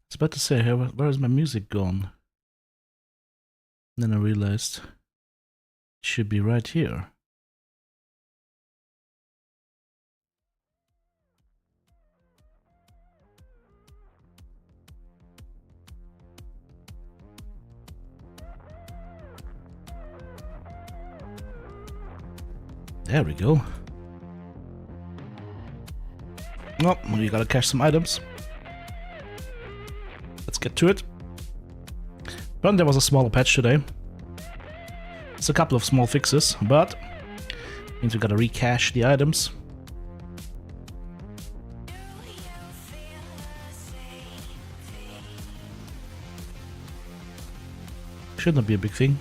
was about to say, where is my music gone? And then I realized it should be right here. There we go. Oh, we gotta cache some items. Let's get to it. But there was a smaller patch today. It's a couple of small fixes, but means we gotta recache the items. Should not be a big thing.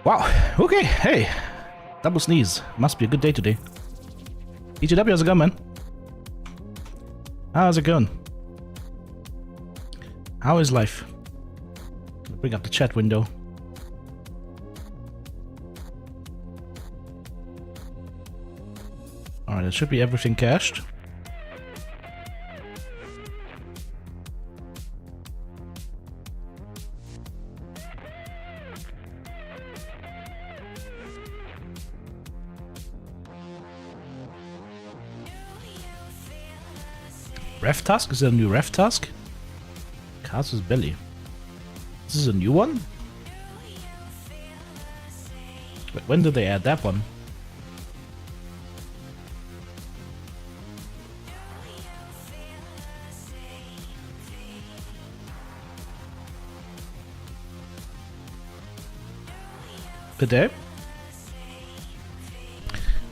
Wow, okay, hey, double sneeze. Must be a good day today. TTB, how's it going, man? How's it going? How is life? Bring up the chat window. Alright, that should be everything cached. Ref task? Is there a new ref task? Casus Belly. This is a new one? Wait, when did they add that one? Today?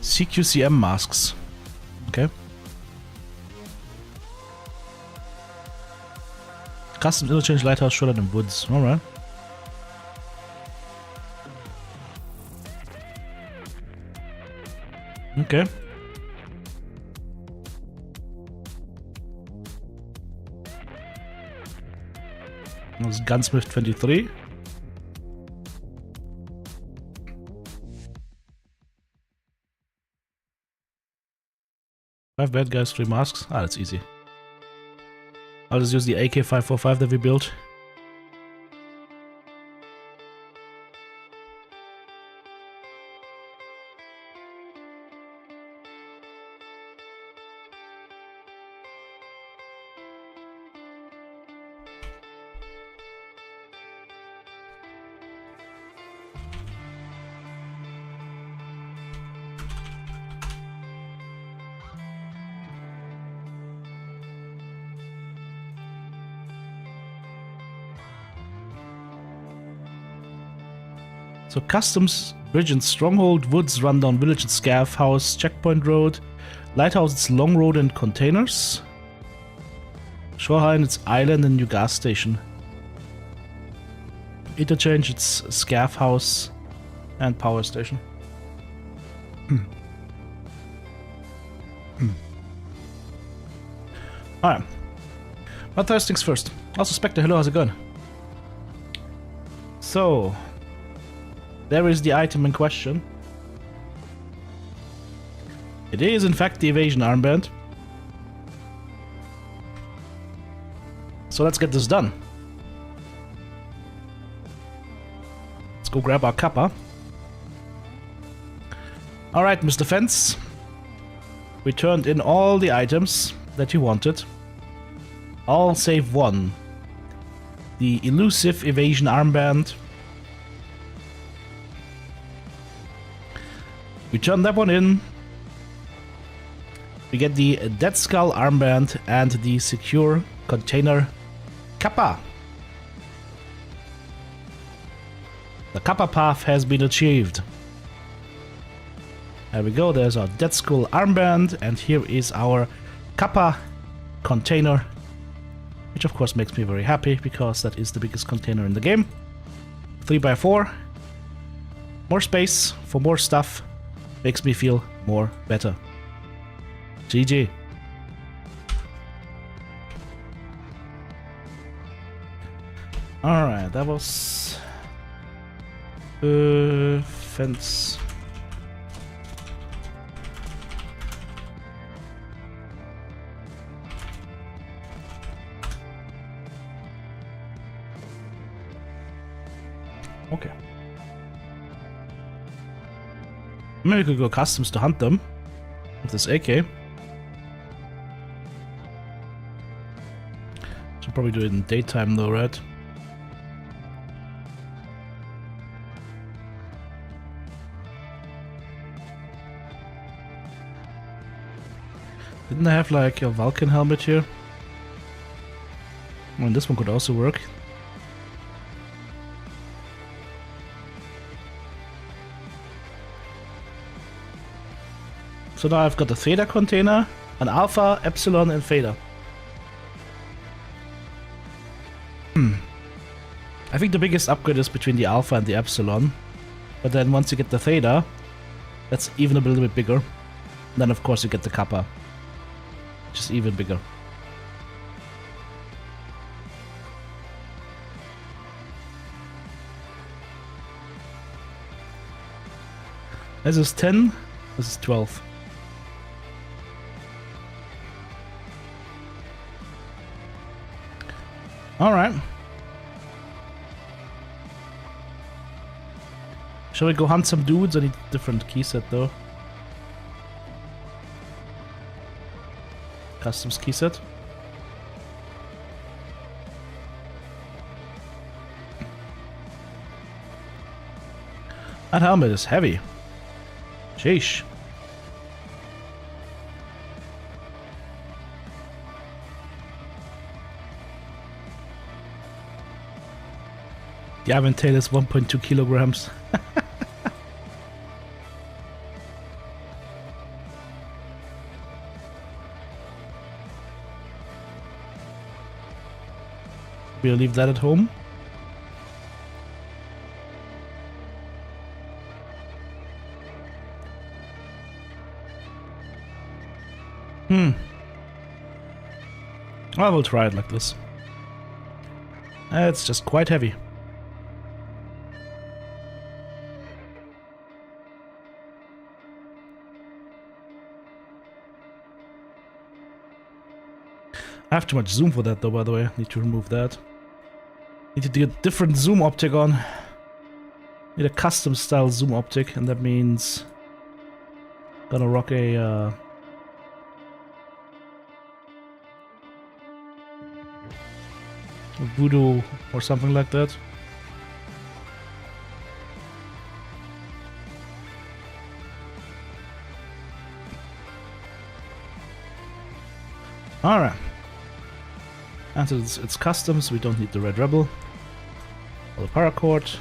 CQCM masks. Okay. Custom interchange lighthouse shoulder in woods. Alright. Okay. That's Gunsmith 23. 5 bad guys, 3 masks. Ah, that's easy. I'll just use the AK-545 that we built. So customs, bridge and stronghold, woods, rundown village and scav house, checkpoint road, lighthouse, it's long road and containers, shoreline, it's island and new gas station, interchange, it's scav house and power station. Alright, but first things first. Also, Spectre, hello, how's it going? So, there is the item in question. It is in fact the evasion armband. So let's get this done. Let's go grab our kappa. Alright, Mr. Fence. We turned in all the items that you wanted. All save one. The elusive evasion armband. We turn that one in. We get the Dead Skull armband and the secure container kappa. The kappa path has been achieved. There we go, there's our Dead Skull armband, and here is our kappa container which of course makes me very happy because that is the biggest container in the game. 3x4. More space for more stuff makes me feel more better. GG. Alright, that was fence. Okay. Maybe we could go customs to hunt them with this AK. Should probably do it in daytime though, right? Didn't I have like a Vulcan helmet here? I mean, this one could also work. So now I've got a Theta container, an Alpha, Epsilon, and Theta. I think the biggest upgrade is between the Alpha and the Epsilon. But then once you get the Theta, that's even a little bit bigger. Then of course you get the Kappa, which is even bigger. This is 10, this is 12. Alright. Shall we go hunt some dudes? I need a different key set though. Customs key set. That helmet is heavy. Sheesh. The Aventail is 1.2 kilograms. We'll leave that at home. I will try it like this. It's just quite heavy. I have too much zoom for that though, by the way. Need to remove that. Need to get a different zoom optic on. Need a custom style zoom optic, and that means gonna rock a Voodoo or something like that. Alright. And so it's custom, so we don't need the Red Rebel. Or the paracord.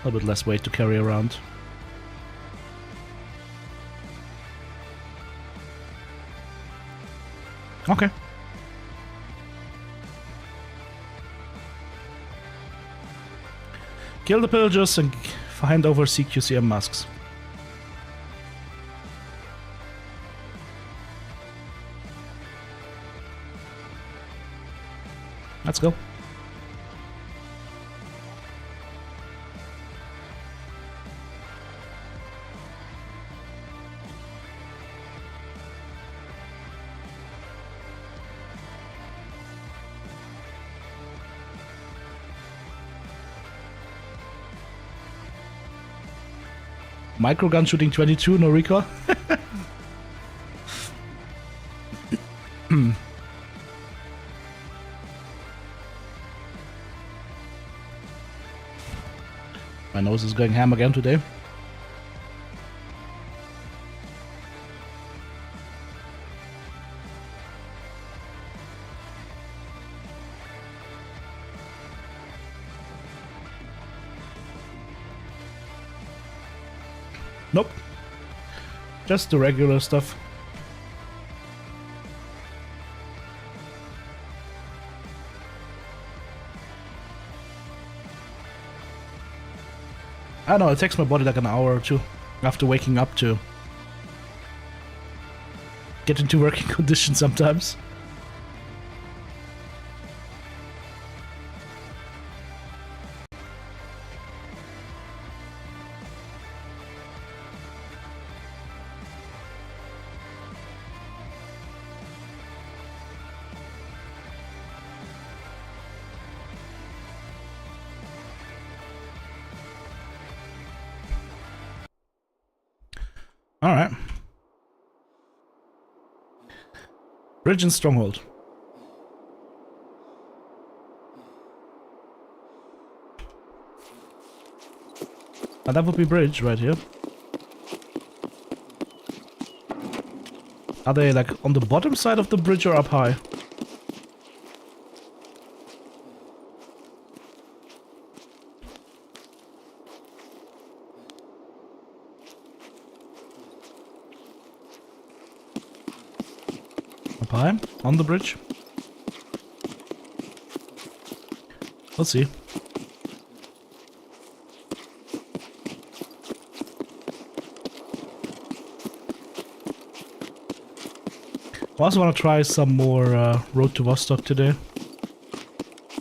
A little bit less weight to carry around. Okay. Kill the pillagers and find over CQCM masks. Let's go. Microgun shooting 22, no recoil. My nose is going ham again today. Nope. Just the regular stuff. I don't know, it takes my body like an hour or two after waking up to get into working condition sometimes. Alright. Bridge and stronghold. And that would be bridge right here. Are they like on the bottom side of the bridge or up high? Up high? On the bridge? We'll see. I also want to try some more Road to Vostok today.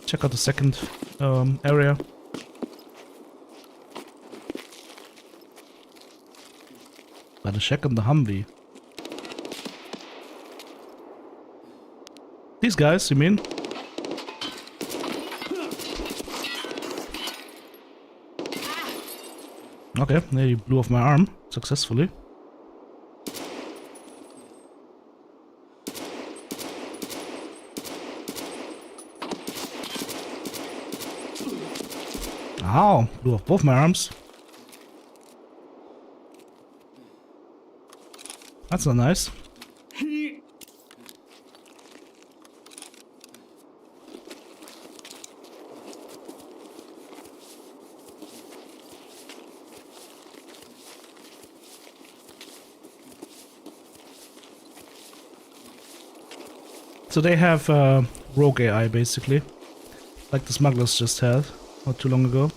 Check out the second area. Better check on the Humvee. These guys, you mean? Okay, there you blew off my arm successfully. Ow, blew off both my arms. That's not nice. So they have rogue AI basically, like the smugglers just had not too long ago.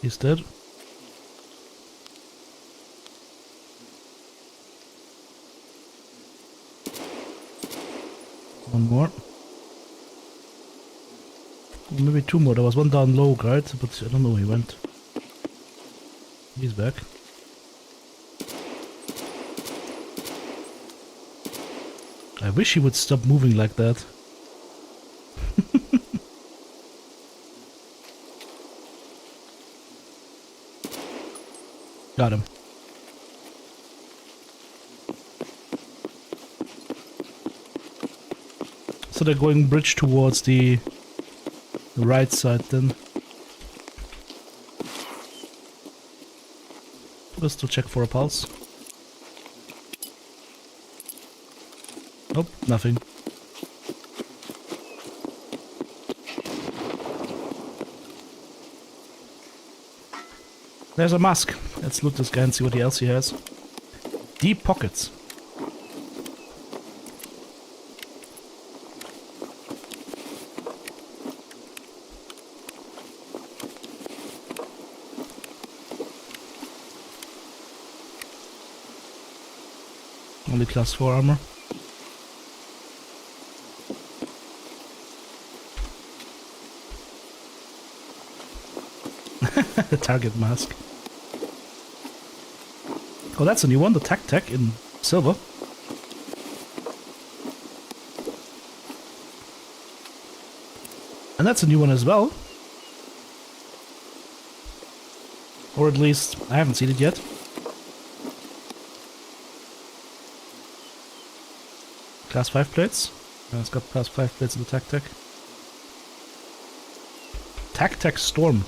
He's dead. One more. Maybe two more. There was one down low, right? But I don't know where he went. He's back. I wish he would stop moving like that. Got him. So they're going bridge towards the right side then. Just to check for a pulse. Nope, nothing. There's a mask. Let's loot this guy and see what else he has. Deep pockets. Only class 4 armor. The target mask. Oh, that's a new one, the Tech in silver. And that's a new one as well. Or at least, I haven't seen it yet. Class 5 plates. It's got class 5 plates in the Tech. Tech Storm.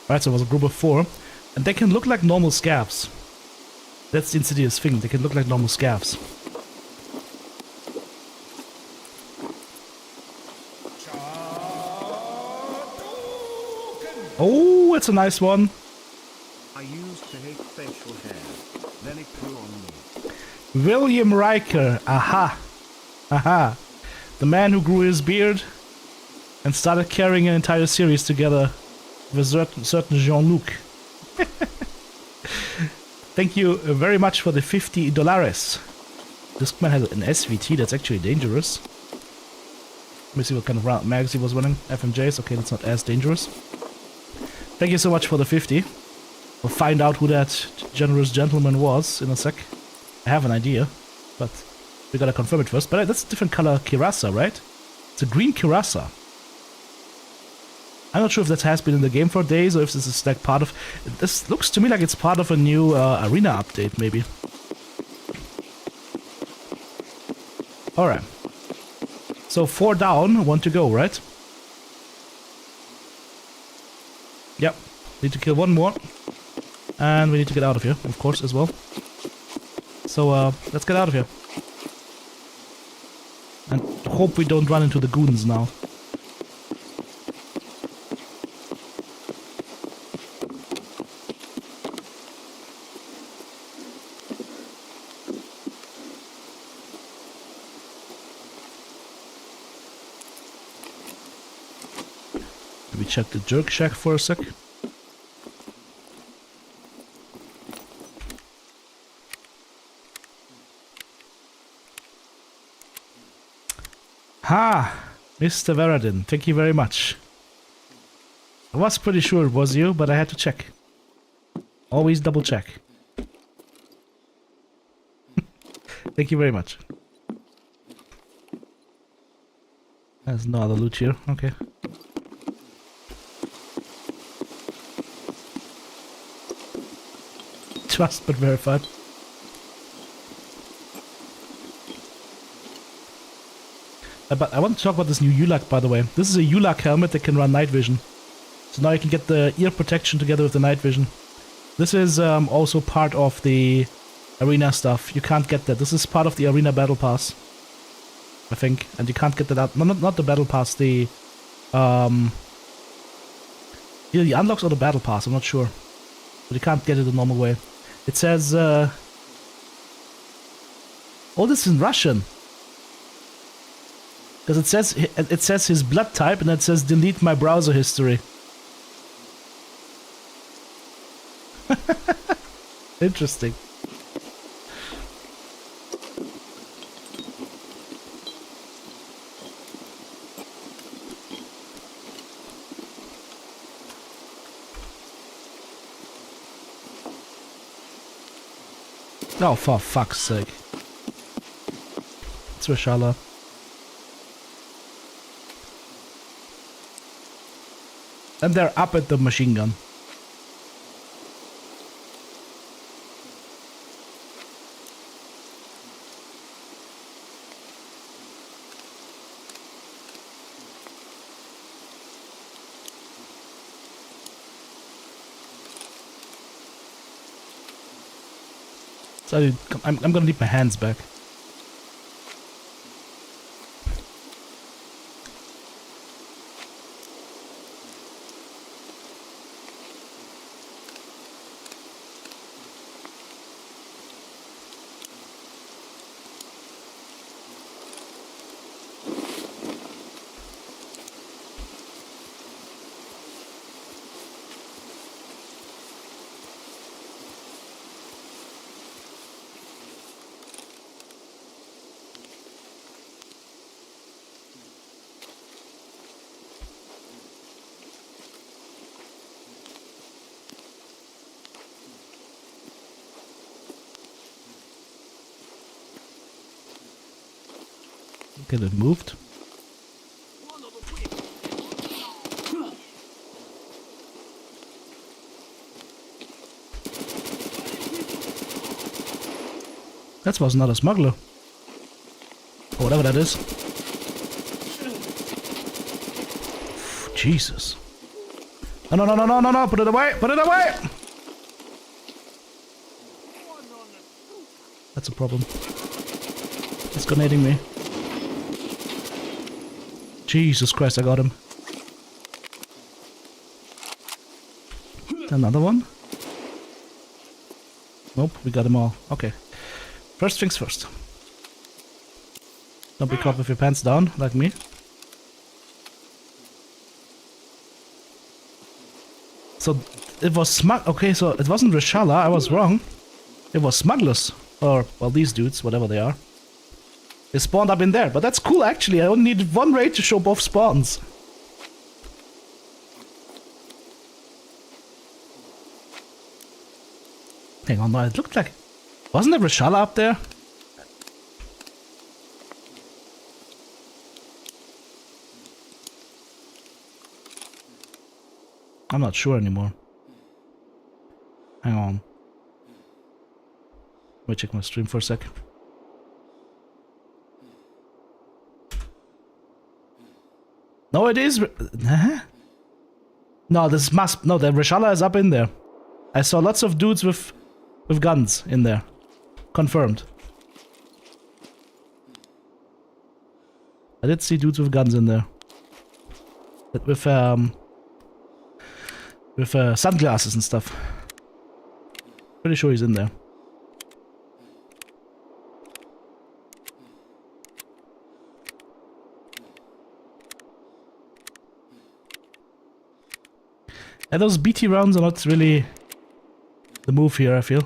Right, so it was a group of 4. And they can look like normal scavs. That's the insidious thing, they can look like normal scavs. that's a nice one. I used to hate facial hair, then it grew on me. William Riker. Aha. Aha. The man who grew his beard and started carrying an entire series together with a certain Jean-Luc. Thank you very much for the $50. This man has an SVT, that's actually dangerous. Let me see what kind of mags he was running. FMJs, okay, that's not as dangerous. Thank you so much for the 50. We'll find out who that generous gentleman was in a sec. I have an idea, but we gotta confirm it first. But that's a different color Kirasa, right? It's a green Kirasa. I'm not sure if that has been in the game for days or if this is like part of... This looks to me like it's part of a new arena update, maybe. Alright. So 4 down, 1 to go, right? Yep. Need to kill 1 more. And we need to get out of here, of course, as well. So, let's get out of here. And hope we don't run into the goons now. Maybe check the jerk shack for a sec. Ha! Mr. Veradin, thank you very much. I was pretty sure it was you, but I had to check. Always double check. Thank you very much. There's no other loot here, okay. Trust but verified. But I want to talk about this new ULAC, by the way. This is a ULAC helmet that can run night vision. So now you can get the ear protection together with the night vision. This is also part of the arena stuff. You can't get that. This is part of the arena battle pass, I think. And you can't get that out. No, not the battle pass. The either the unlocks or the battle pass. I'm not sure, but you can't get it the normal way. It says, oh, this is in Russian. Because it says his blood type, and it says delete my browser history. Interesting. Oh, for fuck's sake. It's Rashala. And they're up at the machine gun. So I'm gonna need my hands back. Get it moved. That was not a smuggler. Or whatever that is. Jesus. No, no, no, no, no, no, put it away! Put it away! That's a problem. It's grenading me. Jesus Christ, I got him. Another one? Nope, we got them all. Okay. First things first. Don't be caught with your pants down, like me. So, it was smug. Okay, so it wasn't Reshala, I was wrong. It was smugglers. Or, well, these dudes, whatever they are. They spawned up in there, but that's cool actually. I only needed one raid to show both spawns. Hang on, no, it looked like... Wasn't there Reshala up there? I'm not sure anymore. Hang on. Let me check my stream for a sec. No, it is... Huh? No, this must... No, the Reshala is up in there. I saw lots of dudes with guns in there. Confirmed. I did see dudes with guns in there. With sunglasses and stuff. Pretty sure he's in there. And those BT rounds are not really the move here, I feel.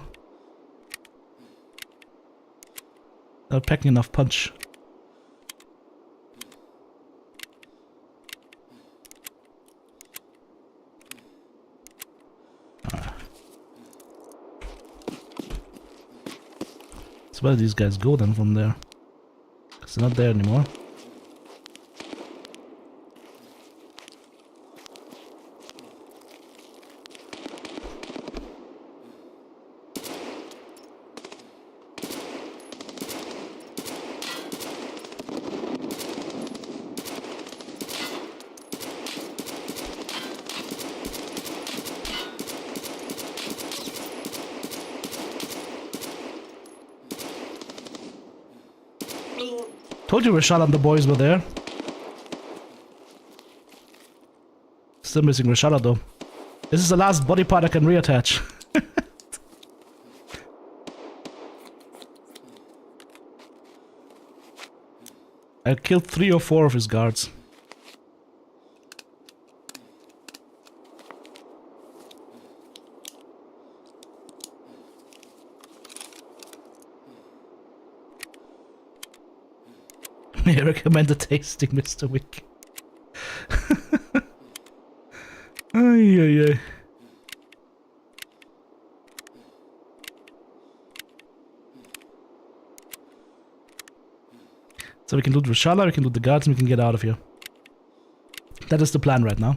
Not packing enough punch. So where do these guys go then from there? Because they're not there anymore. Told you Reshala and the boys were there. Still missing Reshala though. This is the last body part I can reattach. I killed 3 or 4 of his guards. I recommend a tasting, Mr. Wick. Ay, ay, ay. So we can loot Reshala, we can loot the guards, and we can get out of here. That is the plan right now.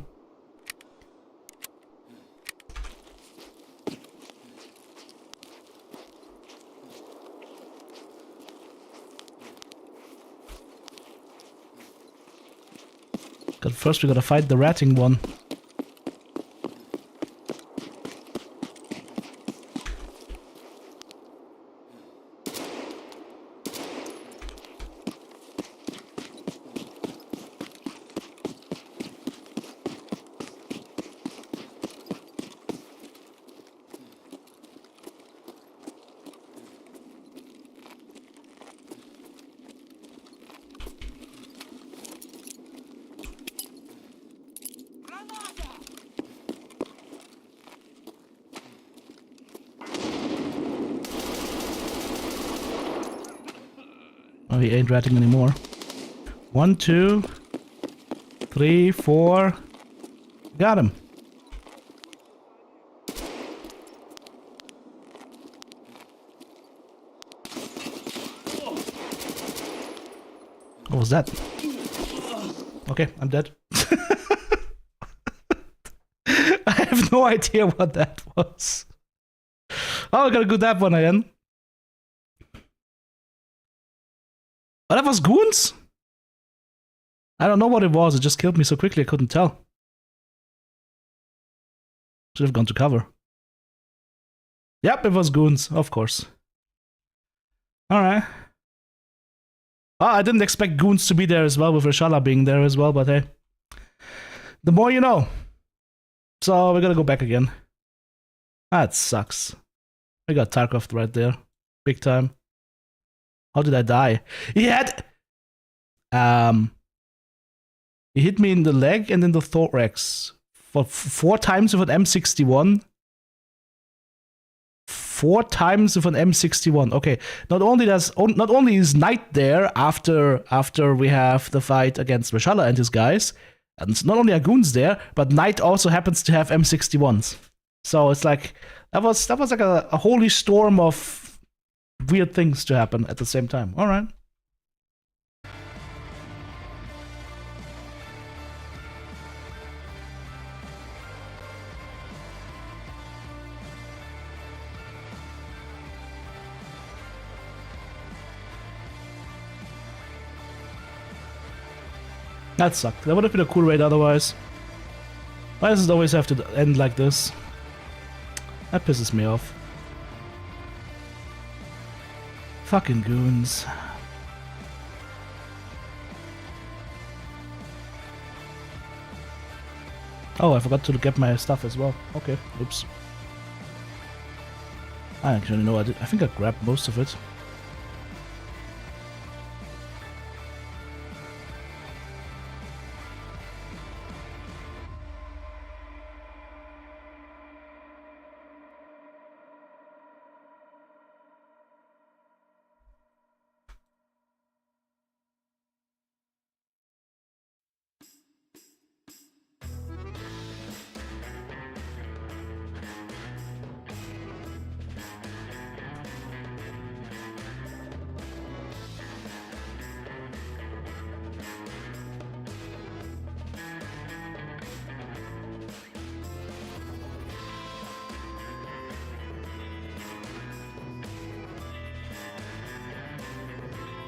But first we gotta fight the ratting one. Oh, he ain't ratting anymore. 1, 2, 3, 4. Got him. What was that? Okay, I'm dead. I have no idea what that was. Oh, I gotta do that one again. Oh, that was goons? I don't know what it was, it just killed me so quickly I couldn't tell. Should have gone to cover. Yep, it was goons, of course. Alright. Oh, I didn't expect goons to be there as well, with Reshala being there as well, but hey. The more you know. So, we're gonna go back again. That sucks. I got Tarkov right there. Big time. How did I die? He hit me in the leg and in the thorax. For 4 times with an M61. 4 times with an M61. Okay, not only is Knight there after we have the fight against Reshala and his guys, and not only are goons there, but Knight also happens to have M61s. So it's like that was like a holy storm of weird things to happen at the same time. All right. That sucked. That would have been a cool raid otherwise. Why does it always have to end like this? That pisses me off. Fucking goons. Oh, I forgot to get my stuff as well. Okay, oops. I actually know I did. I think I grabbed most of it.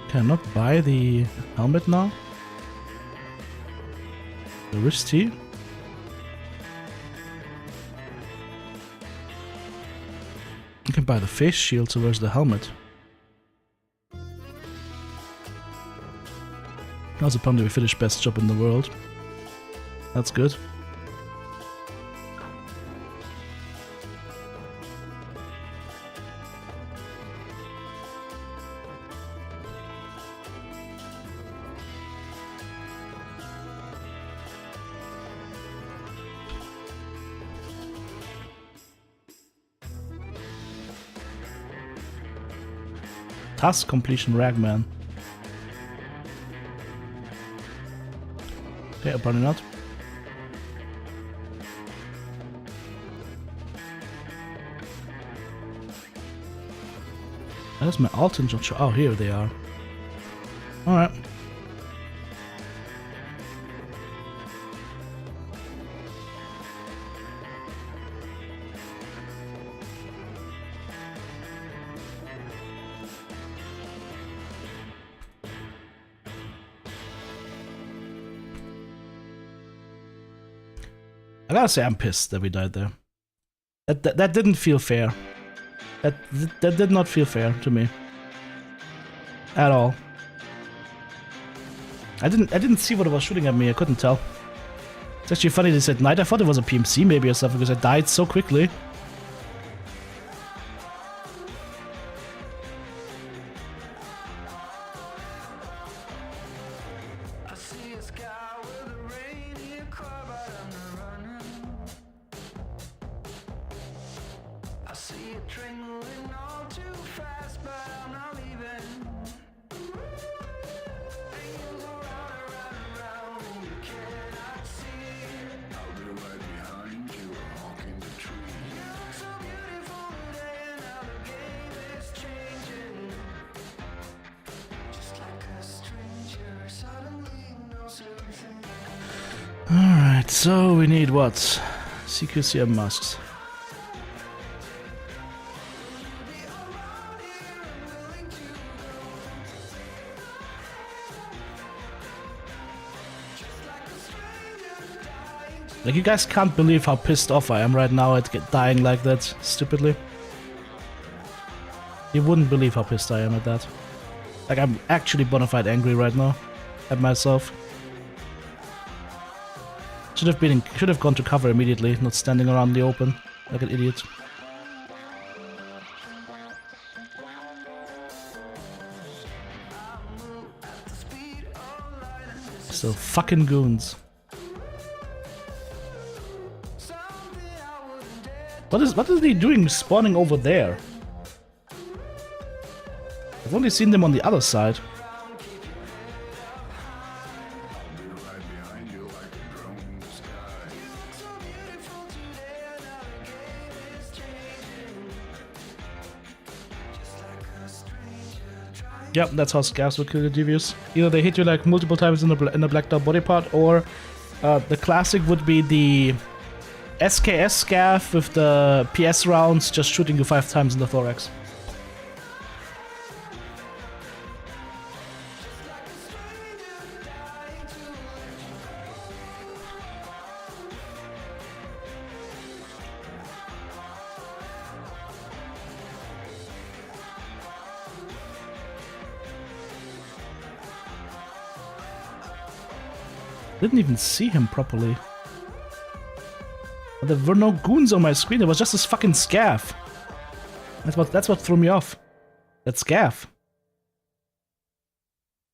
Can I not buy the helmet now? The wrist tee? I can buy the face shield, so where's the helmet? That's apparently we finished best job in the world. That's good. Task completion ragman. Okay, apparently not. Where's my alt engine? Oh, here they are. Alright. I gotta say I'm pissed that we died there. That didn't feel fair. That did not feel fair to me. At all. I didn't see what it was shooting at me, I couldn't tell. It's actually funny they said Knight. I thought it was a PMC maybe or something because I died so quickly. Alright, so we need what? CQCM masks. Like, you guys can't believe how pissed off I am right now at dying like that, stupidly. You wouldn't believe how pissed I am at that. Like, I'm actually bona fide angry right now at myself. Should have gone to cover immediately, not standing around the open like an idiot. So fucking goons. What is he doing spawning over there? I've only seen them on the other side. Yep, that's how scavs will kill your devious. Either they hit you like multiple times in the blacked out body part, or the classic would be the SKS scav with the PS rounds just shooting you 5 times in the thorax. Didn't even see him properly. But there were no goons on my screen, it was just this fucking scav. That's what threw me off. That scav.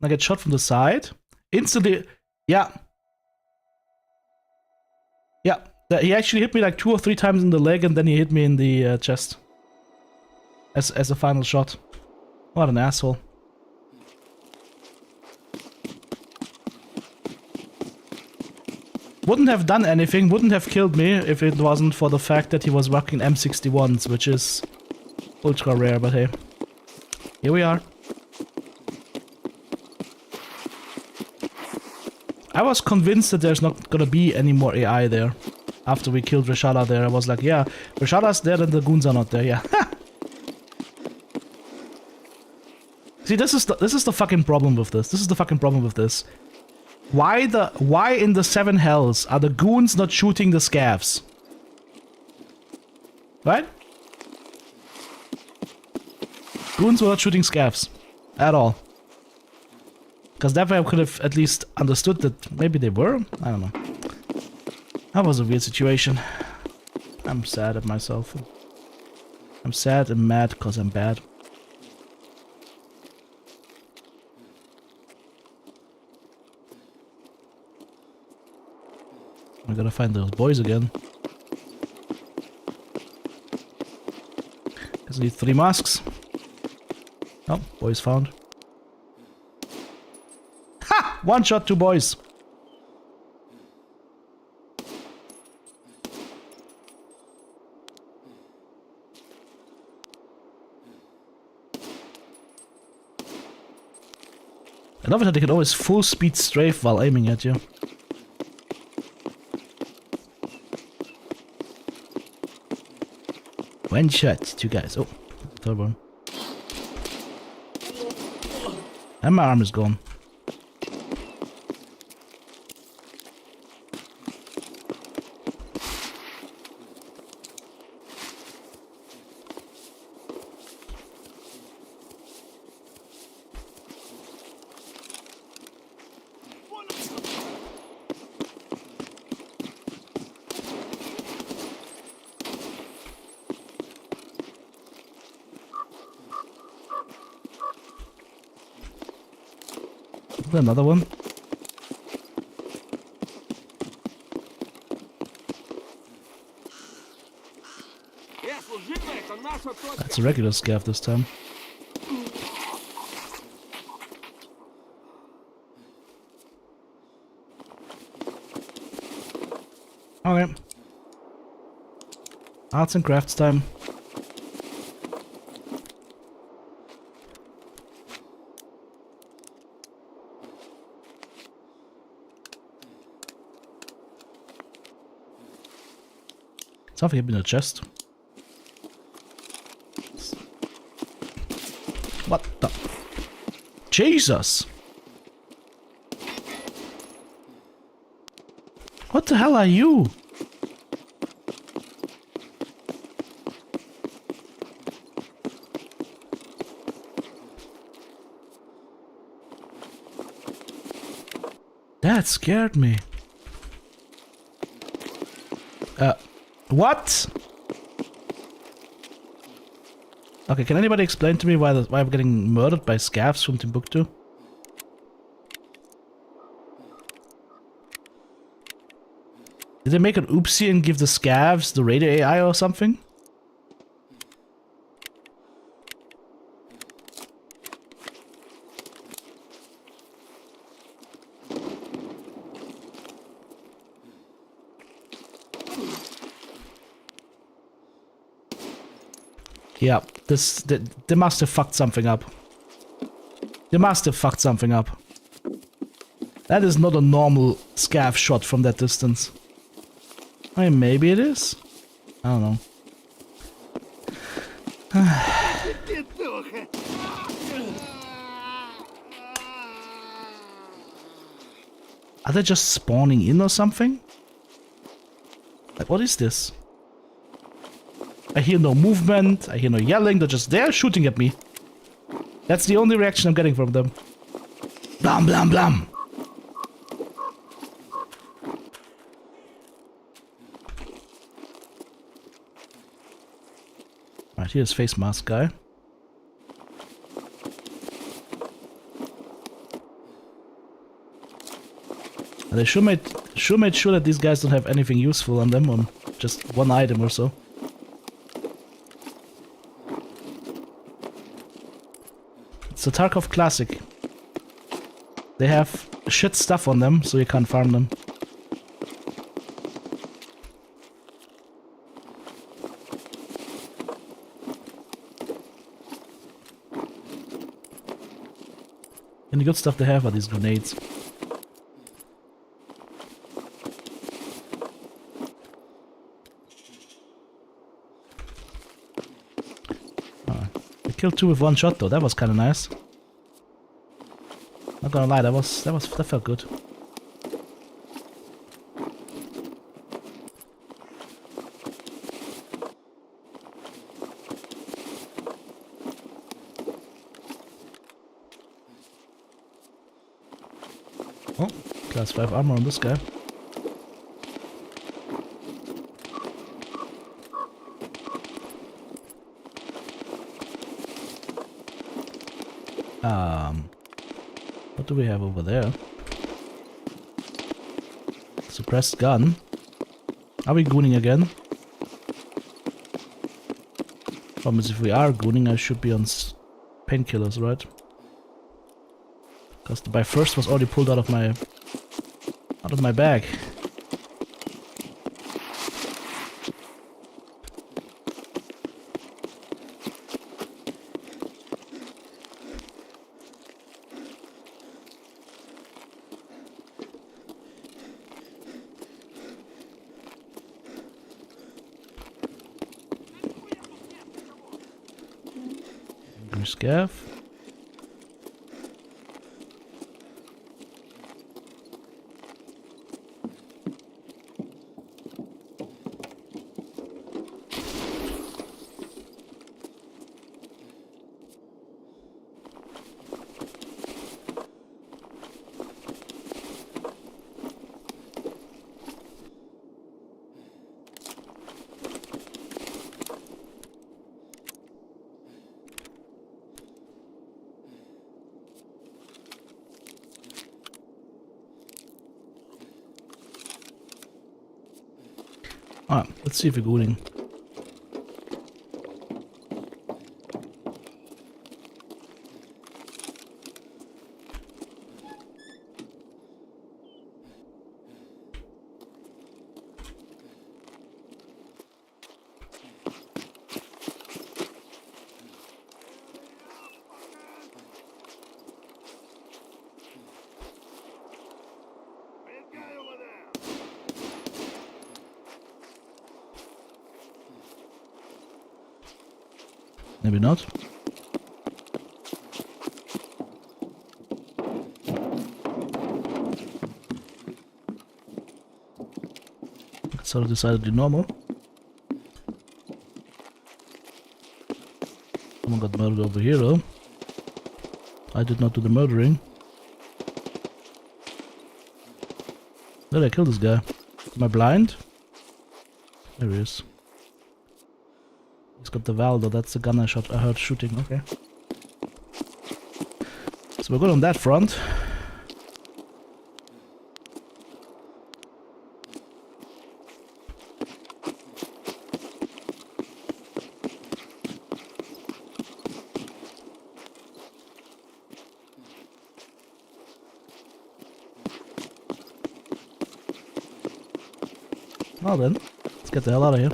I get shot from the side. Instantly, yeah. Yeah, he actually hit me like 2 or 3 times in the leg and then he hit me in the chest. As a final shot. What an asshole. Wouldn't have done anything, wouldn't have killed me if it wasn't for the fact that he was rocking M61s, which is ultra rare, but hey. Here we are. I was convinced that there's not gonna be any more AI there. After we killed Rashada there, I was like, yeah, Rashada's there and the goons are not there, yeah. See, this is the fucking problem with this. This is the fucking problem with this. Why in the 7 hells are the goons not shooting the scavs? Right? Goons were not shooting scavs. At all. Because that way I could have at least understood that maybe they were? I don't know. That was a weird situation. I'm sad at myself. I'm sad and mad because I'm bad. I gotta find those boys again. Guess I need 3 masks. Oh, boys found. Ha! 1 shot, 2 boys. I love it how they can always full speed strafe while aiming at you. One shot, 2 guys. Oh, third one. And my arm is gone. Another one. That's a regular scav this time. Okay. Arts and crafts time. Something hit me in the chest. What the? Jesus! What the hell are you? That scared me. What? Okay, can anybody explain to me why I'm getting murdered by scavs from Timbuktu? Did they make an oopsie and give the scavs the radio AI or something? Yeah, they must have fucked something up. They must have fucked something up. That is not a normal scav shot from that distance. I mean, maybe it is. I don't know. Are they just spawning in or something? Like, what is this? I hear no movement, I hear no yelling, they're just there shooting at me. That's the only reaction I'm getting from them. Blam blam blam! Right, here's face mask guy. And they sure made sure that these guys don't have anything useful on them, or just one item or so. It's a Tarkov classic. They have shit stuff on them, so you can't farm them. And the good stuff they have are these grenades. Killed two with one shot though, that was kinda nice. Not gonna lie, that felt good. Oh, class 5 armor on this guy. What do we have over there? Suppressed gun. Are we gooning again? Problem is, if we are gooning, I should be on painkillers, right? Because the buy first was already pulled out of my bag. Scav. Alright, let's see if we're gooning. Maybe not. So I decided to do normal. Someone got murdered over here though. I did not do the murdering. Did I kill this guy? Am I blind? There he is. He's got the Valdo, that's the gun I heard shooting, okay. So we're good on that front. Well then, let's get the hell out of here.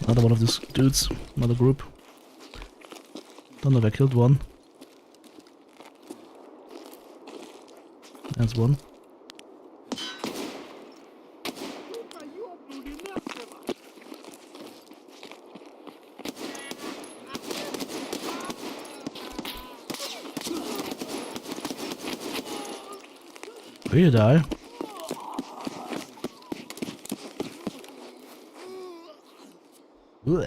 Another one of these dudes, another group. Don't know if I killed one. There's one. Will you die? You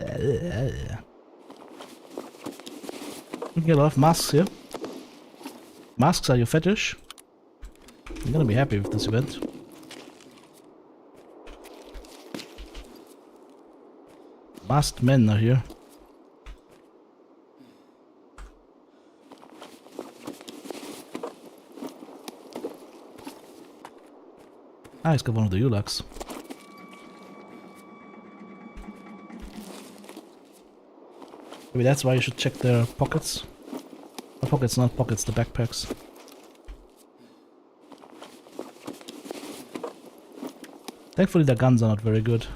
get a lot of masks here. Masks are your fetish. I'm gonna be happy with this event. Masked men are here. Ah, he's got one of the Ulaks. Maybe that's why you should check their pockets. The pockets, not pockets, the backpacks. Thankfully their guns are not very good.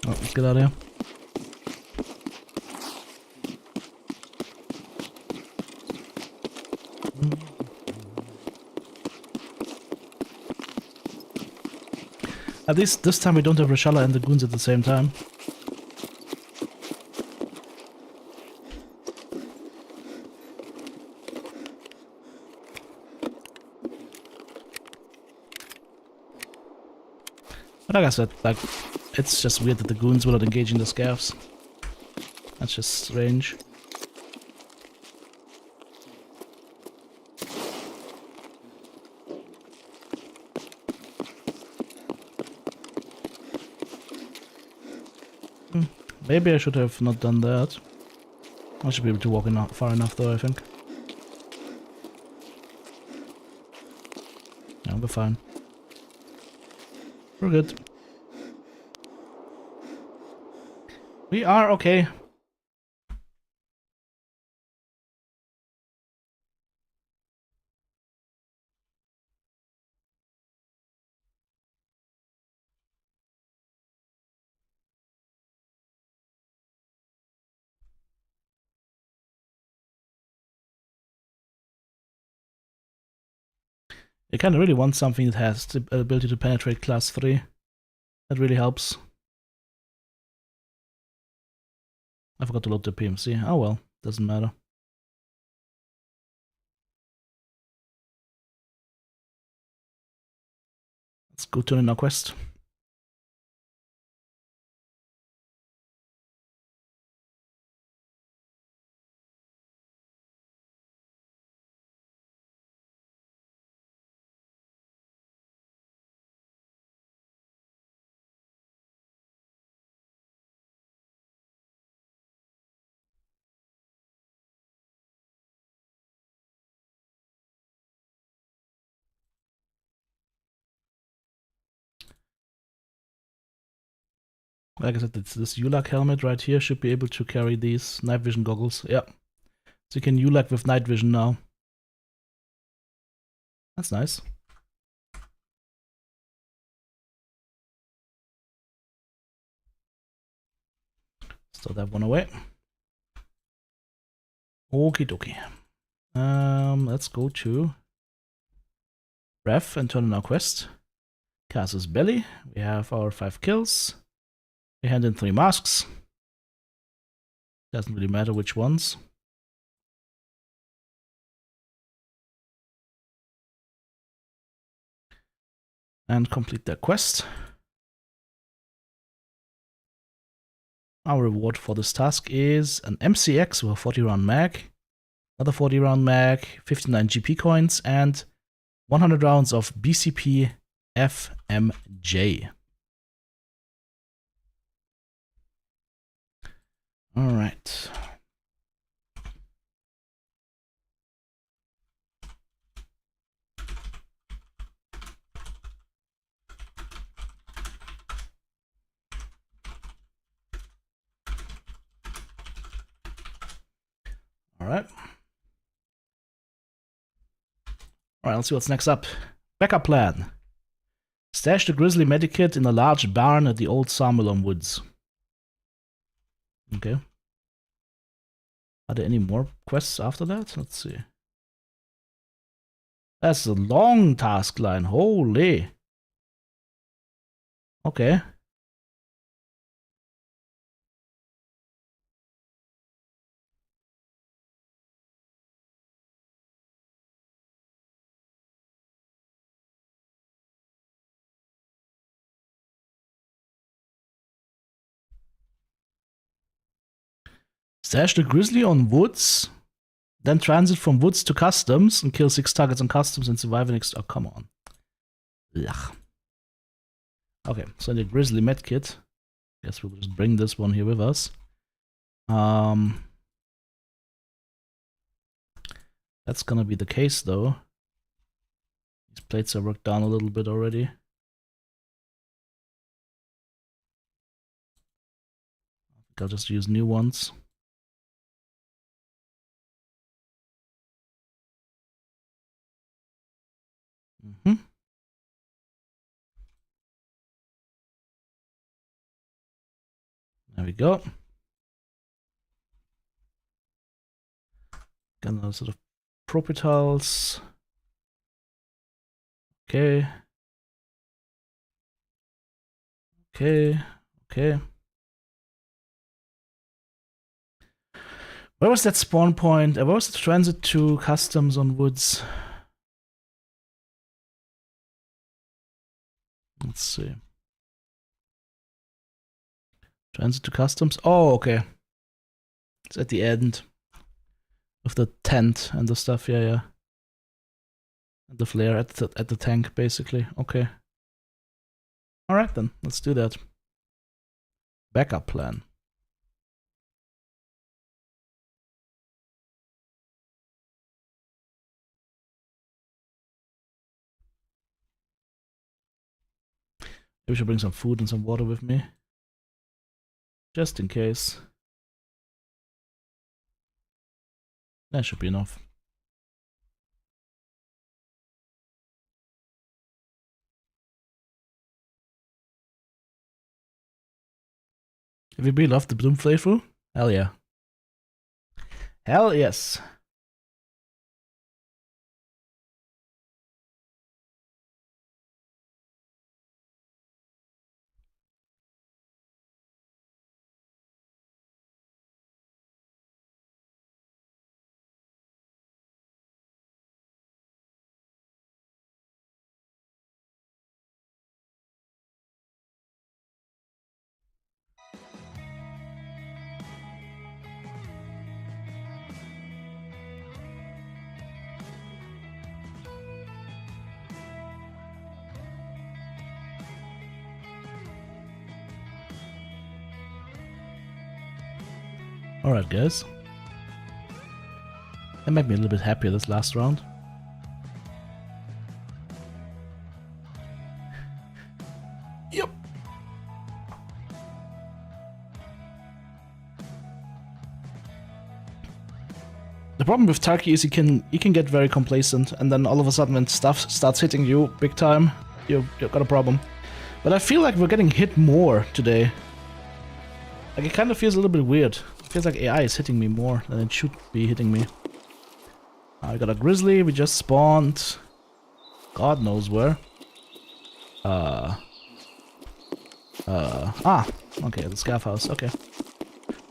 Oh, let's get out of here. At least this time we don't have Reshala and the goons at the same time. But like I said, like, it's just weird that the goons will not engage in the scavs. That's just strange. Maybe I should have not done that. I should be able to walk in far enough though, I think. Yeah, we're fine. We're good. We are okay. You kind of really want something that has the ability to penetrate class 3. That really helps. I forgot to load the PMC. Oh well, doesn't matter. Let's go turn in our quest. Like I said, this ULAC helmet right here should be able to carry these night vision goggles. Yeah. So you can ULAC with night vision now. That's nice. Throw that one away. Okie dokie. Let's go to Ref and turn in our quest. Casus Belli. We have our 5 kills. We hand in 3 masks. Doesn't really matter which ones. And complete that quest. Our reward for this task is an MCX with a 40 round mag, another 40 round mag, 59 GP coins, and 100 rounds of BCP FMJ. Alright. Alright. Alright, let's see what's next up. Backup plan. Stash the grizzly medikit in a large barn at the old Sarmelon Woods. Okay. Are there any more quests after that? Let's see. That's a long task line. Holy. Okay. Stash the grizzly on woods, then transit from woods to customs and kill 6 targets on customs and survive the next. Oh, come on. Ugh. Okay, so the grizzly medkit. Guess we'll just bring this one here with us. That's gonna be the case though. These plates are worked down a little bit already. I think I'll just use new ones. There we go. Got another sort of propertiles. Okay. Okay. Okay. Where was that spawn point? Where was the transit to customs on woods? Let's see. Transit to customs. Oh, okay. It's at the end of the tent and the stuff. Yeah, yeah. And the flare at the tank, basically. Okay. All right then. Let's do that. Backup plan. Maybe I should bring some food and some water with me. Just in case. That should be enough. Have you been loved the Bloom playthrough? Hell yeah. Hell yes. Alright, guys. That made me a little bit happier this last round. Yep. The problem with Tarky is he can get very complacent, and then all of a sudden when stuff starts hitting you big time, you've got a problem. But I feel like we're getting hit more today. Like, it kind of feels a little bit weird. It feels like AI is hitting me more than it should be hitting me. I got a grizzly, we just spawned. God knows where. Okay, the scav house, okay.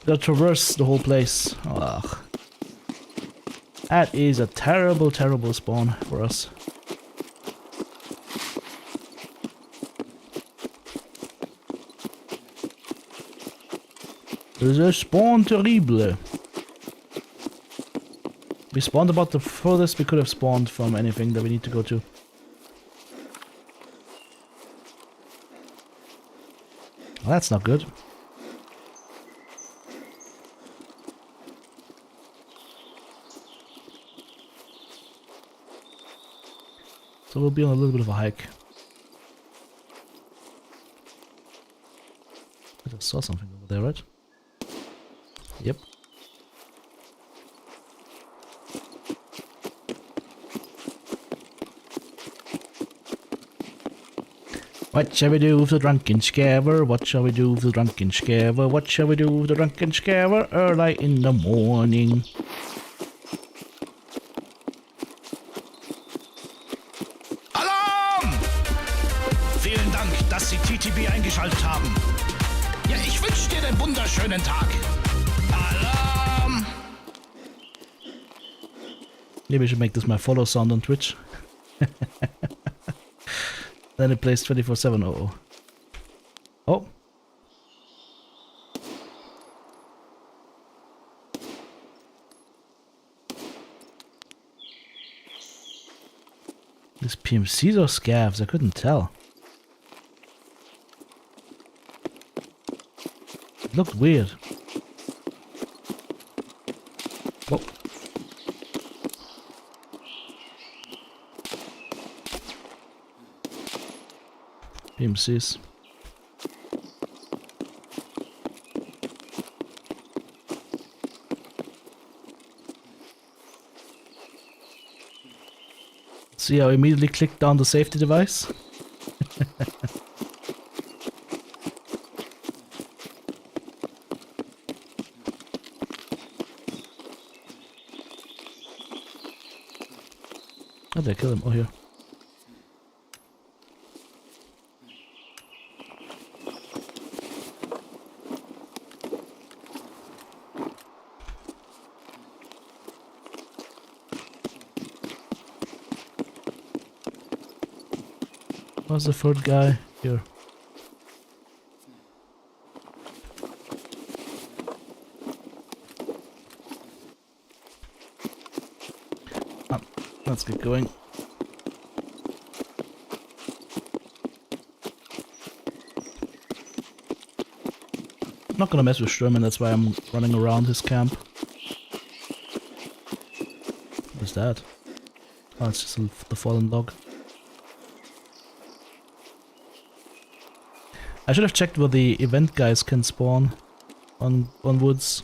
Gotta traverse the whole place. Ugh. That is a terrible, terrible spawn for us. There's a spawn terrible. We spawned about the furthest we could have spawned from anything that we need to go to. Well, that's not good. So we'll be on a little bit of a hike. I just saw something over there, right? Yep. What shall we do with the drunken scaver? What shall we do with the drunken scaver? What shall we do with the drunken scaver early in the morning? Alarm! Vielen Dank, dass Sie TTB eingeschaltet haben. Ja, ich wünsche dir einen wunderschönen Tag. Alarm! Maybe I should make this my follow sound on Twitch. Then it plays 24/7. Oh. Oh. This PMCs or scavs? I couldn't tell. It looked weird. Oh. PMCs. See how I immediately clicked down the safety device? How did I kill him? Oh, here. Where's the third guy? Here. Ah, let's get going. I'm not gonna mess with Sherman, that's why I'm running around his camp. What is that? Oh, it's just the fallen log. I should have checked where the event guys can spawn on woods.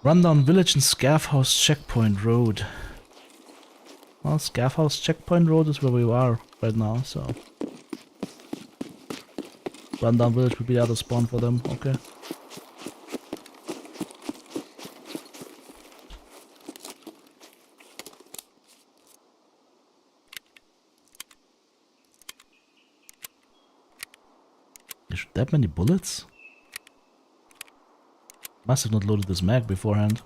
Rundown village and Scaff House checkpoint road. Well, Scaff House checkpoint road is where we are right now, so Rundown village would be the other spawn for them. Okay. That many bullets? Must have not loaded this mag beforehand.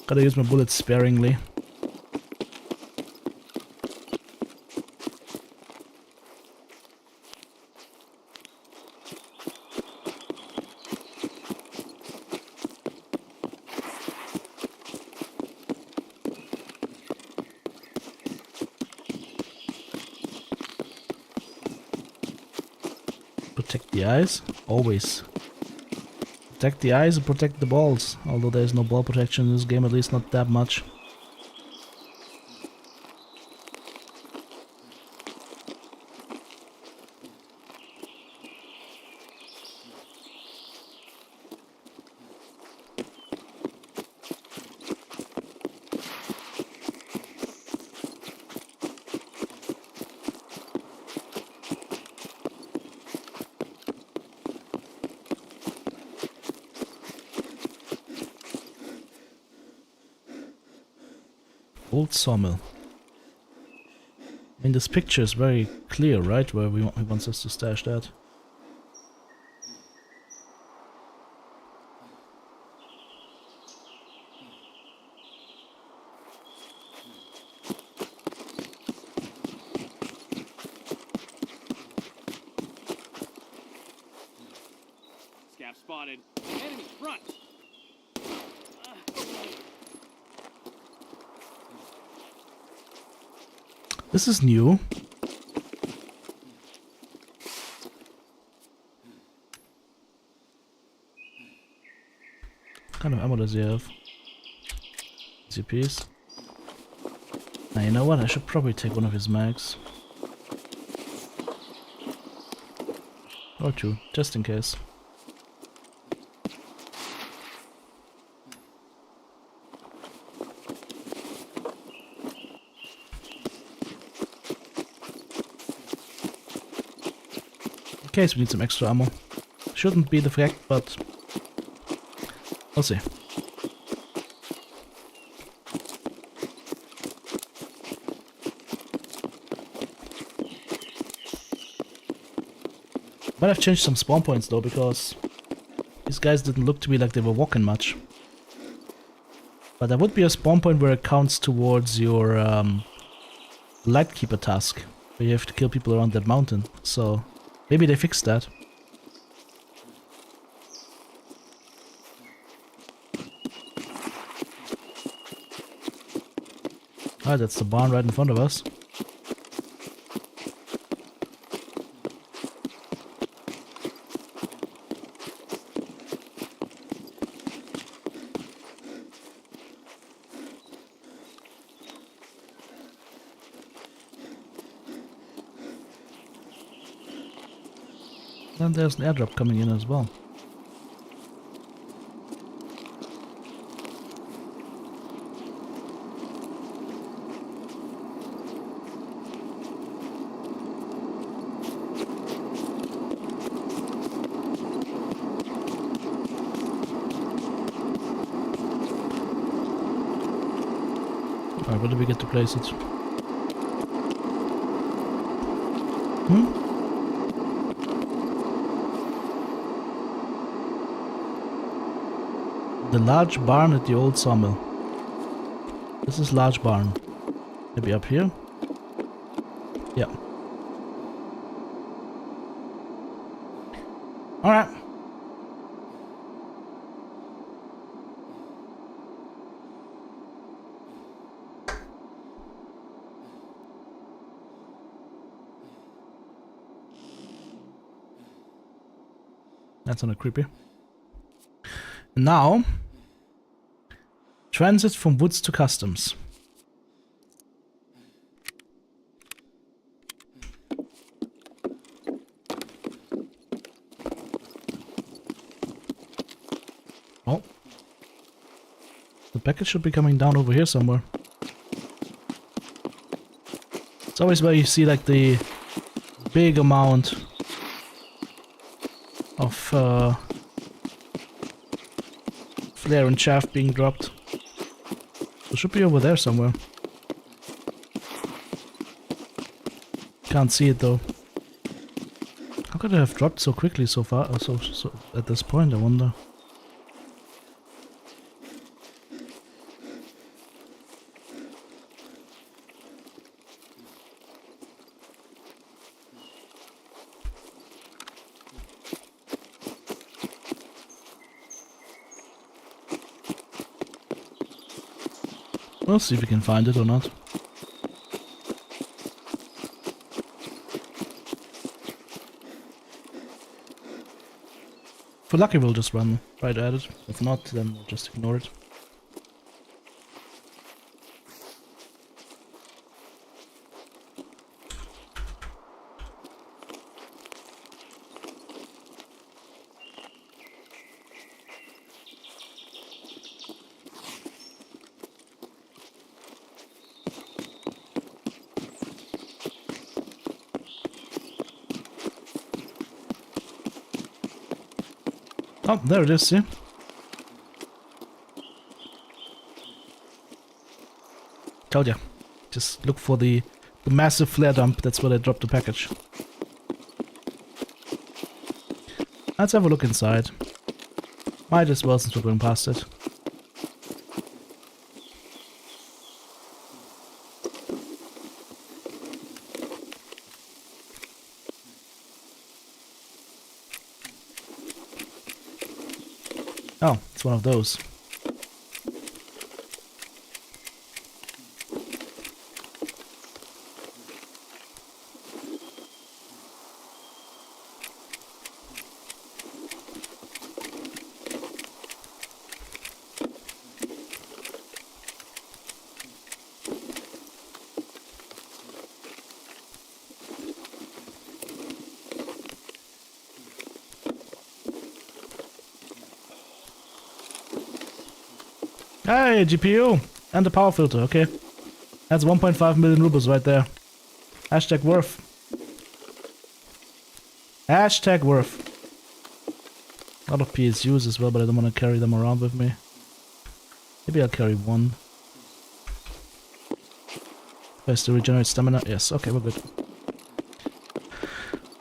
Gotta use my bullets sparingly. Protect the eyes, always. Protect the eyes and protect the balls, although there's no ball protection in this game, at least not that much. Old sawmill. I mean, this picture is very clear, right? Where he wants us to stash that. Scav spotted. Enemy front. This is new. What kind of ammo does he have? CPs. Now you know what? I should probably take one of his mags. Or 2, just in case. In case we need some extra ammo. Shouldn't be the fact, but we'll see. Might have changed some spawn points though, because these guys didn't look to me like they were walking much. But there would be a spawn point where it counts towards your Lightkeeper task, where you have to kill people around that mountain. So maybe they fixed that. Ah, that's the barn right in front of us. And there's an airdrop coming in as well. Alright, where do we get to place it? The large barn at the old sawmill. This is large barn. Maybe up here? Yeah. Alright. That's not creepy. And now, transit from woods to customs. Oh. The package should be coming down over here somewhere. It's always where you see like the big amount of flare and chaff being dropped. It should be over there somewhere. Can't see it though. How could it have dropped so quickly so far? So at this point, I wonder. We'll see if we can find it or not. If we're lucky, we'll just run right at it. If not, then we'll just ignore it. Oh, there it is, see? Told ya. Just look for the massive flare dump, that's where they dropped the package. Let's have a look inside. Might as well since we're going past it. Oh, it's one of those. Hey, GPU! And the power filter, okay. That's 1.5 million rubles right there. Hashtag worth. Hashtag worth. A lot of PSUs as well, but I don't want to carry them around with me. Maybe I'll carry one. First to regenerate stamina. Yes, okay, we're good.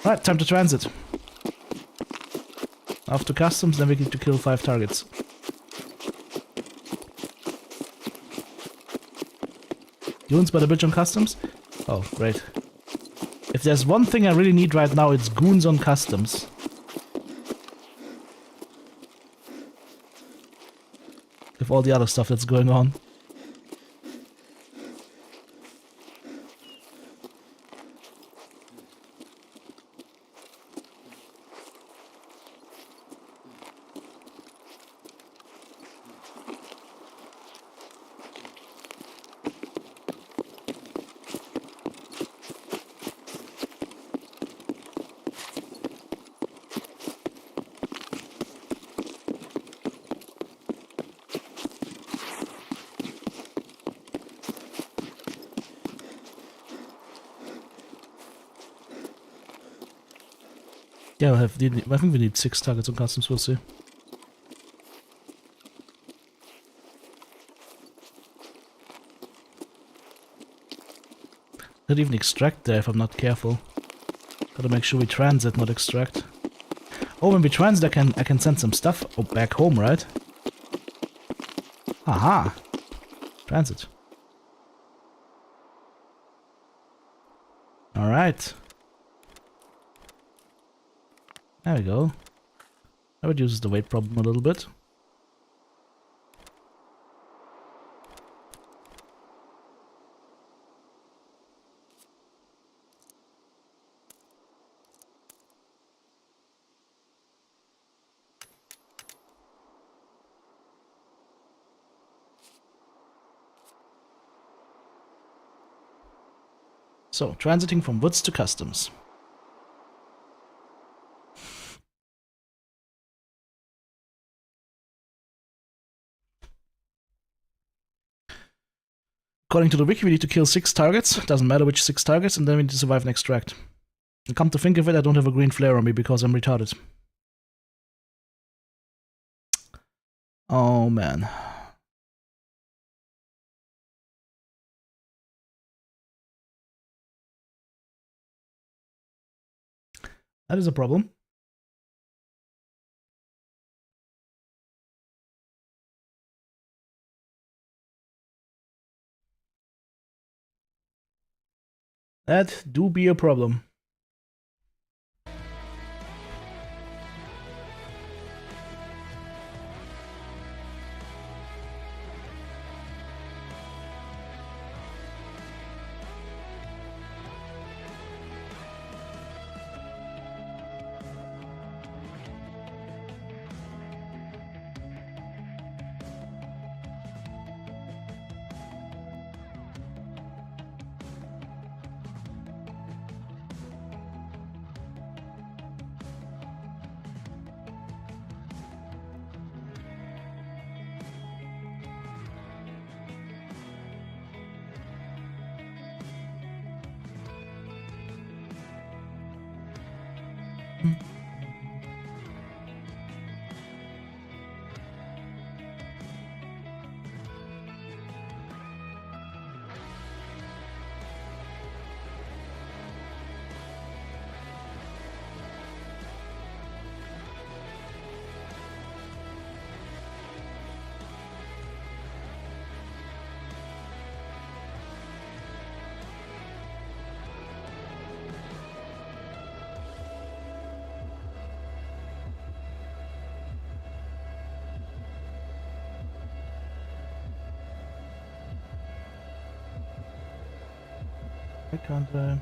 Right, time to transit. After customs, then we need to kill 5 targets. Goons by the bridge on customs? Oh, great. If there's one thing I really need right now, it's goons on customs. With all the other stuff that's going on. Yeah, I think we need 6 targets on customs, we'll see. Not even extract there if I'm not careful. Gotta make sure we transit, not extract. Oh, when we transit I can send some stuff back home, right? Aha! Transit. Alright. There we go. That reduces the weight problem a little bit. So, transiting from woods to customs. According to the wiki, we need to kill 6 targets. Doesn't matter which 6 targets, and then we need to survive and extract. And come to think of it, I don't have a green flare on me because I'm retarded. Oh man. That is a problem. That do be a problem. I can't. There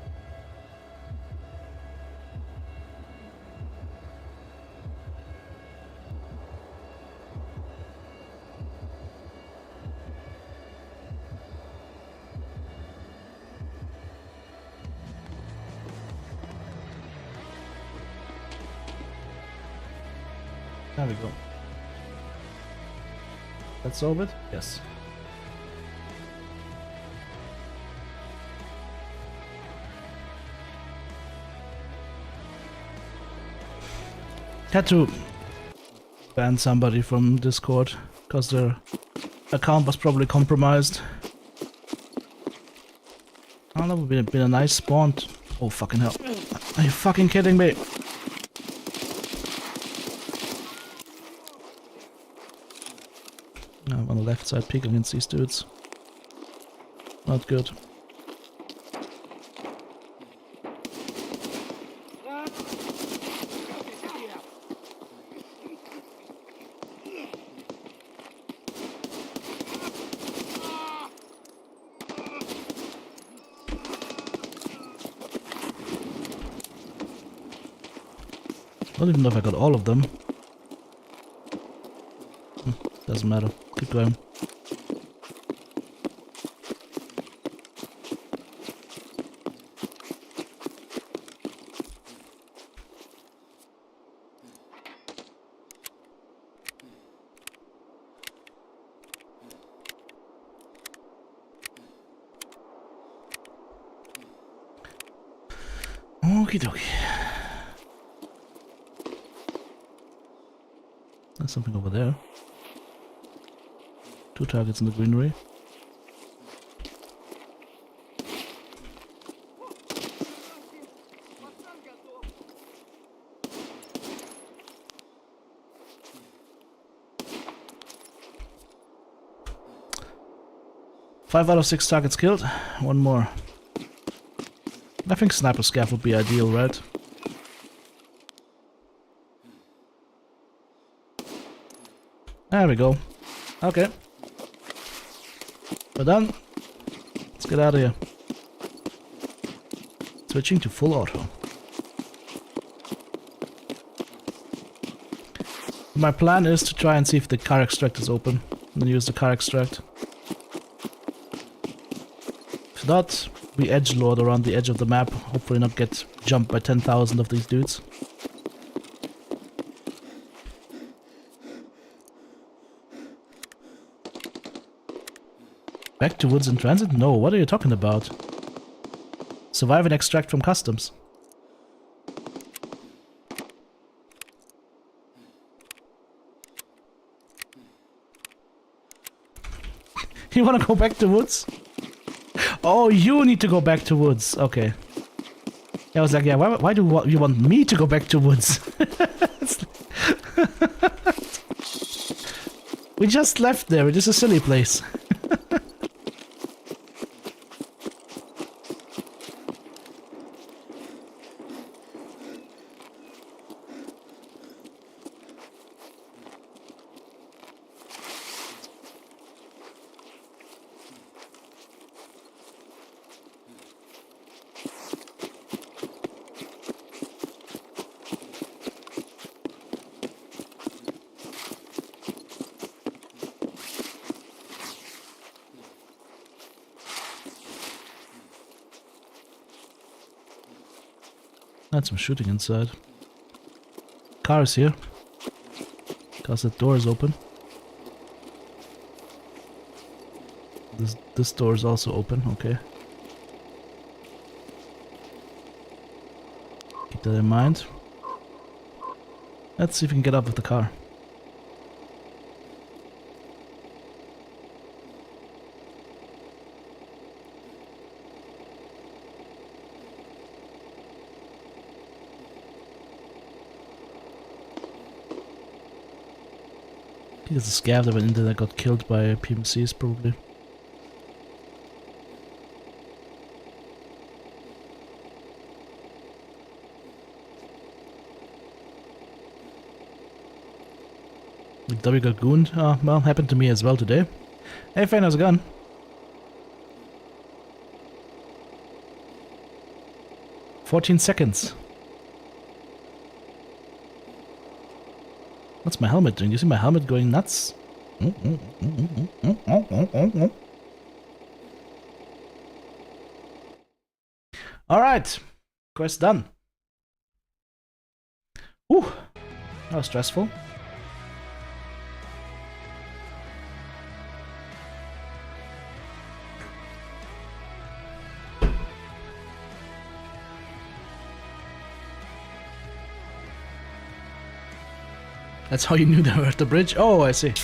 we go. Let's solve it? Yes. Had to ban somebody from Discord because their account was probably compromised. Oh, that would have been a nice spawn. Oh, fucking hell. Are you fucking kidding me? I'm on the left side peeking against these dudes. Not good. I don't even know if I got all of them. Doesn't matter. Keep going. Okie dokie. There's something over there. 2 targets in the greenery. Five out of 6 targets killed. One more. I think sniper scav would be ideal, right? There we go. Okay. We're done. Let's get out of here. Switching to full auto. My plan is to try and see if the car extract is open, and then use the car extract. If not, we edgelord around the edge of the map, hopefully not get jumped by 10,000 of these dudes. Back to woods in transit? No, what are you talking about? Survive and extract from customs. You wanna go back to woods? Oh, you need to go back to woods. Okay. I was like, yeah, why do you want me to go back to woods? We just left there. It is a silly place. Had some shooting inside. Car is here. Cause that door is open. This door is also open, okay. Keep that in mind. Let's see if we can get up with the car. I think there's a scav that went in there that got killed by PMCs, probably. W got gooned. Oh, well, happened to me as well today. Hey, Fane, how's it going? "14 seconds. What's my helmet doing? You see my helmet going nuts? Alright. Quest done. Whew. That was stressful. That's how you knew they were at the bridge? Oh, I see.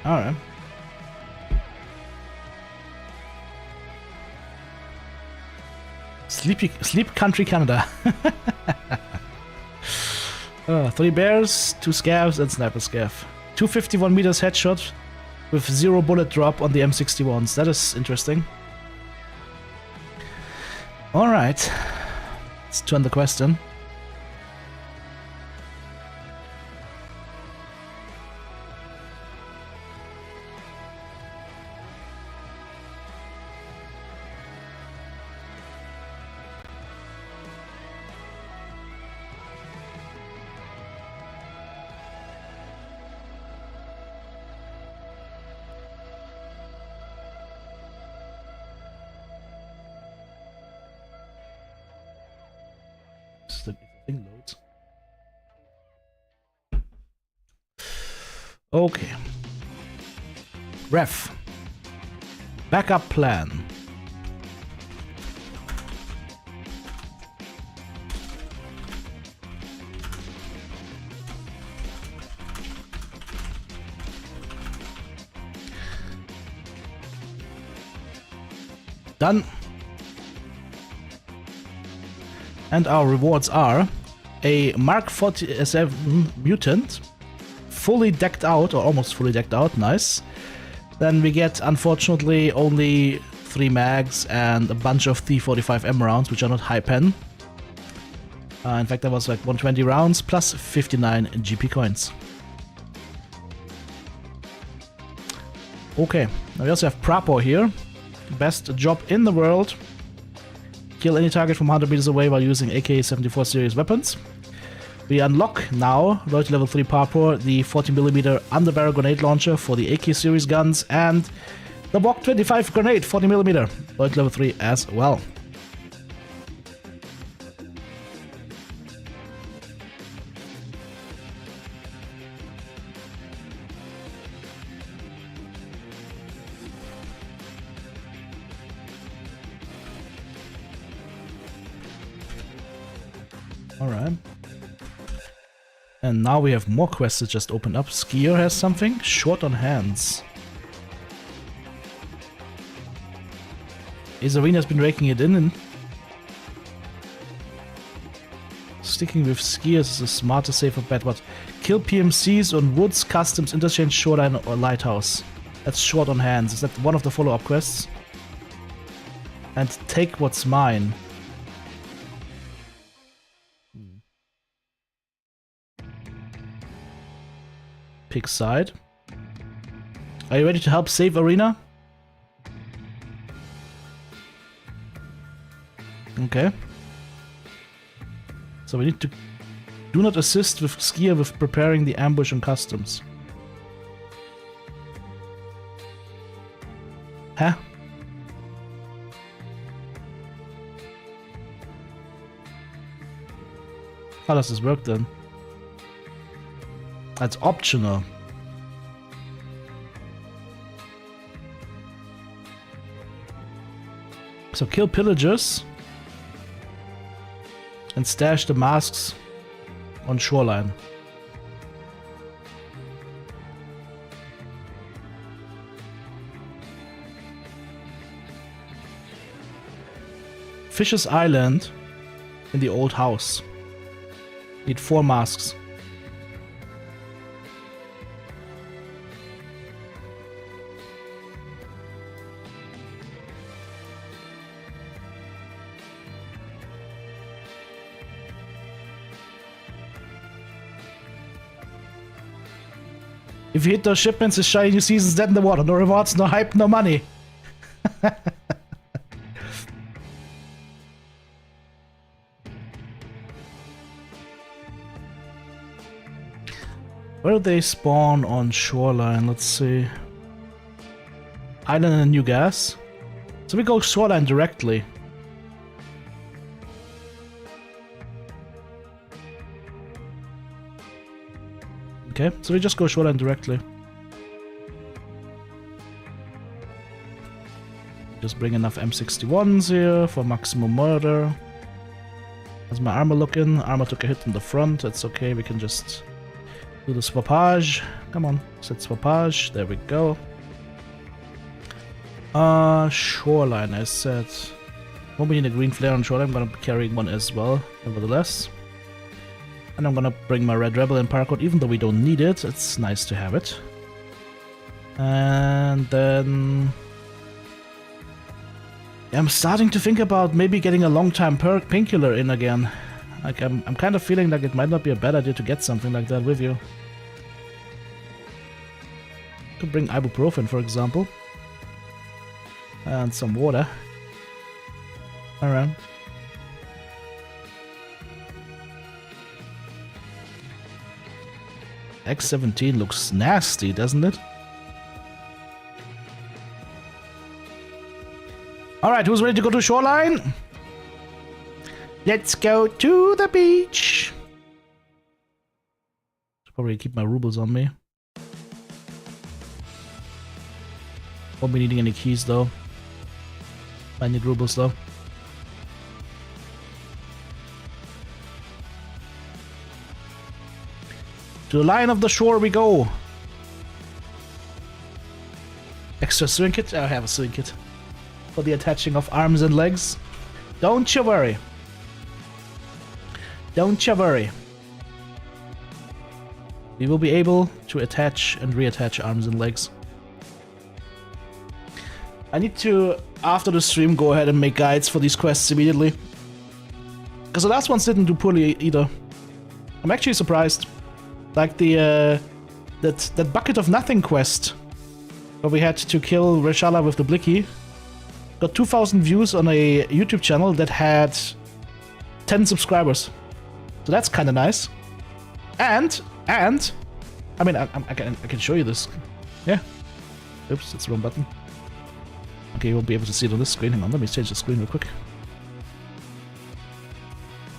Alright. Sleep Country, Canada. 3 bears, 2 scavs, and sniper scav. 251 meters headshot with 0 bullet drop on the M61s. That is interesting. Alright. Let's turn the quest in. The thing loads. Okay. Ref. Backup plan. Done. And our rewards are a Mark 47 mutant, fully decked out, or almost fully decked out, nice. Then we get, unfortunately, only 3 mags and a bunch of T45M rounds, which are not high pen. In fact, that was like 120 rounds plus 59 GP coins. Okay, now we also have Prapo here. Best job in the world. Kill any target from 100 meters away while using AK-74 series weapons. We unlock now, Royalty level 3 Parpour, the 40mm underbarrel grenade launcher for the AK series guns, and the Walk 25 grenade 40mm, Royalty level 3 as well. Alright. And now we have more quests that just opened up. Skier has something. Short on hands. Arena's been raking it in, and sticking with skiers is a smarter, safer bet. But kill PMCs on woods, customs, interchange, shoreline, or lighthouse. That's short on hands. Is that one of the follow-up quests? And take what's mine. Pick side. Are you ready to help save Arena? Okay. So we need to do not assist with Skier with preparing the ambush and customs. Huh? How does this work then? That's optional. So kill pillagers and stash the masks on shoreline. Fish's Island in the old house. Need 4 masks. If you hit those shipments, it's shiny new season's dead in the water. No rewards, no hype, no money. Where do they spawn on shoreline? Let's see. Island and New Gas. So we go shoreline directly. Okay, so we just go shoreline directly. Just bring enough M61s here for maximum murder. How's my armor looking? Armor took a hit in the front, that's okay, we can just Do the swappage. Come on, set swappage. There we go. Shoreline, I said. Won't be need a green flare on shoreline. I'm gonna be carrying one as well, nevertheless. And I'm gonna bring my red rebel in paracord, even though we don't need it. It's nice to have it. And then I'm starting to think about maybe getting a long-time painkiller in again. Like I'm kind of feeling like it might not be a bad idea to get something like that with you. Could bring ibuprofen, for example, and some water. Alright. X17 looks nasty, doesn't it? Alright, who's ready to go to shoreline? Let's go to the beach. Should probably keep my rubles on me. Won't be needing any keys though. I need rubles though. To the line of the shore we go. Extra swing kit? I have a swing kit. For the attaching of arms and legs. Don't you worry. Don't you worry. We will be able to attach and reattach arms and legs. I need to, after the stream, go ahead and make guides for these quests immediately. Because the last ones didn't do poorly either. I'm actually surprised. Like the that bucket of nothing quest, where we had to kill Reshala with the blicky, got 2,000 views on a YouTube channel that had 10 subscribers. So that's kind of nice. And I mean I can show you this. Yeah. Oops, that's the wrong button. Okay, you won't be able to see it on this screen. Hang on, let me change the screen real quick.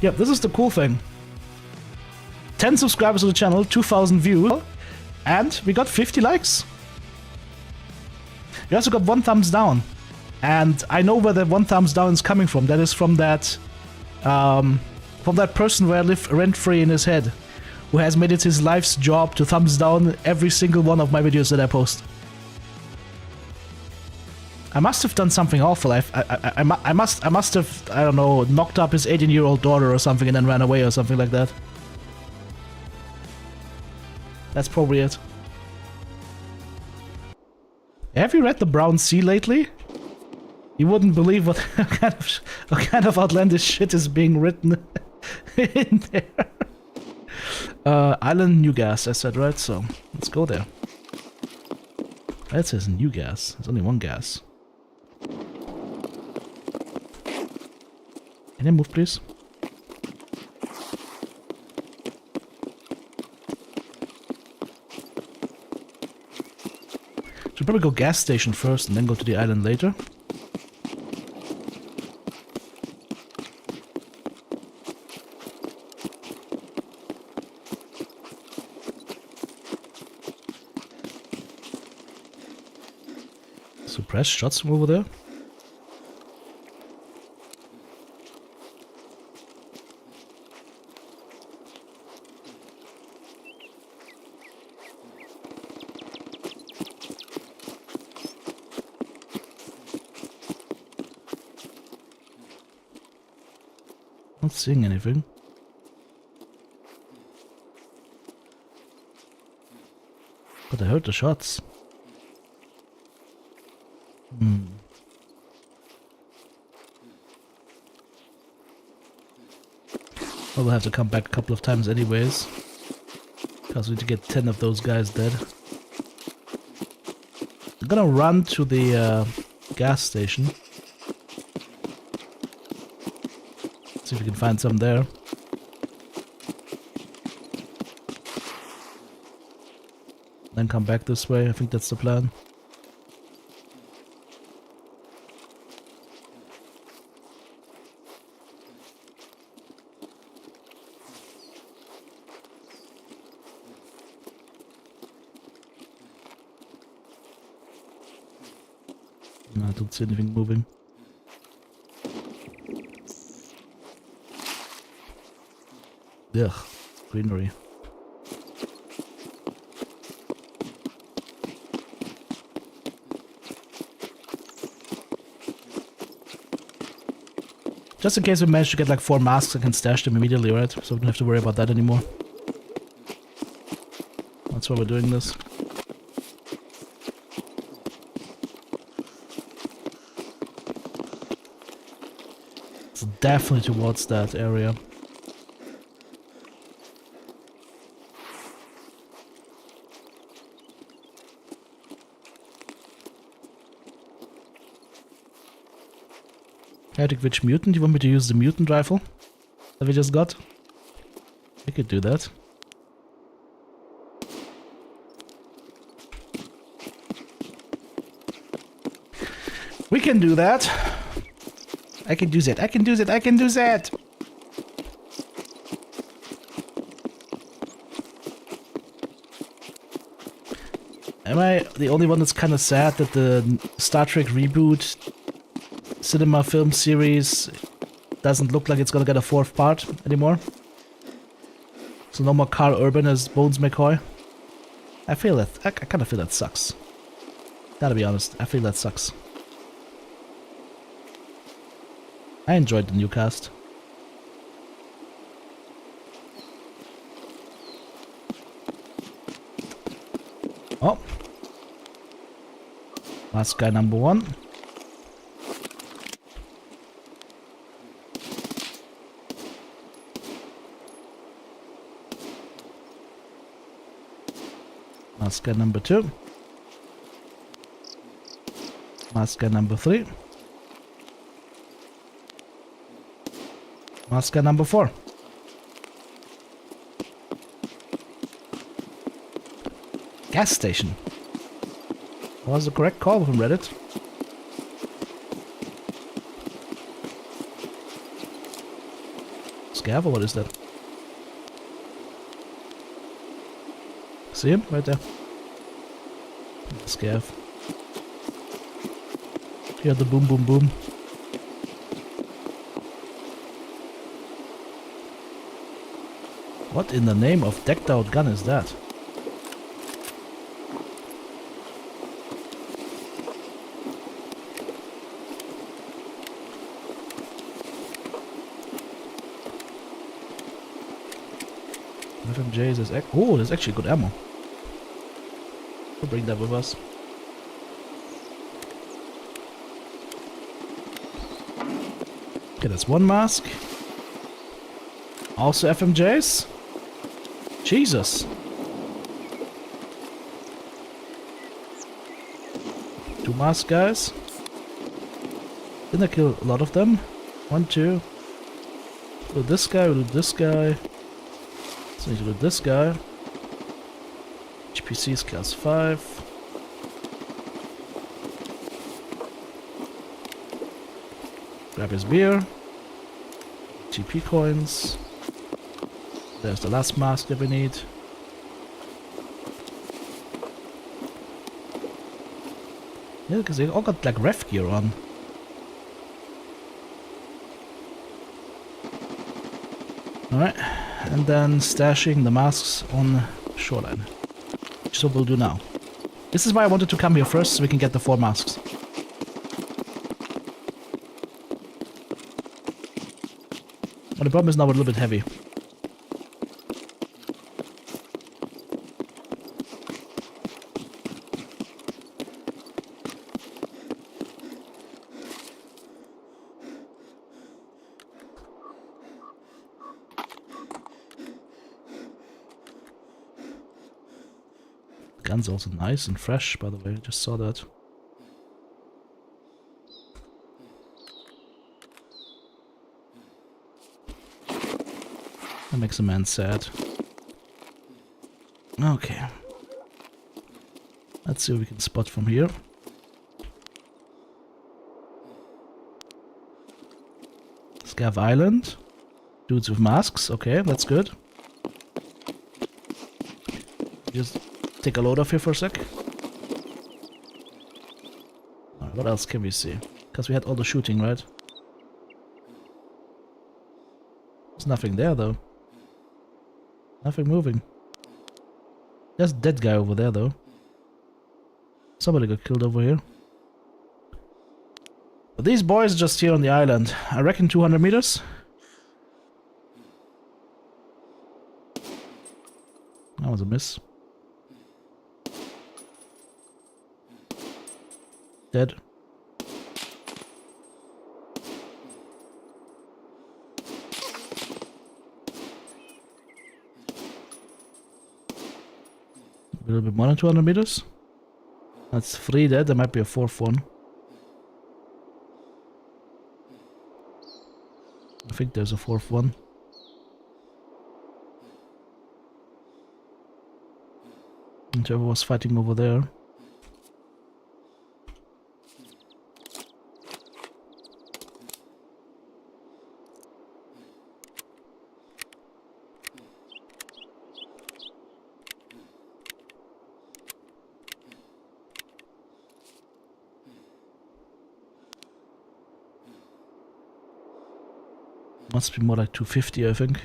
Yep, this is the cool thing. 10 subscribers to the channel, 2,000 views, and we got 50 likes. We also got 1 thumbs down. And I know where that 1 thumbs down is coming from. That is from that person where I live rent-free in his head, who has made it his life's job to thumbs down every single one of my videos that I post. I must have done something awful. I must have, I don't know, knocked up his 18-year-old daughter or something and then ran away or something like that. That's probably it. Have you read The Brown Sea lately? You wouldn't believe what kind of outlandish shit is being written in there. Island New Gas, I said, right? So let's go there. That says New Gas. There's only one gas. Can you move, please? Should probably go gas station first and then go to the island later. Suppress shots from over there. Not seeing anything. But I heard the shots. Well, we'll have to come back a couple of times anyways, because we need to get 10 of those guys dead. I'm gonna run to the gas station. See if we can find some there. Then come back this way. I think that's the plan. No, I don't see anything moving. Ugh, greenery. Just in case we manage to get like 4 masks, I can stash them immediately, right? So we don't have to worry about that anymore. That's why we're doing this. It's definitely towards that area. Eric, which mutant? You want me to use the mutant rifle that we just got? We could do that. We can do that. I can do that. I can do that. I can do that. Am I the only one that's kind of sad that the Star Trek reboot cinema film series doesn't look like it's gonna get a 4th part anymore? So no more Carl Urban as Bones McCoy? I feel that. I kind of feel that sucks. Gotta be honest. I feel that sucks. I enjoyed the new cast. Oh. Last guy number 1. Last guy number 2. Last guy number 3. Last guy number 4. Gas station. Was the correct call from Reddit. Scav, or what is that? See him? Right there. Scav. Hear the boom boom boom. What in the name of decked out gun is that? FMJs is... Oh, there's actually good ammo. We'll bring that with us. Okay, that's 1 mask. Also FMJs. Jesus. Two masks, guys. Didn't I kill a lot of them? 1, 2. We'll do this guy, we'll do this guy. So need to do this guy. HPC is class 5. Grab his beer. TP coins. There's the last mask that we need. Yeah, because they all got like ref gear on. Alright, and then stashing the masks on shoreline. Which is what we'll do now. This is why I wanted to come here first, so we can get the 4 masks. But the problem is now we're a little bit heavy. The gun's also nice and fresh, by the way, I just saw that. That makes a man sad. Okay. Let's see what we can spot from here. Scav Island. Dudes with masks. Okay, that's good. Just take a load off here for a sec. Alright, what else can we see? Because we had all the shooting, right? There's nothing there, though. Nothing moving. There's a dead guy over there, though. Somebody got killed over here. But these boys are just here on the island. I reckon 200 meters. That was a miss. Dead. A little bit more than 200 meters. That's 3 dead. There might be a 4th one. I think there's a 4th one. And whoever was fighting over there. Must be more like 250, I think.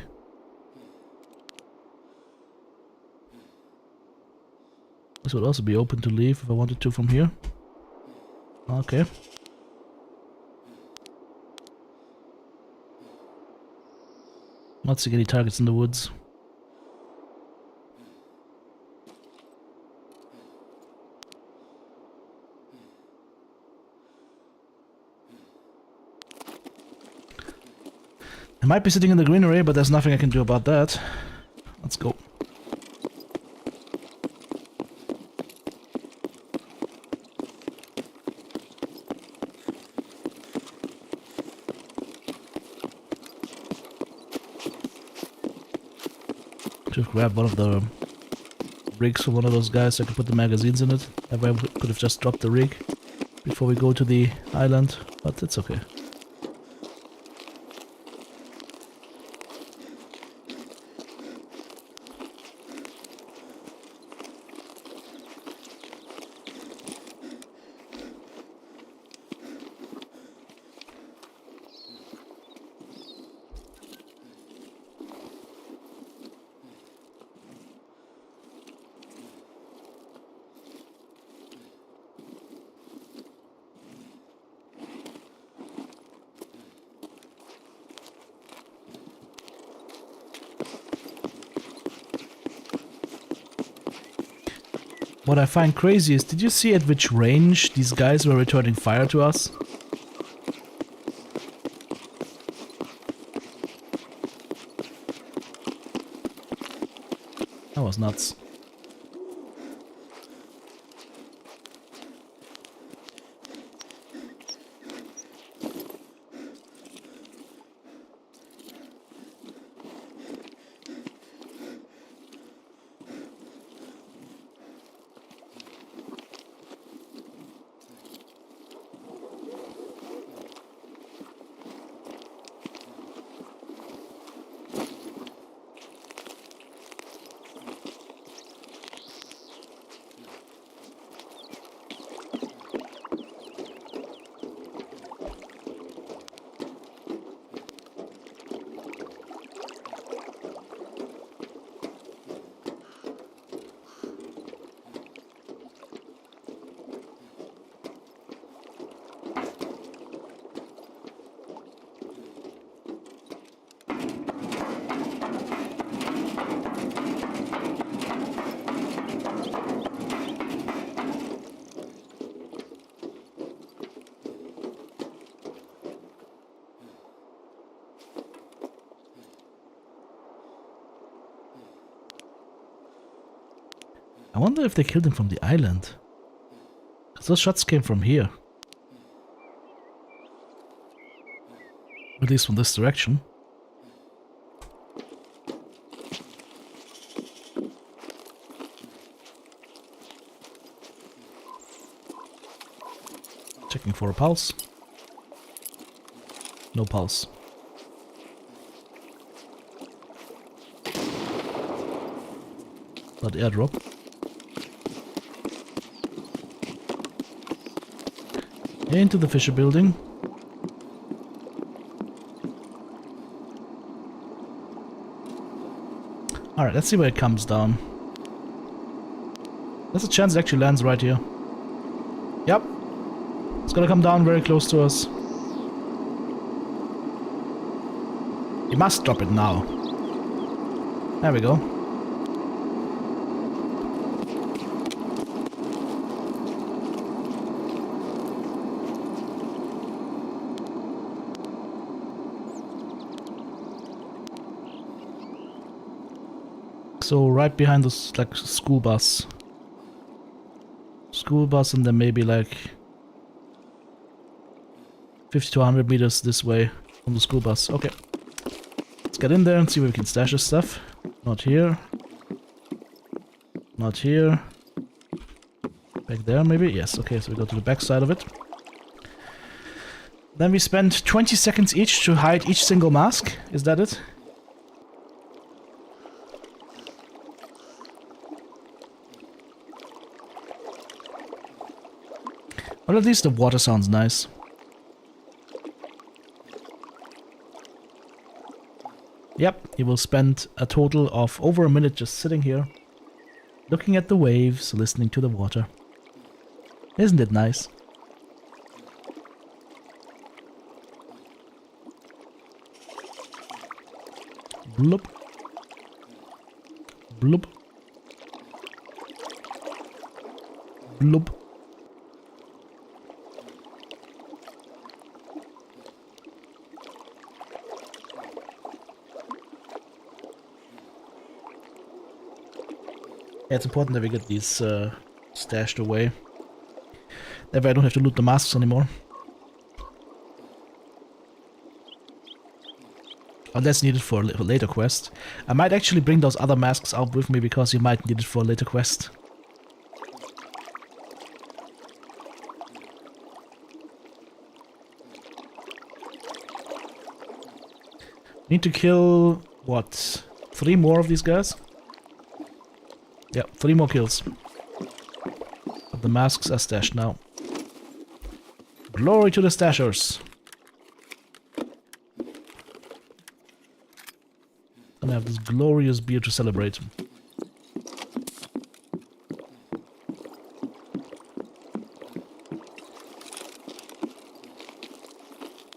This would also be open to leave if I wanted to from here. Okay. Not seeing any targets in the woods. I might be sitting in the greenery, but there's nothing I can do about that. Let's go. Just grab one of the rigs from one of those guys so I can put the magazines in it. That way I could have just dropped the rig before we go to the island, but it's okay. What I find crazy is, did you see at which range these guys were returning fire to us? That was nuts. I wonder if they killed him from the island. Because those shots came from here. At least from this direction. Checking for a pulse. No pulse. But airdrop. Into the Fisher building. Alright, let's see where it comes down. There's a chance it actually lands right here. Yep. It's gonna come down very close to us. You must drop it now. There we go. So right behind this like school bus. School bus, and then maybe like 50 to 100 meters this way from the school bus. Okay. Let's get in there and see where we can stash this stuff. Not here. Not here. Back there maybe? Yes, okay, so we go to the back side of it. Then we spend 20 seconds each to hide each single mask. Is that it? Well, at least the water sounds nice. Yep, you will spend a total of over a minute just sitting here, looking at the waves, listening to the water. Isn't it nice? Bloop. Bloop. Bloop. Yeah, it's important that we get these stashed away. That way I don't have to loot the masks anymore. Unless needed for a later quest. I might actually bring those other masks out with me because you might need it for a later quest. Need to kill, what, 3 more of these guys? Yeah, 3 more kills. But the masks are stashed now. Glory to the stashers. And I have this glorious beer to celebrate.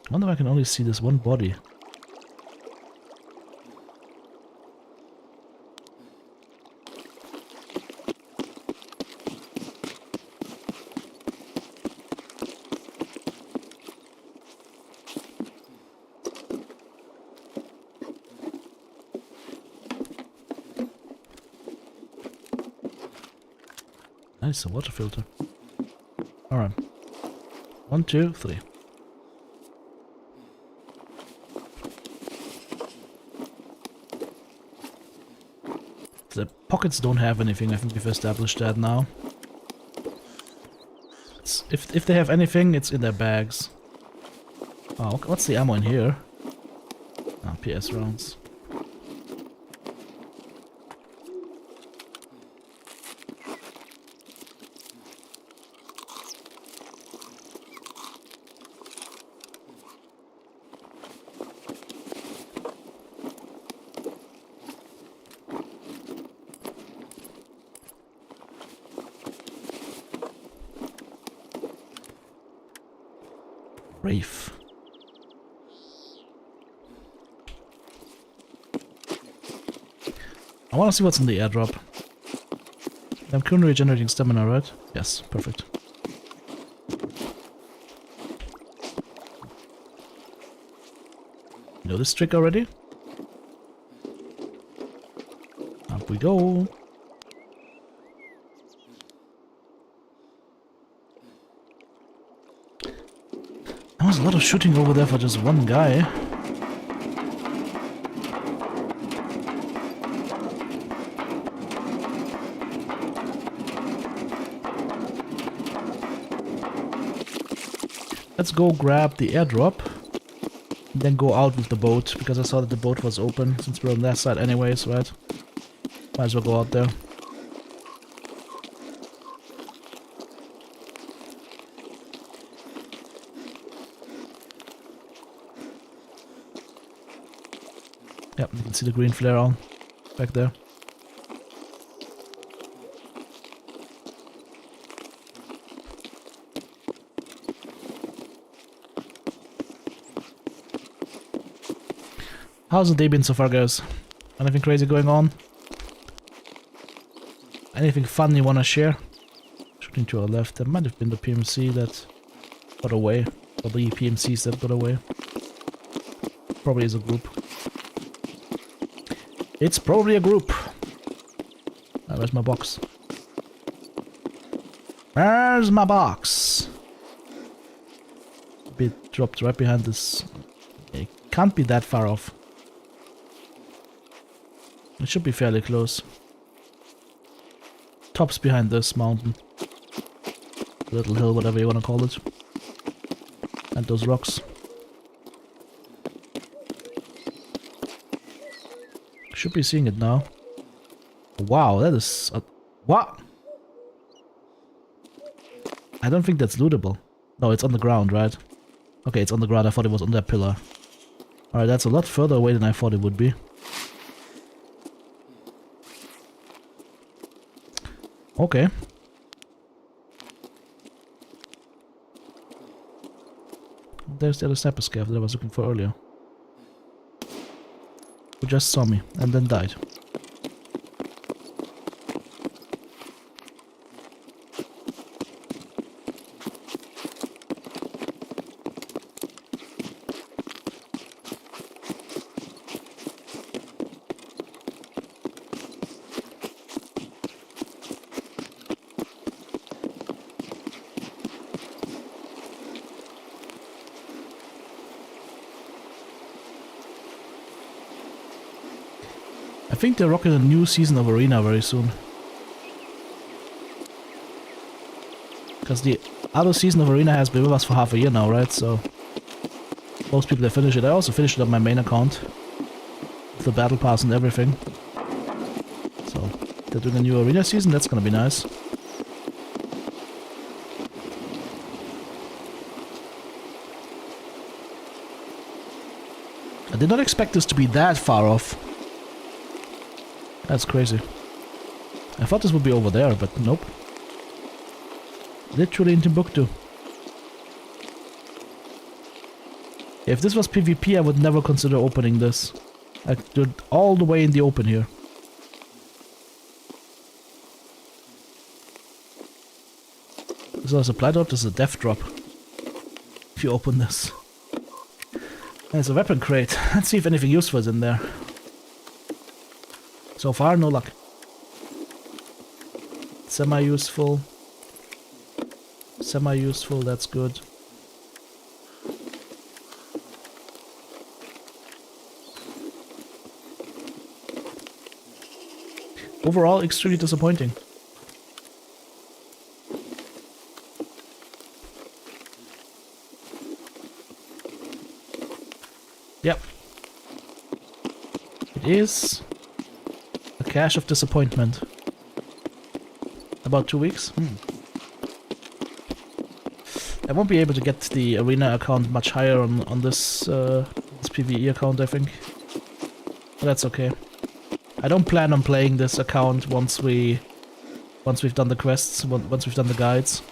I wonder if I can only see this one body. Nice, a water filter. Alright. 1, 2, 3. The pockets don't have anything, I think we've established that now. If they have anything, it's in their bags. Oh, what's the ammo in here? Ah, PS rounds. Reef. I want to see what's in the airdrop. I'm currently regenerating stamina, right? Yes, perfect. You know this trick already? Up we go. There was a lot of shooting over there for just one guy. Let's go grab the airdrop. And then go out with the boat, because I saw that the boat was open, since we're on that side anyways, right? Might as well go out there. Yep, you can see the green flare on back there. How's the day been so far, guys? Anything crazy going on? Anything fun you wanna share? Shooting to our left. There might have been the PMC that got away. Or the PMCs that got away. Probably is a group. It's probably a group. Ah, where's my box? Where's my box? It dropped right behind this. It can't be that far off. It should be fairly close. Top's behind this mountain. Little hill, whatever you want to call it. And those rocks. Should be seeing it now. Wow, that is... what? I don't think that's lootable. No, it's on the ground, right? Okay, it's on the ground. I thought it was on that pillar. Alright, that's a lot further away than I thought it would be. Okay. There's the other sniper scav that I was looking for earlier. Who just saw me and then died. I think they're rocking a new season of Arena very soon. Because the other season of Arena has been with us for half a year now, right? So most people that finish it. I also finished it on my main account. With the battle pass and everything. So they're doing a new Arena season, that's gonna be nice. I did not expect this to be that far off. That's crazy. I thought this would be over there, but nope. Literally in Timbuktu. If this was PvP, I would never consider opening this. I'd do it all the way in the open here. This is a supply drop, this is a death drop. If you open this. There's a weapon crate. Let's see if anything useful is in there. So far, no luck. Semi-useful. Semi-useful, that's good. Overall, extremely disappointing. Yep. It is a cache of disappointment. About 2 weeks? I won't be able to get the arena account much higher on this, this PvE account, I think. But that's okay. I don't plan on playing this account once we've done the quests, once we've done the guides.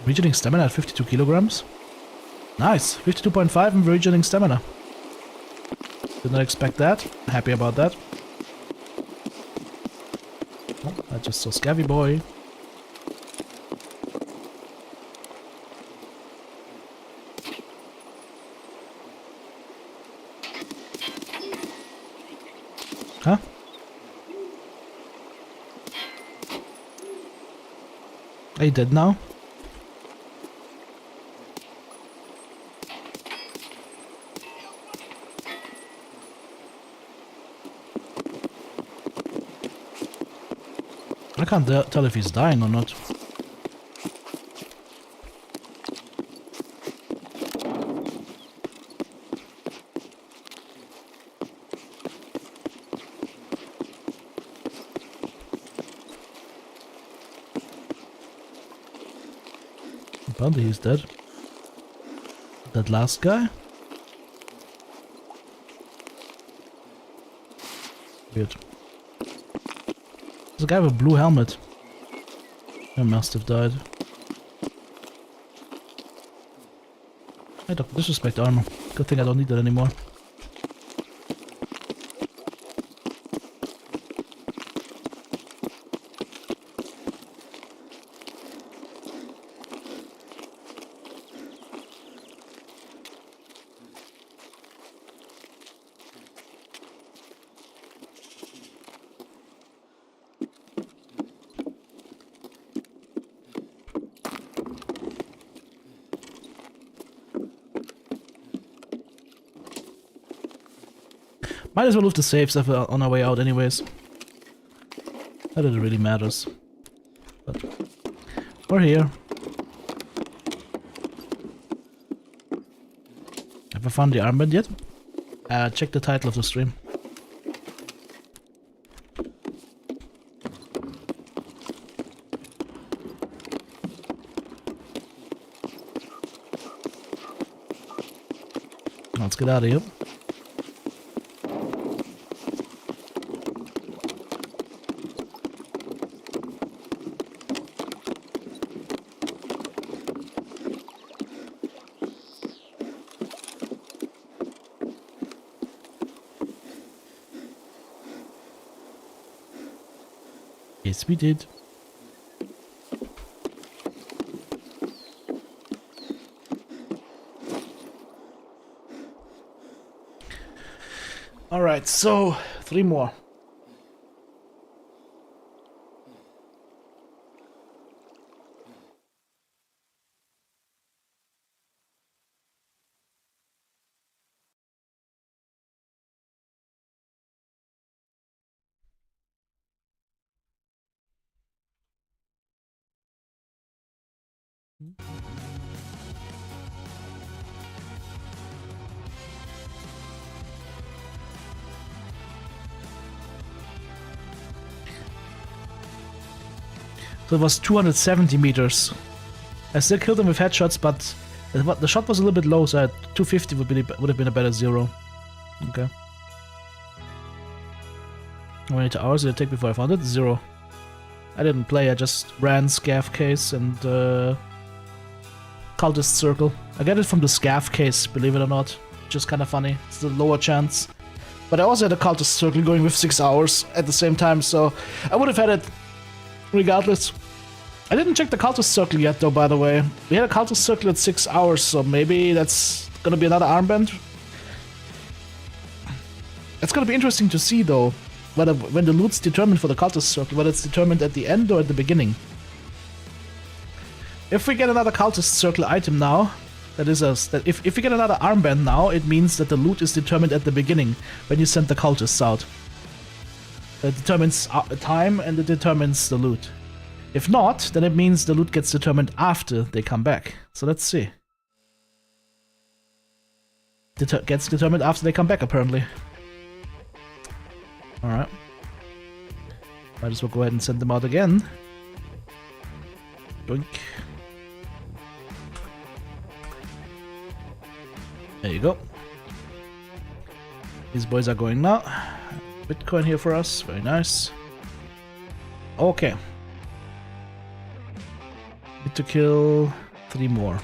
Regening stamina at 52 kilograms. Nice, 52.5 and regening stamina. Did not expect that. Happy about that. Oh, I just saw Scavvy Boy. Huh? Are you dead now? I can't tell if he's dying or not. Apparently he's dead. That last guy? Weird. There's a guy with a blue helmet. He must have died. I don't disrespect armor. Good thing I don't need that anymore. Might as well loot the safes if we're on our way out anyways. Not that it really matters. But we're here. Have I found the armband yet? Check the title of the stream. Let's get out of here. Yes, we did. All right, so 3 more. So it was 270 meters. I still killed him with headshots, but the shot was a little bit low, so 250 would have been a better zero. Okay. How many hours did it take before I found it? 0. I didn't play, I just ran Scav case and Cultist Circle. I get it from the Scav case, believe it or not. Which is kind of funny. It's the lower chance. But I also had a Cultist Circle going with 6 hours at the same time, so I would have had it regardless. I didn't check the Cultist Circle yet though, by the way. We had a Cultist Circle at 6 hours, so maybe that's gonna be another armband. It's gonna be interesting to see though, whether when the loot's determined for the Cultist Circle, whether it's determined at the end or at the beginning. If we get another Cultist Circle item now, if we get another armband now, it means that the loot is determined at the beginning, when you send the cultists out. It determines time and it determines the loot. If not, then it means the loot gets determined after they come back. So let's see. Gets determined after they come back, apparently. Alright. Might as well go ahead and send them out again. Doink. There you go. These boys are going now. Bitcoin here for us, very nice. Okay. Need to kill 3 more.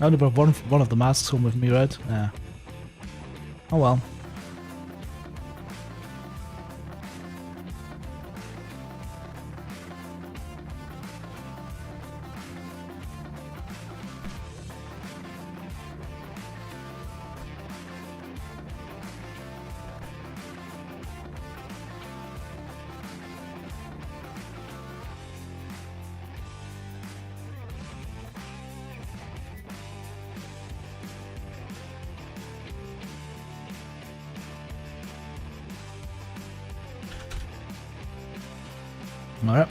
I only brought one of the masks home with me, right? Yeah. Oh well. Alright.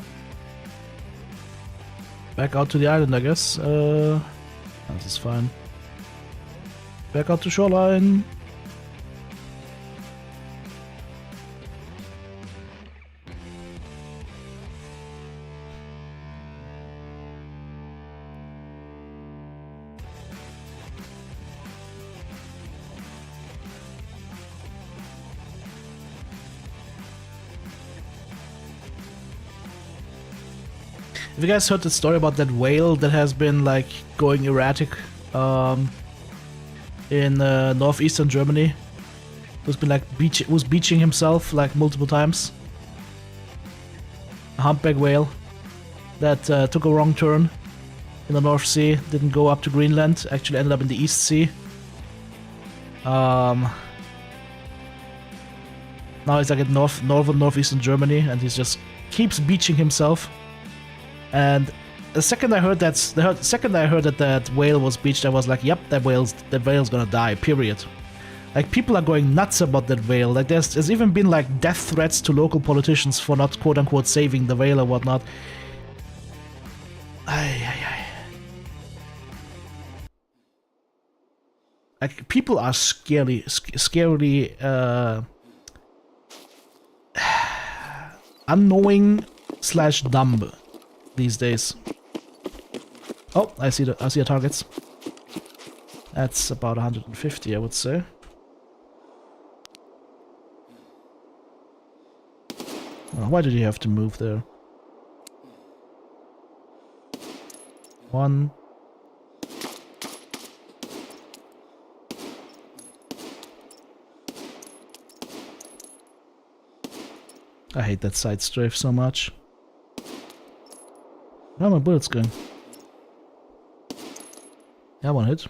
Back out to the island, I guess. This is fine. Back out to shoreline. Have you guys heard the story about that whale that has been like going erratic in northeastern Germany? Who's been like beaching himself like multiple times? A humpback whale that took a wrong turn in the North Sea, didn't go up to Greenland, actually ended up in the East Sea. Now he's like in northeastern Germany, and he's just keeps beaching himself. And the second I heard that that whale was beached, I was like, "Yep, that whale's gonna die." Period. Like, people are going nuts about that whale. Like, there's even been like death threats to local politicians for not quote unquote saving the whale or whatnot. Like, people are scarily unknowing / dumb these days. Oh, I see the targets. That's about 150, I would say. Oh, why did you have to move there? One. I hate that side strafe so much. Where are my bullets going? Yeah, one hit.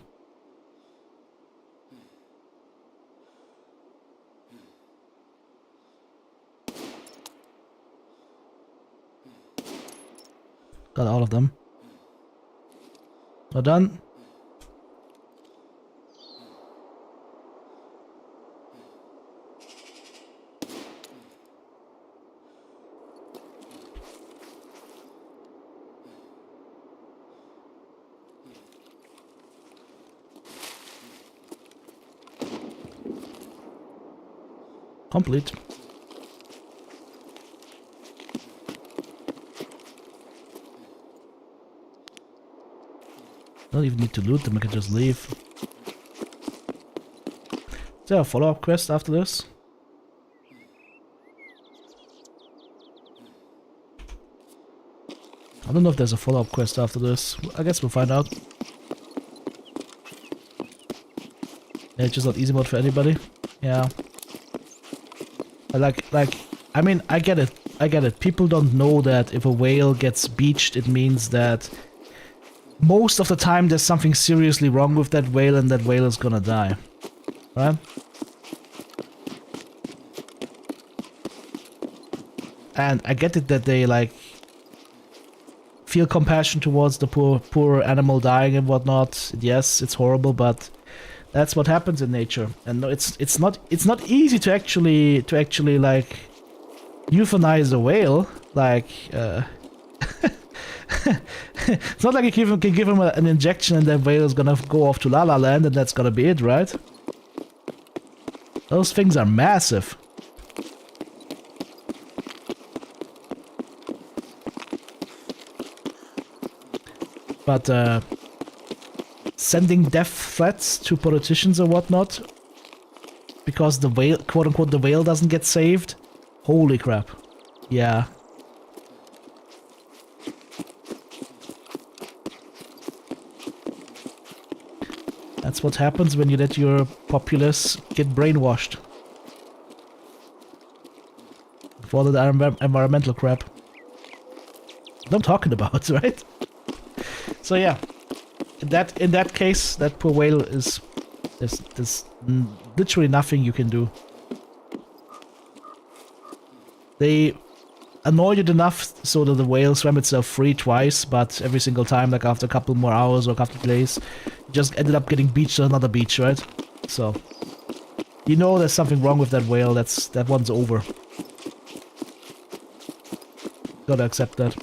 Got all of them. We're done. Complete. Don't even need to loot them, I can just leave. Is there a follow-up quest after this? I don't know if there's a follow-up quest after this. I guess we'll find out. Yeah, it's just not easy mode for anybody. Yeah. I mean, I get it. People don't know that if a whale gets beached, it means that most of the time there's something seriously wrong with that whale and that whale is gonna die. Right? And I get it that they, like, feel compassion towards the poor animal dying and whatnot. Yes, it's horrible, but that's what happens in nature. And no, it's not easy to actually like euthanize a whale. Like it's not like you can give him an injection and that whale is gonna go off to La La Land and that's gonna be it, right? Those things are massive. But sending death threats to politicians or whatnot because the whale, quote unquote, the whale doesn't get saved? Holy crap. Yeah. That's what happens when you let your populace get brainwashed. For all the environmental crap. What I'm talking about, right? So yeah. In that case, that poor whale is... There's literally nothing you can do. They annoyed it enough so that the whale swam itself free twice, but every single time, like after a couple more hours or a couple of days, it just ended up getting beached on another beach, right? So, you know there's something wrong with that whale, that one's over. Gotta accept that.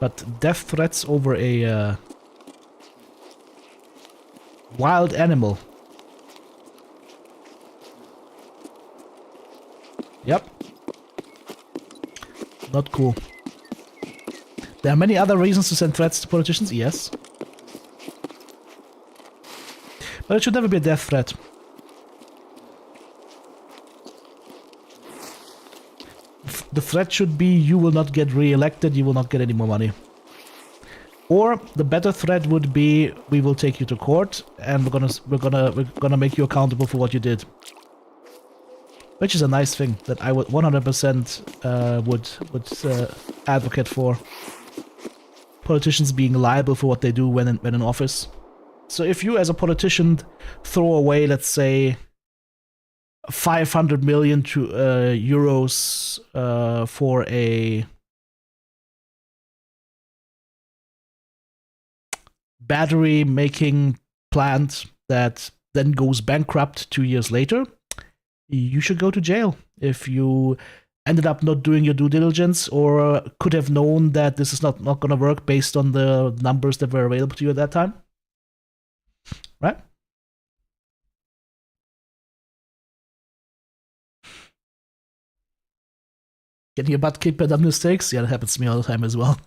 But death threats over a wild animal. Yep. Not cool. There are many other reasons to send threats to politicians, yes. But it should never be a death threat. The threat should be you will not get re-elected, you will not get any more money. Or the better threat would be we will take you to court and we're gonna make you accountable for what you did. Which is a nice thing that I would 100% would advocate for. Politicians being liable for what they do when in office. So if you as a politician throw away, let's say, 500 million euros for a battery making plant that then goes bankrupt 2 years later, you should go to jail if you ended up not doing your due diligence or could have known that this is not going to work based on the numbers that were available to you at that time. Right? Getting your butt kicked by dumb mistakes? Yeah, that happens to me all the time as well.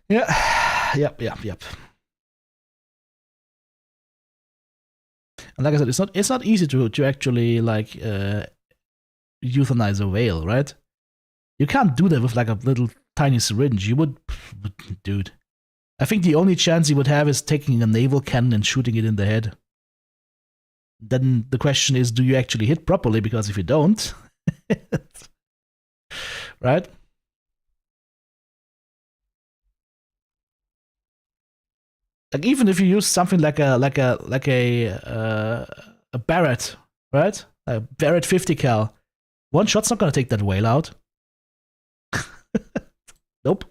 Yeah. Yep. And like I said, it's not easy to actually like euthanize a whale, right? You can't do that with like a little tiny syringe. You would, dude. I think the only chance you would have is taking a naval cannon and shooting it in the head. Then the question is, do you actually hit properly? Because if you don't, right? Like even if you use something like a Barrett, right? A Barrett 50 cal, one shot's not gonna take that whale out. Nope.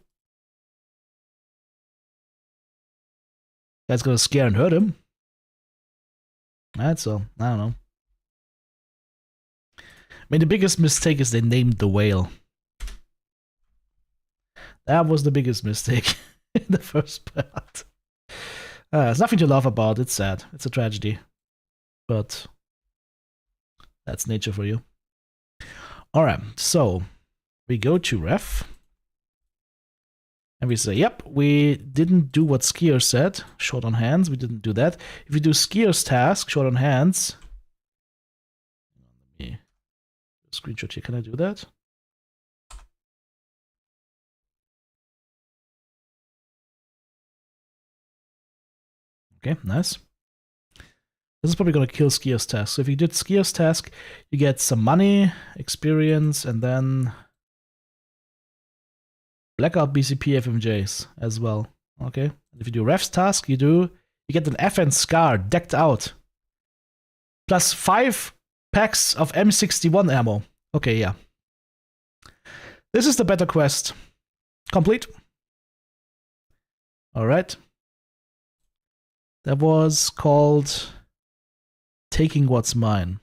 That's gonna scare and hurt him. Right, so I don't know. I mean, the biggest mistake is they named the whale. That was the biggest mistake in the first part. There's nothing to laugh about. It's sad. It's a tragedy. But that's nature for you. Alright, so we go to ref. And we say, yep, we didn't do what Skier said. Short on hands, we didn't do that. If we do Skier's task, short on hands. Let me screenshot here. Can I do that? Okay, nice. This is probably going to kill Skier's task. So if you did Skier's task, you get some money, experience, and then Blackout BCP FMJs as well. Okay. If you do ref's task, you get an FN Scar decked out. Plus 5 packs of M61 ammo. Okay, yeah. This is the better quest. Complete. Alright. That was called Taking What's Mine.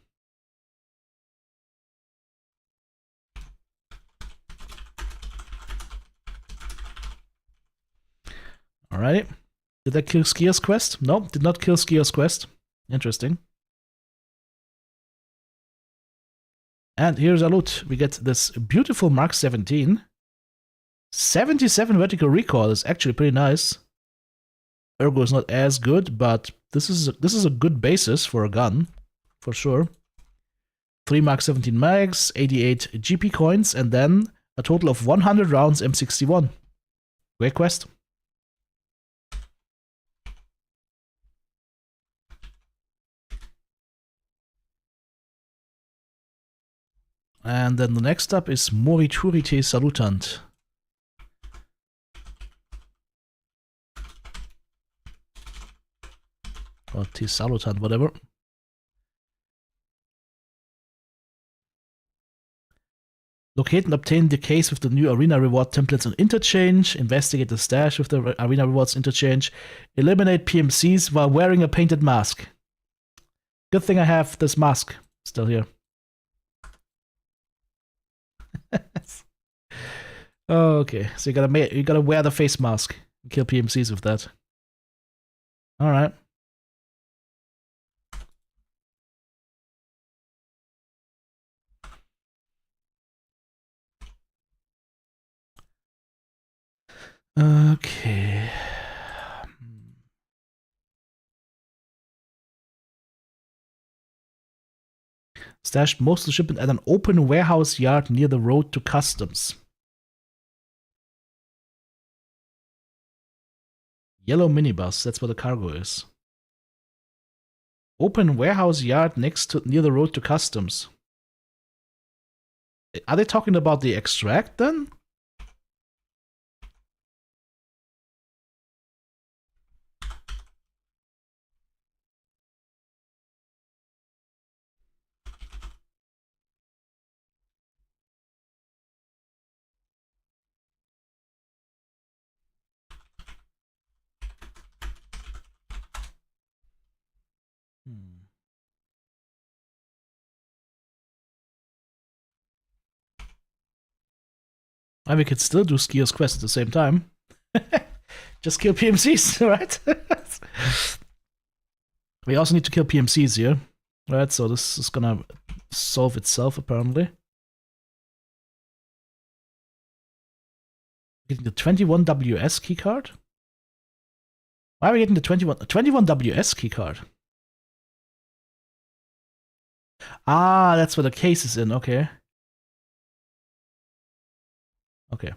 Alright. Did that kill Skier's quest? No, did not kill Skier's quest. Interesting. And here's our loot. We get this beautiful Mark 17. 77 vertical recoil is actually pretty nice. Ergo is not as good, but this is a good basis for a gun, for sure. 3 Mark 17 mags, 88 GP coins, and then a total of 100 rounds M61. Great quest. And then the next up is Moriturite Salutant. Or T Salutant, whatever. Locate and obtain the case with the new arena reward templates on interchange. Investigate the stash with the arena rewards interchange. Eliminate PMCs while wearing a painted mask. Good thing I have this mask still here. Okay, so you gotta wear the face mask and kill PMCs with that. All right. Okay. Stashed most of the shipment at an open warehouse yard near the road to customs. Yellow minibus, that's where the cargo is. Open warehouse yard near the road to customs. Are they talking about the extract then? And we could still do Skier's quest at the same time. Just kill PMCs, right? We also need to kill PMCs here. Right, so this is gonna solve itself apparently. Getting the 21WS keycard? Why are we getting the 21WS keycard? Ah, that's where the case is in, okay. Okay.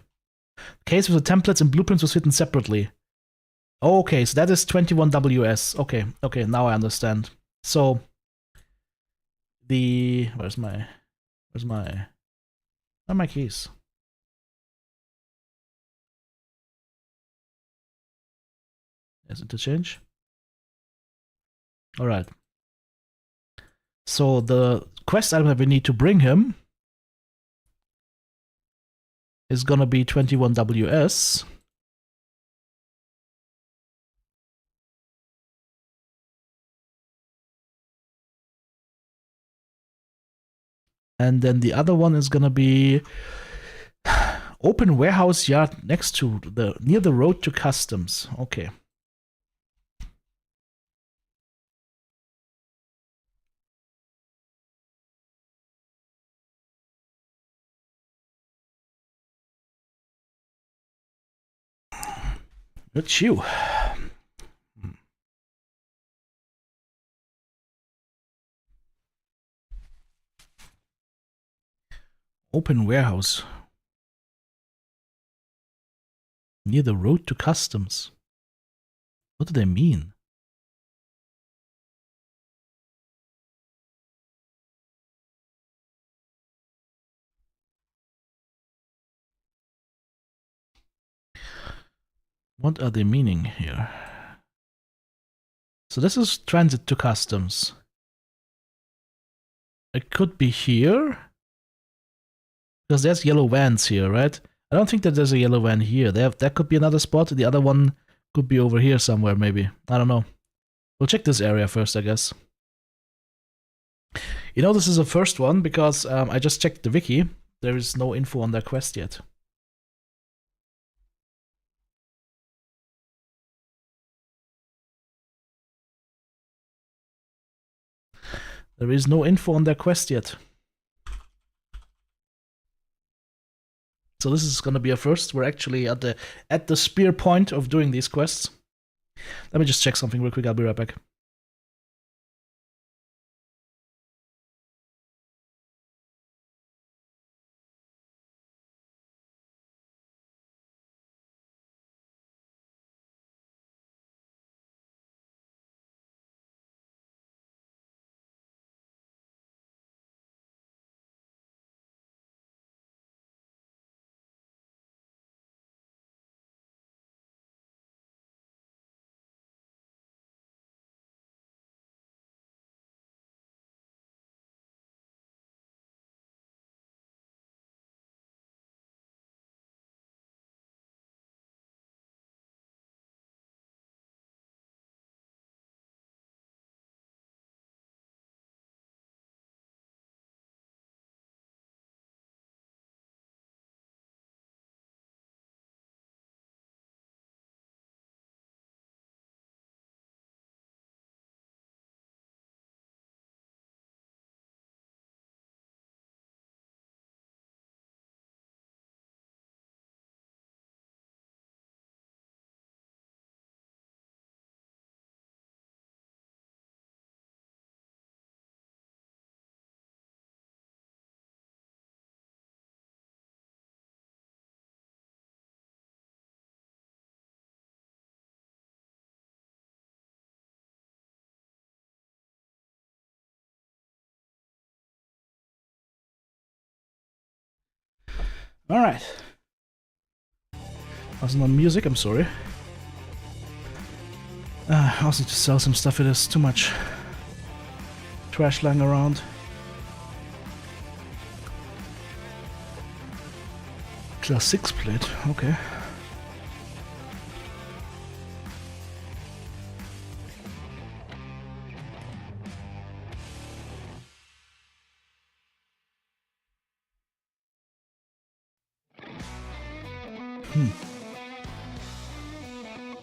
Case with the templates and blueprints was written separately. Okay, so that is 21WS. Okay, okay, now I understand. So the where's my keys? Yes, interchange. Alright. So the quest item that we need to bring him is gonna be 21WS. And then the other one is gonna be open warehouse yard next to near the road to customs. Okay. It's you. Open warehouse. Near the road to customs. What do they mean? What are they meaning here? So this is transit to customs. It could be here. Because there's yellow vans here, right? I don't think that there's a yellow van here. That could be another spot. The other one could be over here somewhere, maybe. I don't know. We'll check this area first, I guess. You know, this is the first one because I just checked the wiki. There is no info on their quest yet. There is no info on their quest yet. So this is gonna be a first. We're actually at the spear point of doing these quests. Let me just check something real quick. I'll be right back. Alright. Wasn't on music, I'm sorry. I also need to sell some stuff, it is too much trash lying around. Class 6 plate, okay.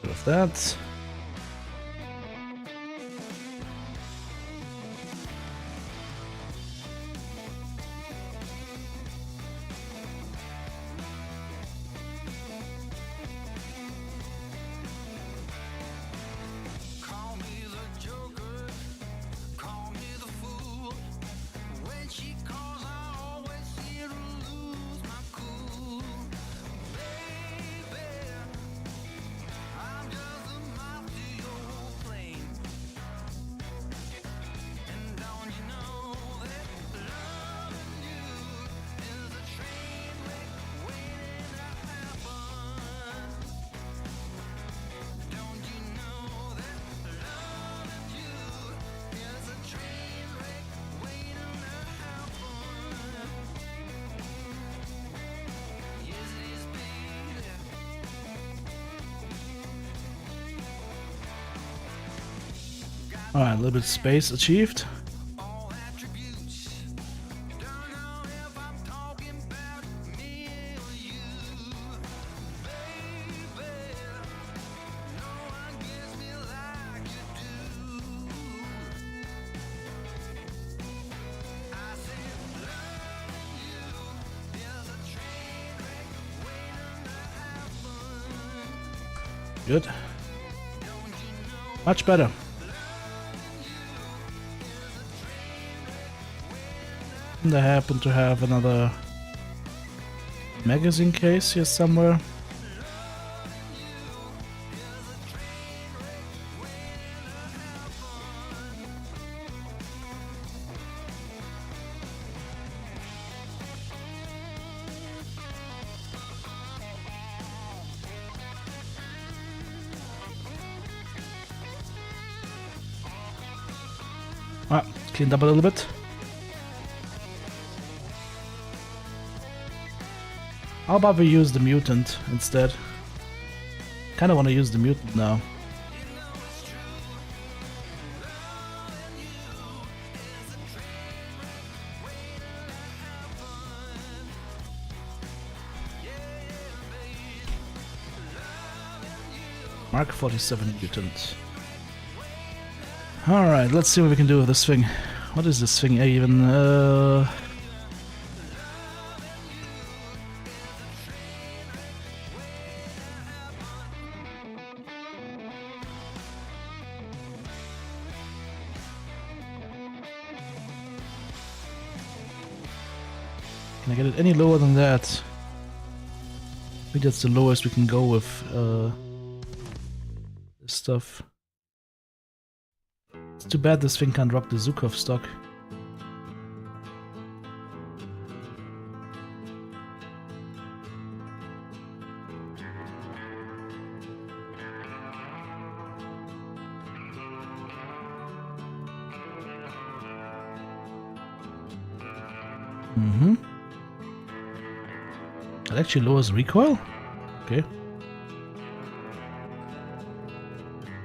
Bit of that. Alright, a little bit of space achieved. Good. Much better. And I happen to have another magazine case here somewhere. Ah, cleaned up a little bit. How about we use the mutant instead? Kinda wanna use the mutant now. Mark 47 mutant. Alright, let's see what we can do with this thing. What is this thing even? Can I get it any lower than that? I think that's the lowest we can go with this stuff. It's too bad this thing can't rock the Zukov stock. That actually lowers recoil? Okay.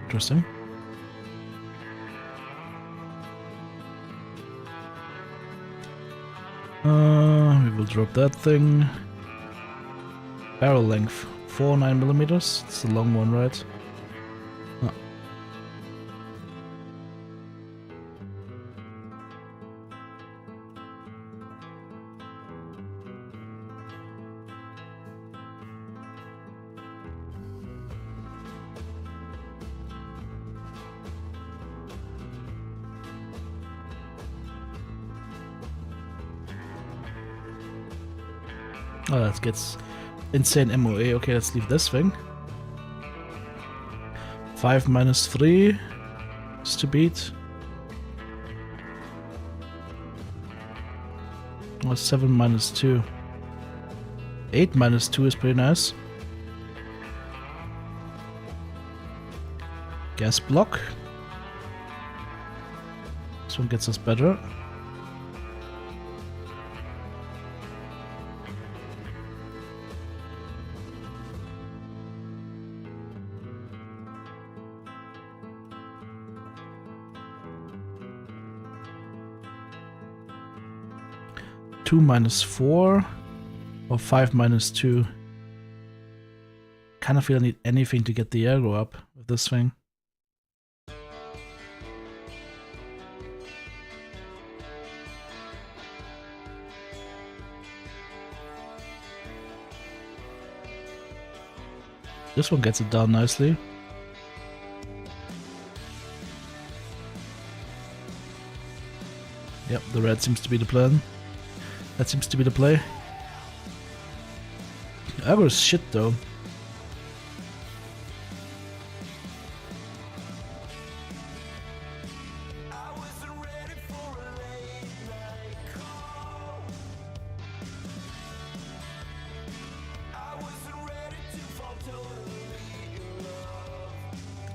Interesting. We will drop that thing. Barrel length, 4.9mm. It's the long one, right? Oh. Oh, that gets insane MOA. Okay, let's leave this thing. 5 minus 3 is to beat. Or 7 minus 2. 8 minus 2 is pretty nice. Gas block. This one gets us better. Two minus 4 or 5 minus 2. Kind of feel I need anything to get the aggro up with this thing. This one gets it down nicely. Yep, the red seems to be the plan. That seems to be the play. Aggro is shit though.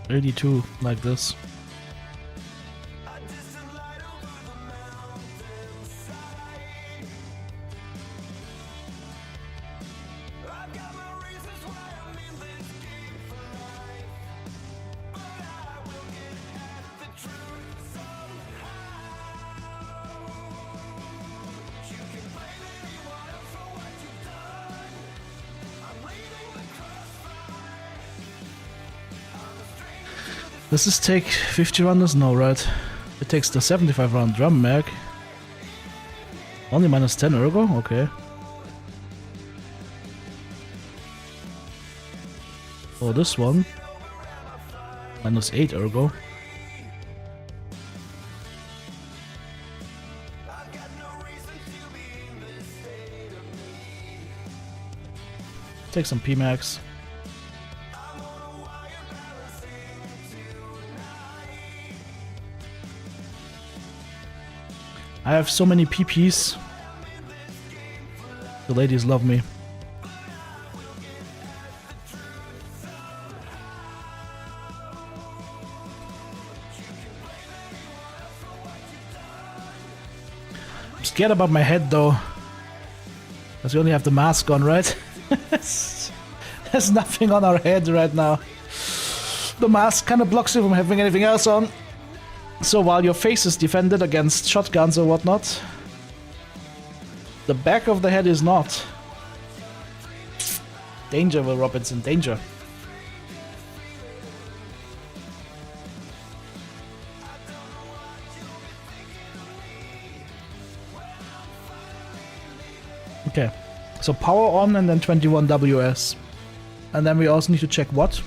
$82 like this. Does this take 50 rounders? No, right? It takes the 75 round drum mag. Only minus 10 ergo? Okay. Oh, this one. Minus 8 ergo. Take some PMAX. I have so many PPs. The ladies love me. I'm scared about my head though. Because we only have the mask on, right? There's nothing on our head right now. The mask kind of blocks you from having anything else on. So while your face is defended against shotguns or whatnot, the back of the head is not. Danger, Will Robinson, danger. Okay, so power on and then 21 WS. And then we also need to check what?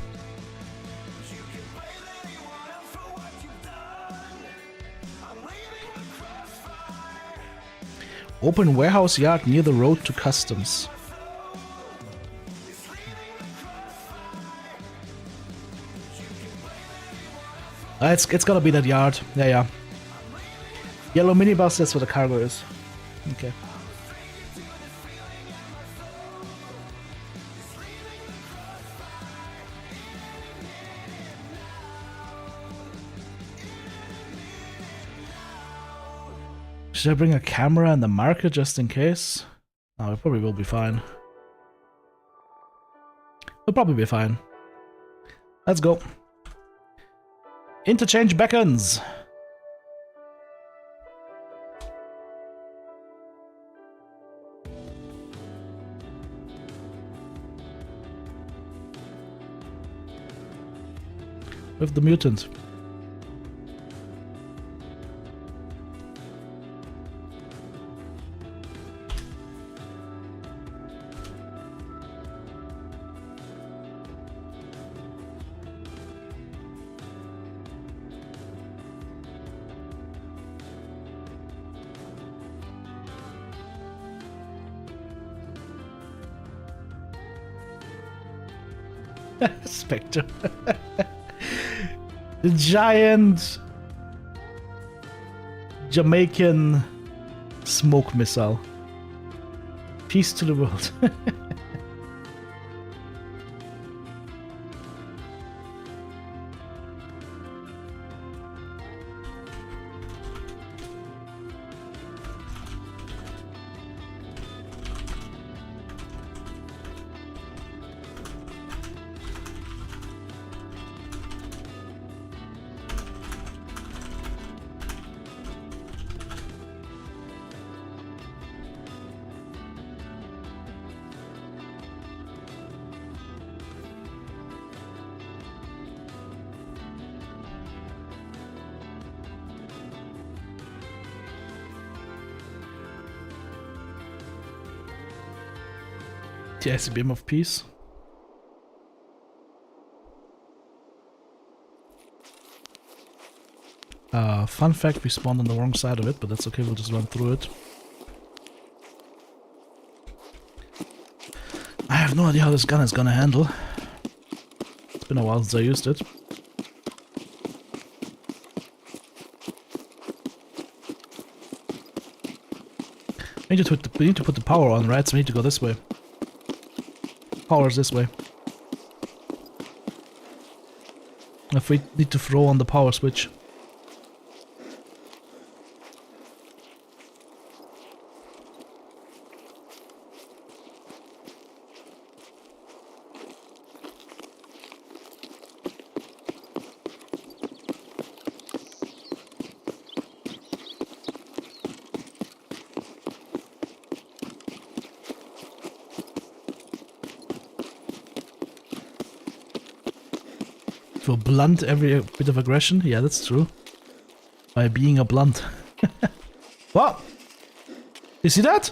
Open warehouse yard near the road to customs. It's gotta be that yard. Yeah. Yellow minibus, that's where the cargo is. Okay. Should I bring a camera and the marker just in case? Oh, it probably will be fine. It'll probably be fine. Let's go. Interchange beckons. With the mutant. Spectre. The giant Jamaican smoke missile. Peace to the world. The ICBM of peace. Fun fact, we spawned on the wrong side of it, but that's okay, we'll just run through it. I have no idea how this gun is gonna handle. It's been a while since I used it. We need to put the power on, right? So we need to go this way. Power's this way. If we need to throw on the power switch. To blunt every bit of aggression? Yeah, that's true. By being a blunt. What? You see that?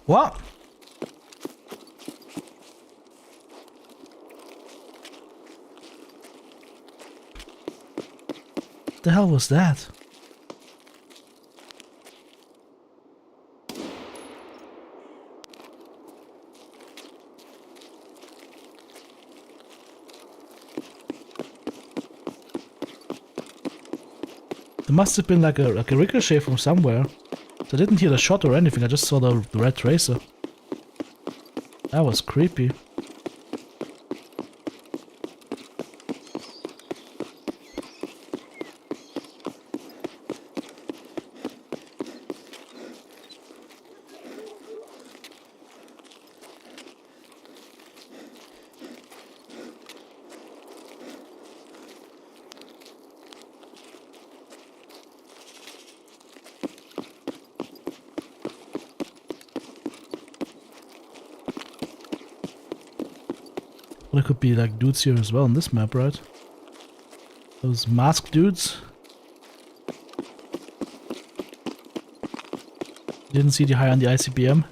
What? What the hell was that? There must have been like a ricochet from somewhere. So I didn't hear the shot or anything, I just saw the red tracer. That was creepy. Well, there could be like dudes here as well on this map, right? Those masked dudes. Didn't see the high on the ICBM.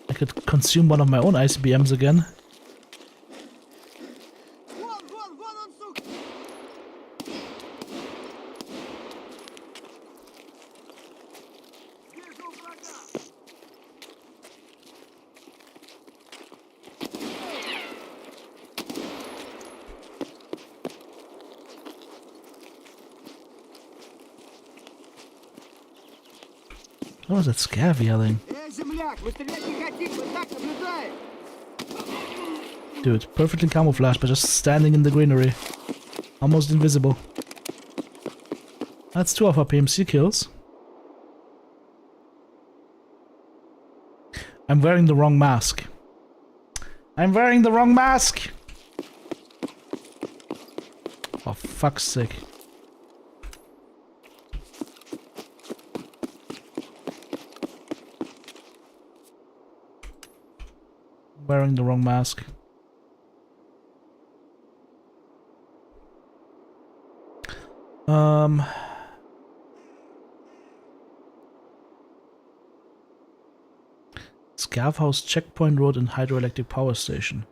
I could consume one of my own ICBMs again. What was that scav yelling? Dude, perfectly camouflaged but just standing in the greenery. Almost invisible. That's 2 of our PMC kills. I'm wearing the wrong mask. I'm wearing the wrong mask! For fuck's sake. Wearing the wrong mask. Scav House, Checkpoint Road and Hydroelectric Power Station.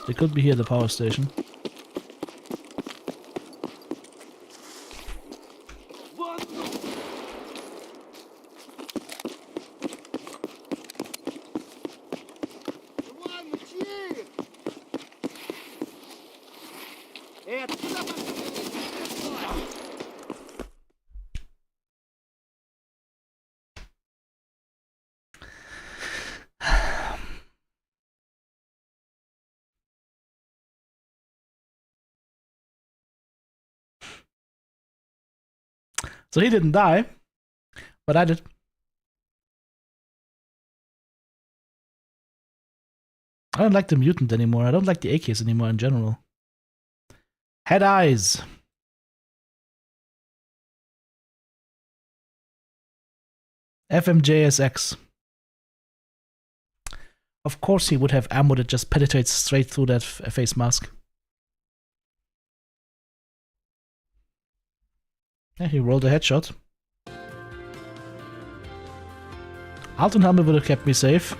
They could be here at the power station. So he didn't die, but I did. I don't like the mutant anymore. I don't like the AKs anymore in general. Head eyes. FMJSX. Of course he would have ammo that just penetrates straight through that face mask. Yeah, he rolled a headshot. Alton helmet would have kept me safe.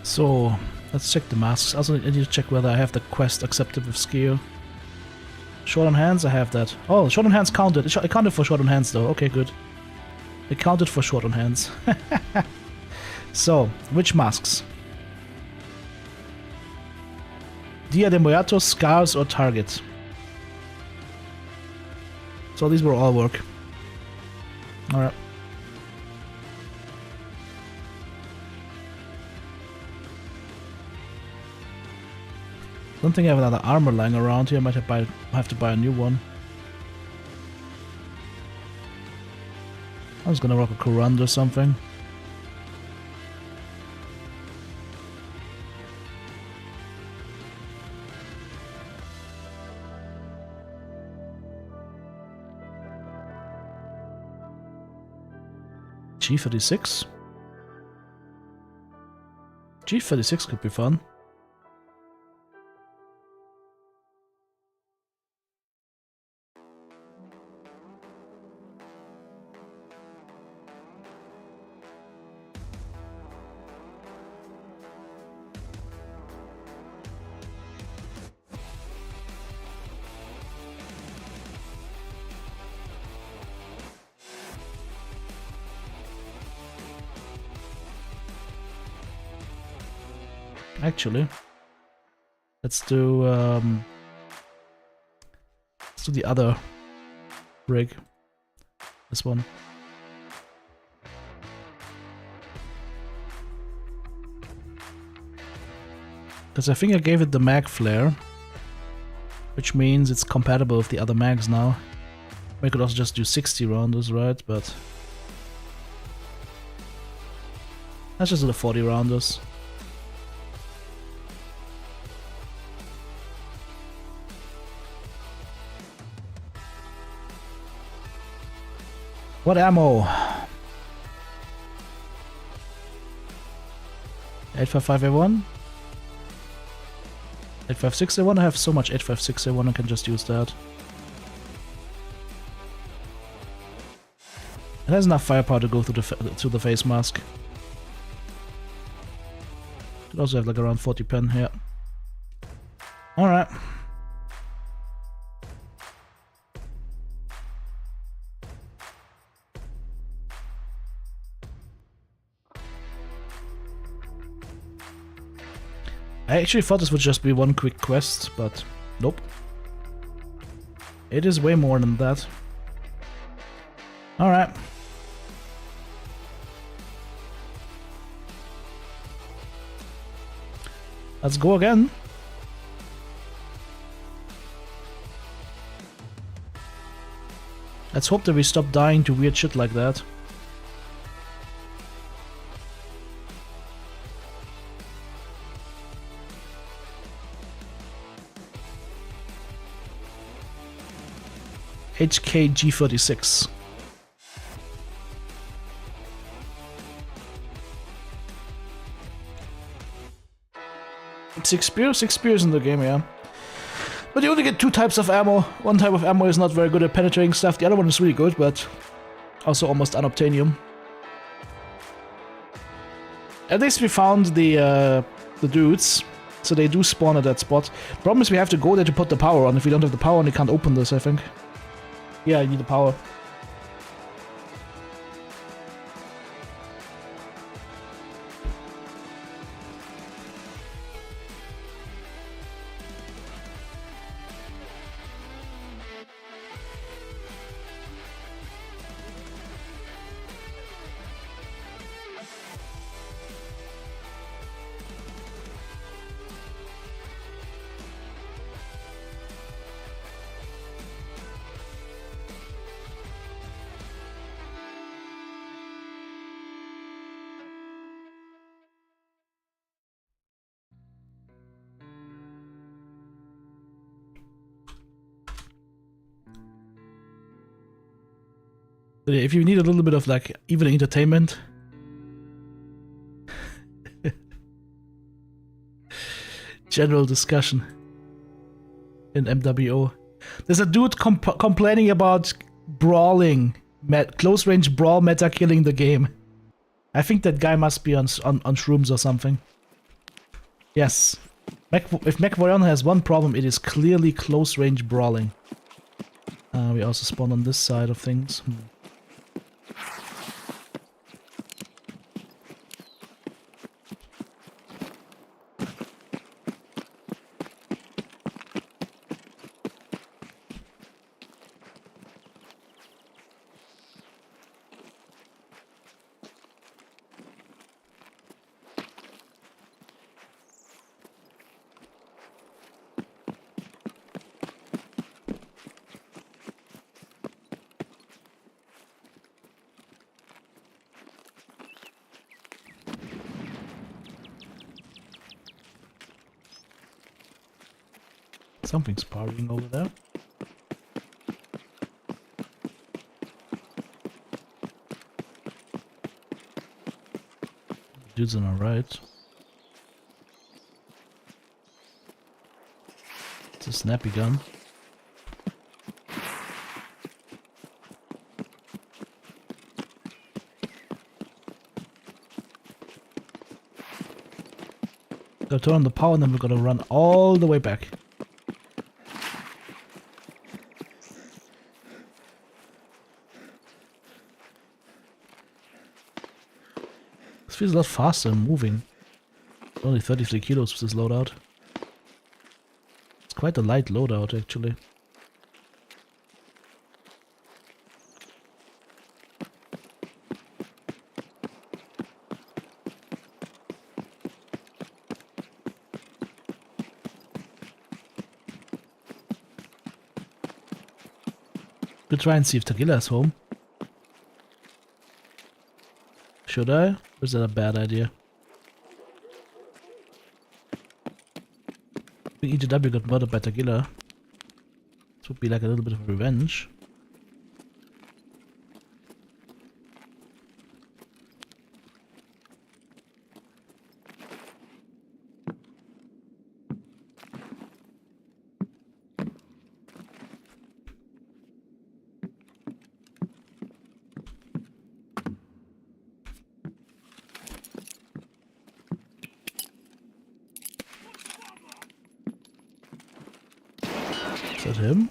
So, let's check the masks. Also, I need to check whether I have the quest accepted with skill. Short on hands, I have that. Oh, short on hands counted. It counted for short on hands though. Okay, good. It counted for short on hands. So, which masks? Dia de Muertos, Scars, or Target? So these will all work. Alright. Don't think I have another armor lying around here. I might have to buy a new one. I was gonna rock a Kurand or something. G36? G36 could be fun. Actually, let's do the other rig. This one. Because I think I gave it the mag flare, which means it's compatible with the other mags now. We could also just do 60 rounders, right? But let's just do the 40 rounders. What ammo? 855A1? 856A1? I have so much 856A1 I can just use that. It has enough firepower to go through the face mask. Could also have like around 40 pen here. Alright. I actually thought this would just be one quick quest, but nope. It is way more than that. Alright. Let's go again. Let's hope that we stop dying to weird shit like that. HKG36. Six spears in the game, yeah. But you only get two types of ammo. One type of ammo is not very good at penetrating stuff, the other one is really good, but also almost unobtainium. At least we found the dudes, so they do spawn at that spot. Problem is we have to go there to put the power on. If we don't have the power on, we can't open this, I think. Yeah, I need the power. So yeah, if you need a little bit of like even entertainment, general discussion in MWO. There's a dude complaining about brawling, close range brawl meta killing the game. I think that guy must be on shrooms or something. Yes. If MechWarrior has one problem, it is clearly close range brawling. We also spawn on this side of things. Something's partying over there. Dude's on our right. It's a snappy gun. Gotta turn on the power and then we're gonna run all the way back. This feels a lot faster and moving. Only 33 kilos with this loadout. It's quite a light loadout actually. Could try and see if Tagilla is home. Should I? Or is that a bad idea? I think EGW got murdered by Tagilla. This would be like a little bit of revenge. Is that him?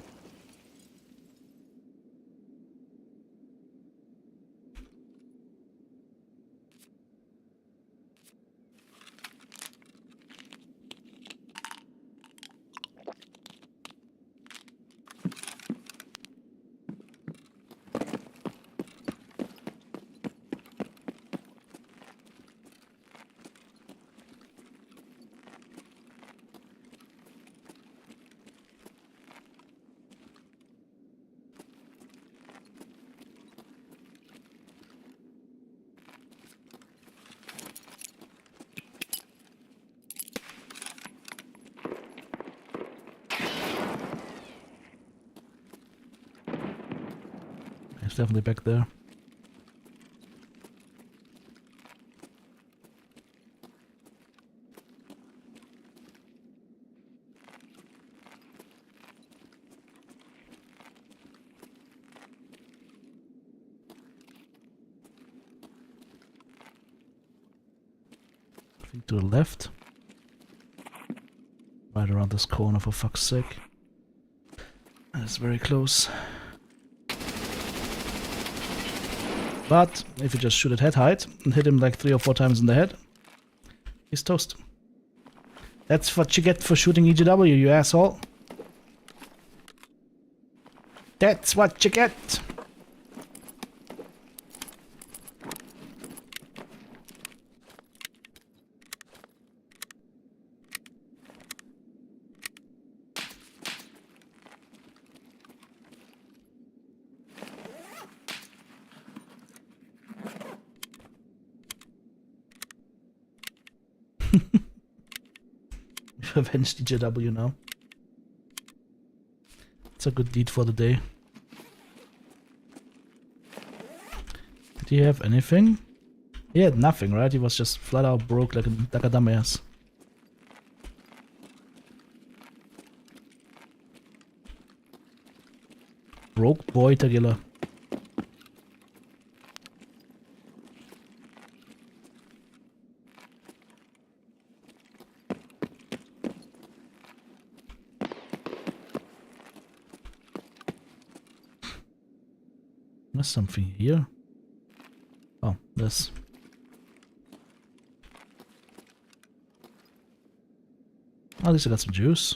He's definitely back there. I think to the left. Right around this corner, for fuck's sake. That's very close. But if you just shoot at head height and hit him like 3 or 4 times in the head, he's toast. That's what you get for shooting EGW, you asshole. That's what you get. Avenge DJW now. It's a good deed for the day. Did he have anything? He had nothing, right? He was just flat out broke like a dumbass. Broke boy Tagilla. There's something here. Oh, this. At least I got some juice.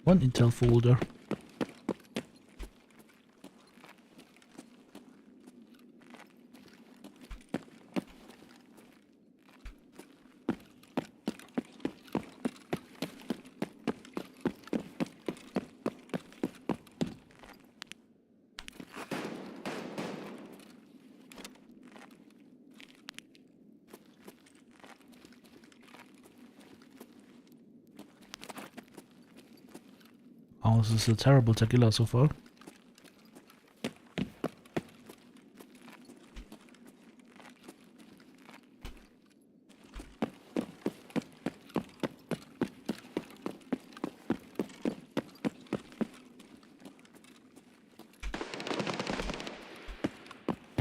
One intel folder. Oh, this is a terrible tequila so far.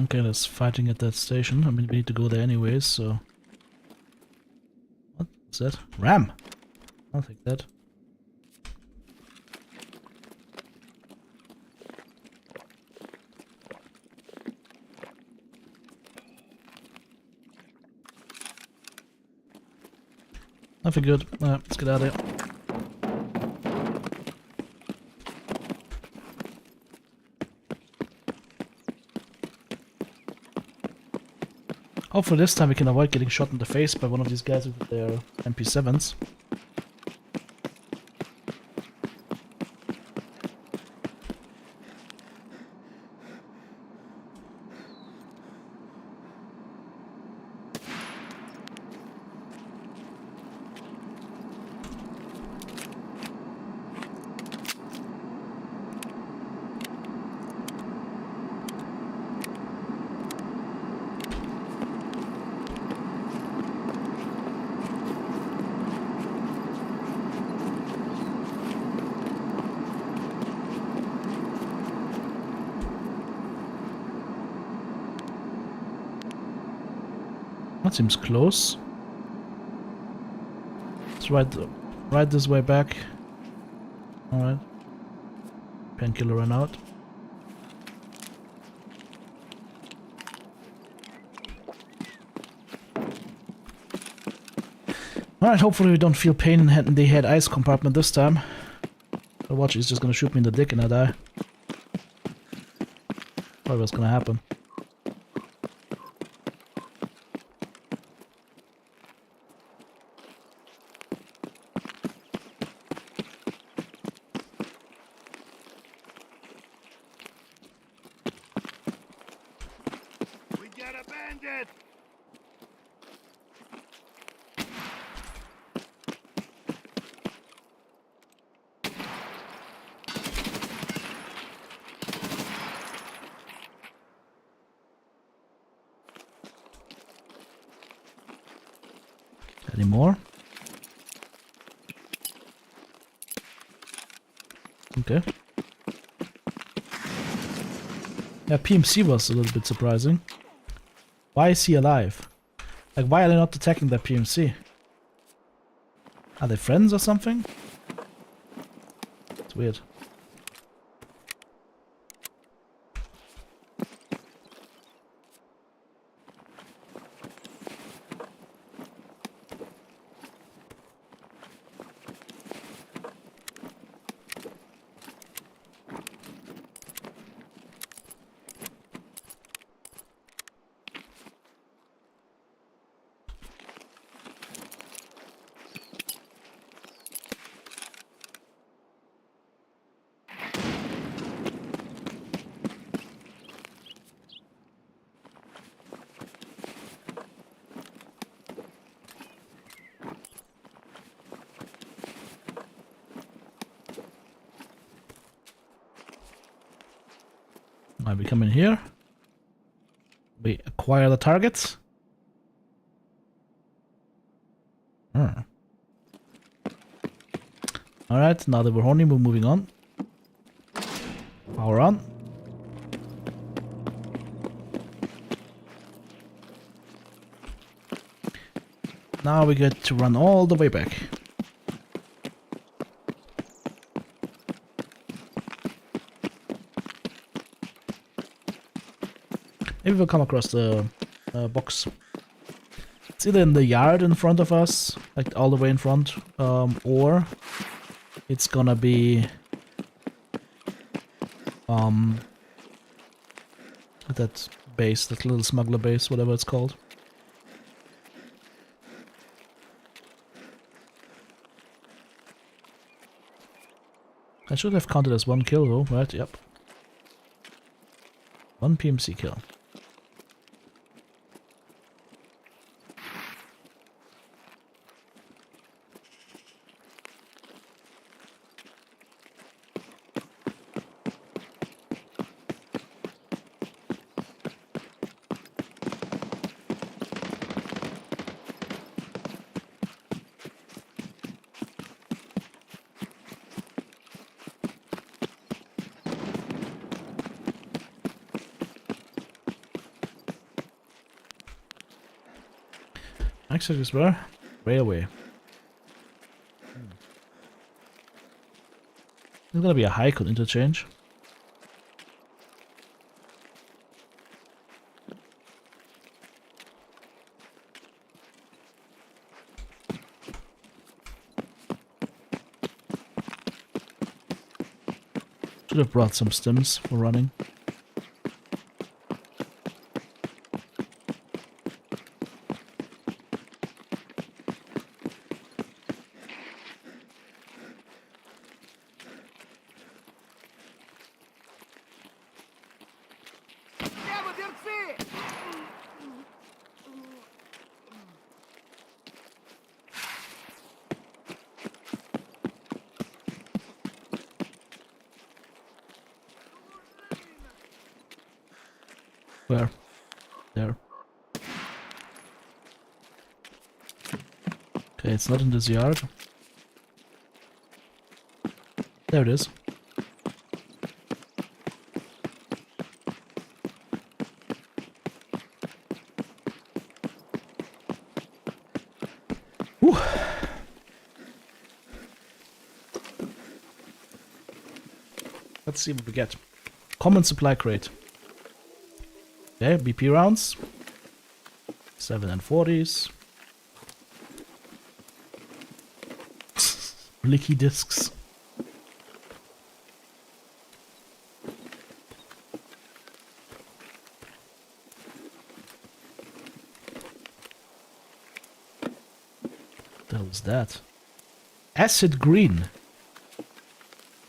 Okay, there's fighting at that station. I mean, we need to go there anyways, so... What's that? Ram! I'll take that. Nothing good. Alright, let's get out of here. Hopefully this time we can avoid getting shot in the face by one of these guys with their MP7s. That seems close. Let's ride this way back. Alright. Painkiller ran out. Alright, hopefully we don't feel pain in the head ice compartment this time. The watch is just gonna shoot me in the dick and I die. Probably what's gonna happen. Any more? Okay. Yeah, PMC was a little bit surprising. Why is he alive? Like, why are they not attacking that PMC? Are they friends or something? It's weird. Alright, we come in here. We acquire the targets. Alright, now that we're horny, we're moving on. Power on. Now we get to run all the way back. Maybe we'll come across the box. It's either in the yard in front of us, like all the way in front, or it's gonna be at that base, that little smuggler base, whatever it's called. I should have counted as one kill though, right? Yep. One PMC kill. Actually, this were way away. There's gonna be a hike on interchange. Should have brought some stims for running. Where? There. Okay, it's not in this yard. There it is. Whew. Let's see what we get. Common supply crate. Okay, BP rounds. 7 and 40s. Blicky discs. What the hell is that? Acid green.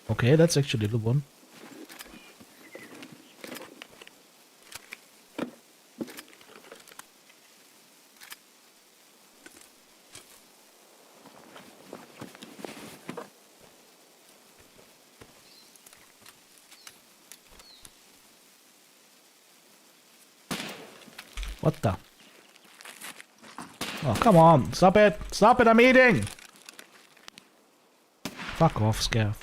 Okay, that's actually a good one. What the? Oh, come on. Stop it. Stop it. I'm eating. Fuck off, Scav.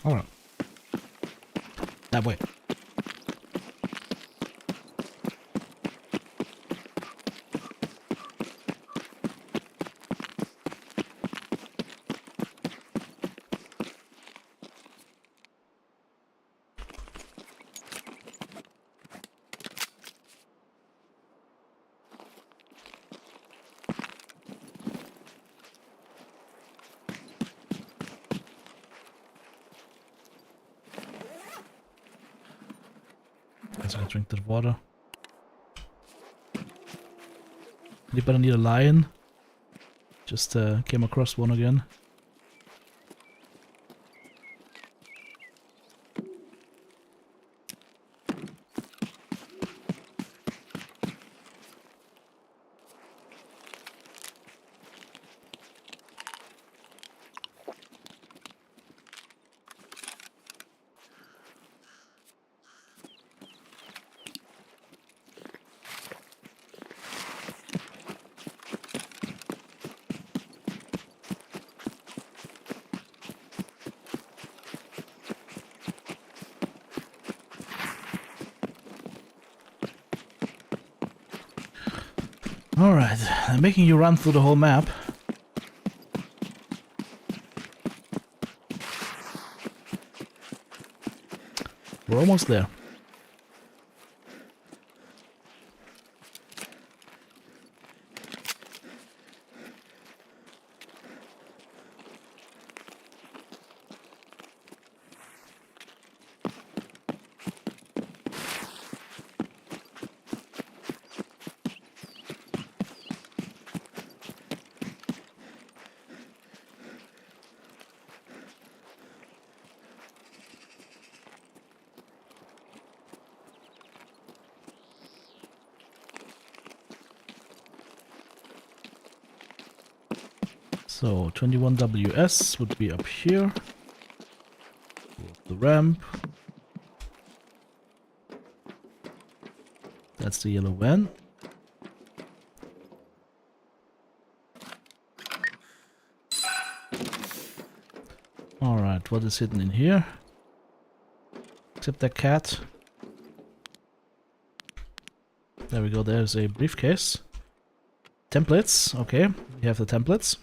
Alright. That way. Guess I'll drink that water. Anybody need a lion? Just came across one again. Alright, I'm making you run through the whole map. We're almost there. So 21 WS would be up here. Go up the ramp. That's the yellow van. Alright, what is hidden in here? Except that cat. There we go, there's a briefcase. Templates, okay, we have the templates.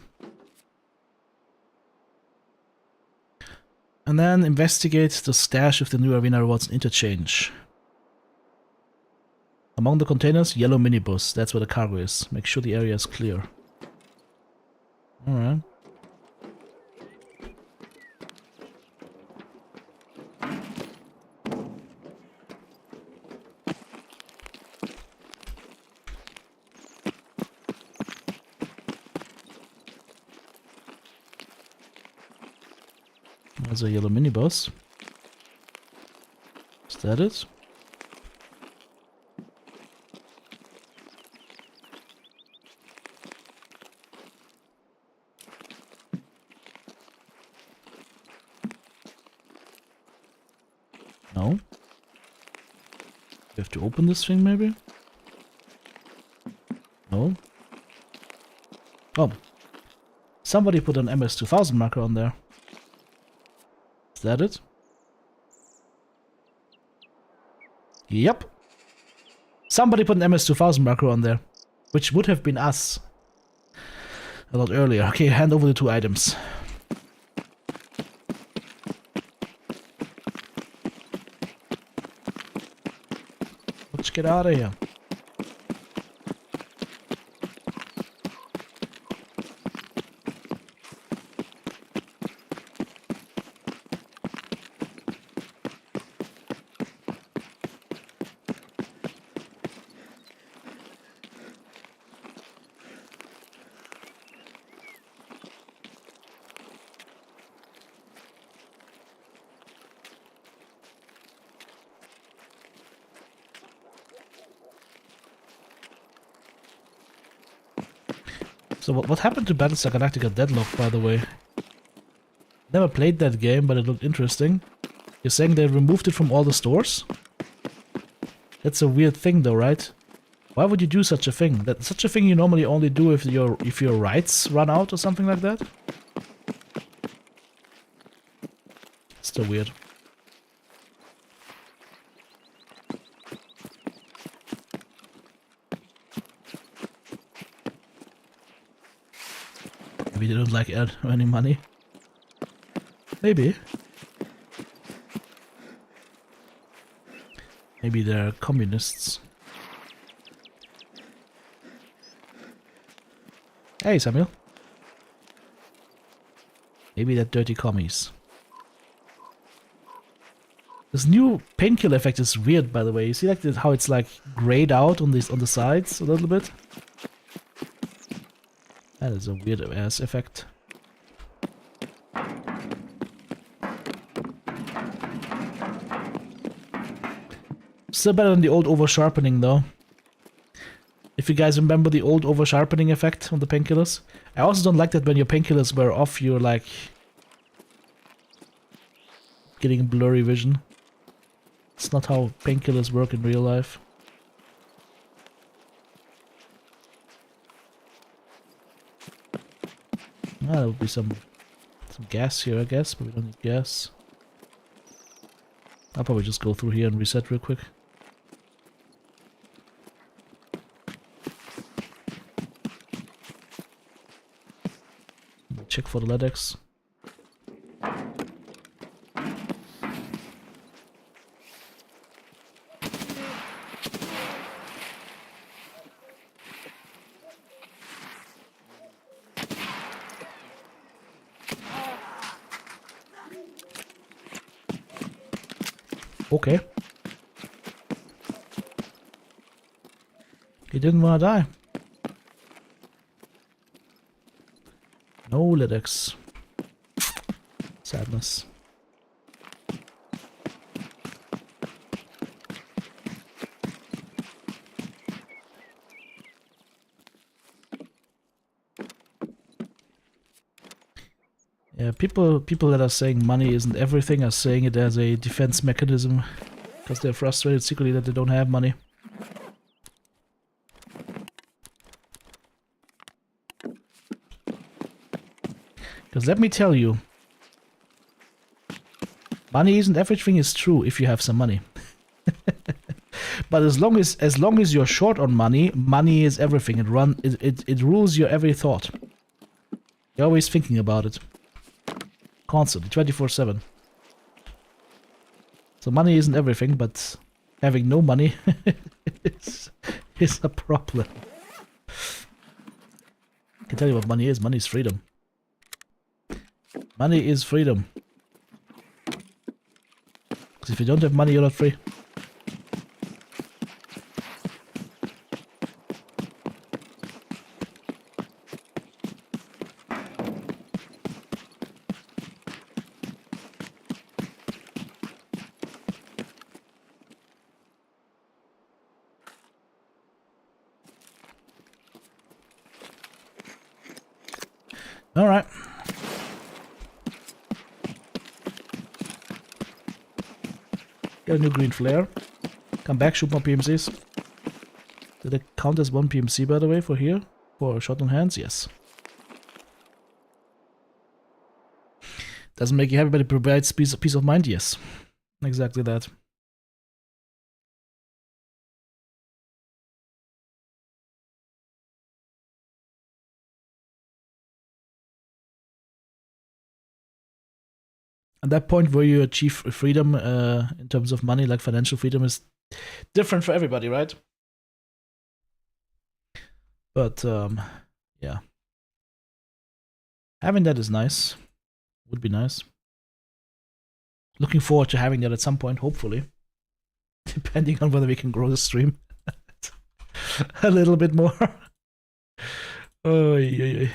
And then investigate the stash of the new arena rewards interchange. Among the containers, yellow minibus. That's where the cargo is. Make sure the area is clear. Alright. There's a yellow minibus. Is that it? No. You have to open this thing maybe? No. Oh. Somebody put an MS-2000 marker on there. Is that it? Yep. Somebody put an MS-2000 marker on there. Which would have been us. A lot earlier. Okay, hand over the 2 items. Let's get out of here. So what happened to Battlestar Galactica Deadlock, by the way? Never played that game, but it looked interesting. You're saying they removed it from all the stores? That's a weird thing though, right? Why would you do such a thing? That's such a thing you normally only do if your rights run out or something like that? Still weird. Maybe they don't like any money. Maybe. Maybe they're communists. Hey, Samuel. Maybe they're dirty commies. This new painkiller effect is weird, by the way. You see like how it's like grayed out on the sides a little bit? That is a weird ass effect. Still better than the old over-sharpening though. If you guys remember the old over-sharpening effect on the painkillers. I also don't like that when your painkillers were off, you're like getting blurry vision. It's not how painkillers work in real life. Ah, there would be some gas here, I guess, but we don't need gas. I'll probably just go through here and reset real quick. Check for the LEDX. Okay. He didn't want to die. No LEDX. Sadness. Yeah, people that are saying money isn't everything are saying it as a defense mechanism because they're frustrated secretly that they don't have money. Because let me tell you, money isn't everything is true if you have some money. But as long as you're short on money, money is everything. It rules your every thought. You're always thinking about it. Constantly, 24/7. So money isn't everything, but having no money is a problem. I can tell you what money is. Money is freedom. Money is freedom. Because if you don't have money, you're not free. All right. Get a new green flare. Come back, shoot more PMCs. Did it count as one PMC, by the way, for here? For shot on hands? Yes. Doesn't make you happy, but it provides peace of mind? Yes. Exactly that. At that point where you achieve freedom in terms of money, like financial freedom, is different for everybody, right? But yeah, having that is nice. Would be nice. Looking forward to having that at some point, hopefully, depending on whether we can grow the stream a little bit more. Oh yeah.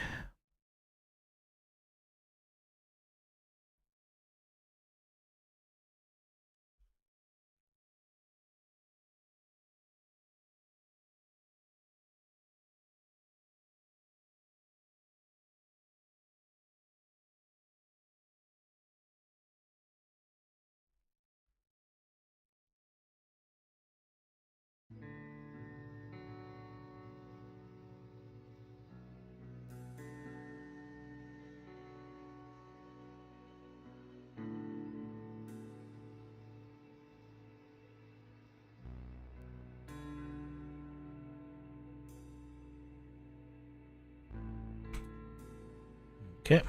Okay.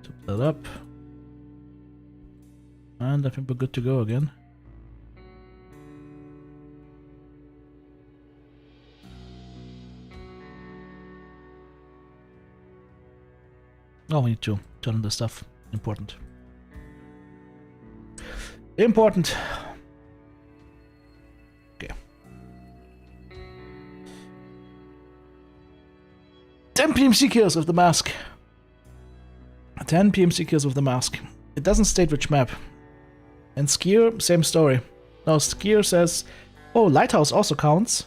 Top that up. And I think we're good to go again. Oh, we need to turn on the stuff. Important. Important. Okay. 10 PMC kills with the mask. 10 PMC kills with the mask. It doesn't state which map. And Skier, same story. No, Skier says, oh, Lighthouse also counts.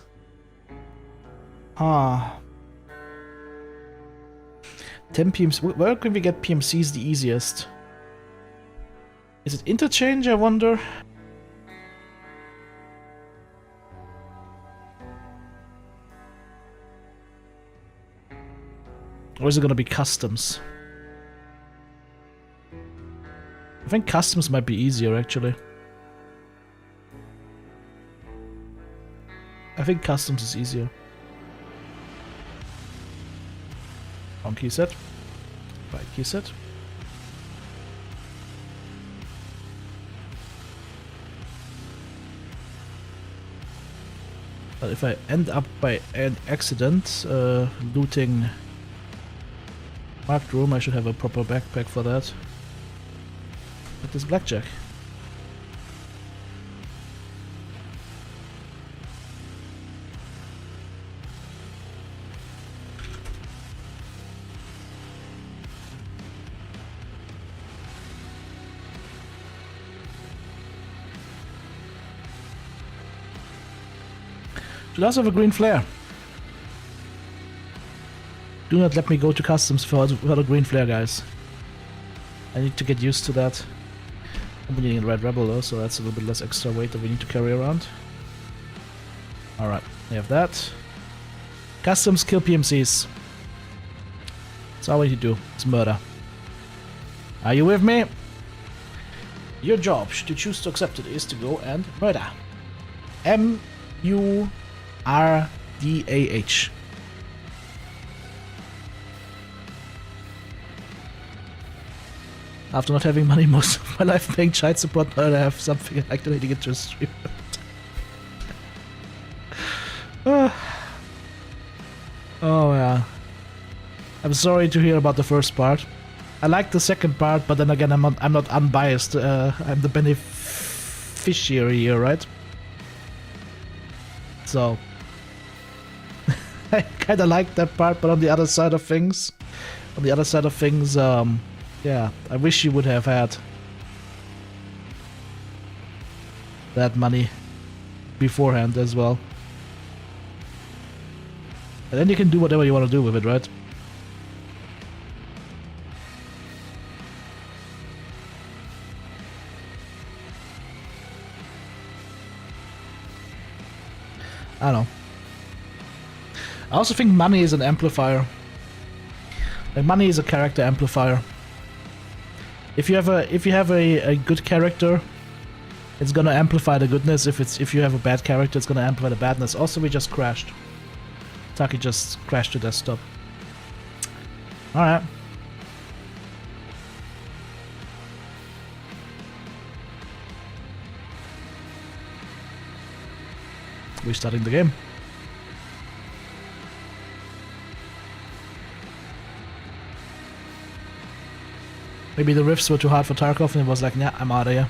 Ah. 10 PMC. Where can we get PMCs the easiest? Is it interchange, I wonder? Or is it gonna be customs? I think customs might be easier, actually. I think customs is easier. Wrong key set. Right key set. But if I end up by an accident looting marked room, I should have a proper backpack for that. But this blackjack. Should also have a green flare. Do not let me go to customs for the green flare, guys. I need to get used to that. I'm needing a red rebel though, so that's a little bit less extra weight that we need to carry around. Alright, we have that. Customs kill PMCs. That's all we need to do. It's murder. Are you with me? Your job, should you choose to accept it, is to go and murder. M-U-R-D-A-H. After not having money most of my life paying child support, now that I have something I like donating into a stream. Oh yeah. I'm sorry to hear about the first part. I like the second part, but then again, I'm not unbiased. I'm the beneficiary here, right? So I kind of like that part, but on the other side of things, yeah, I wish you would have had that money beforehand as well. And then you can do whatever you want to do with it, right? I don't know. I also think money is an amplifier. Like, money is a character amplifier. If you have a good character, it's gonna amplify the goodness. If you have a bad character, it's gonna amplify the badness. Also, we just crashed. Taki just crashed to desktop. Alright. Restarting the game. Maybe the riffs were too hard for Tarkov and it was like, nah, I'm out of here.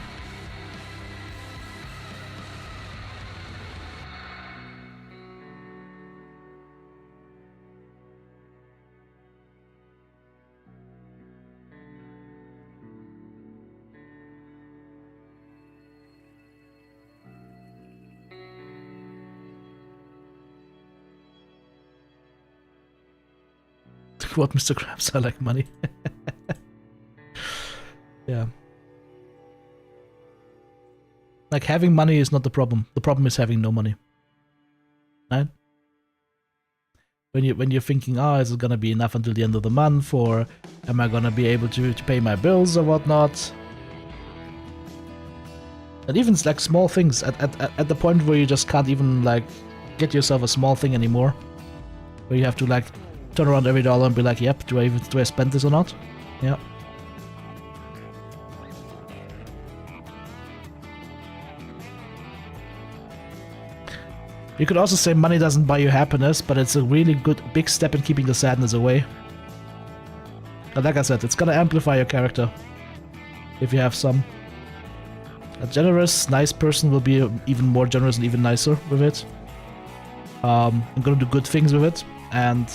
What, Mr. Krabs? I like money. Yeah. Like, having money is not the problem. The problem is having no money. Right? When you're thinking, oh, is it gonna be enough until the end of the month, or am I gonna be able to pay my bills or whatnot? And even like small things at the point where you just can't even like get yourself a small thing anymore, where you have to like turn around every dollar and be like, yep, do I spend this or not? Yeah. You could also say money doesn't buy you happiness, but it's a really good big step in keeping the sadness away. But like I said, it's gonna amplify your character if you have some. A generous, nice person will be even more generous and even nicer with it. I'm gonna do good things with it, and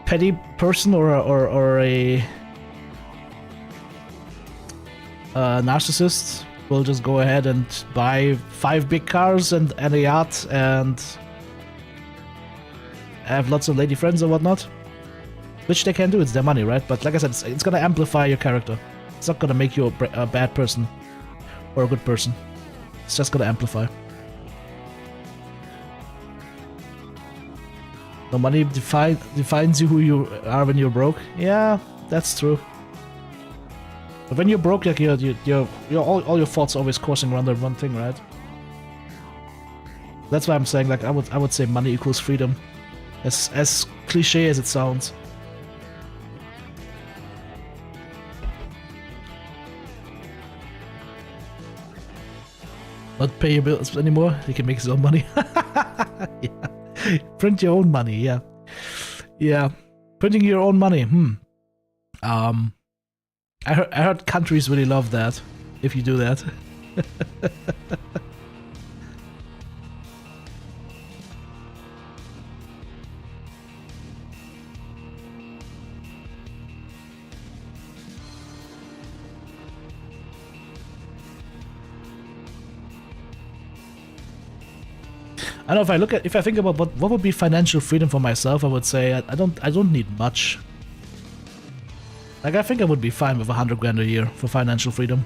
petty person or a narcissist will just go ahead and buy 5 big cars and a yacht and have lots of lady friends or whatnot. Which they can do, it's their money, right? But like I said, it's gonna amplify your character. It's not gonna make you a bad person or a good person. It's just gonna amplify. The money defines you who you are when you're broke. Yeah, that's true. But when you're broke, like all your thoughts are always coursing around that one thing, right? That's why I'm saying, like, I would say money equals freedom, as cliche as it sounds. Not pay your bills anymore. You can make his own money. Yeah. Print your own money. Yeah, yeah. Printing your own money. I heard countries really love that, if you do that. I don't know, if I think about what would be financial freedom for myself, I would say I don't need much. Like, I think I would be fine with 100 grand a year for financial freedom.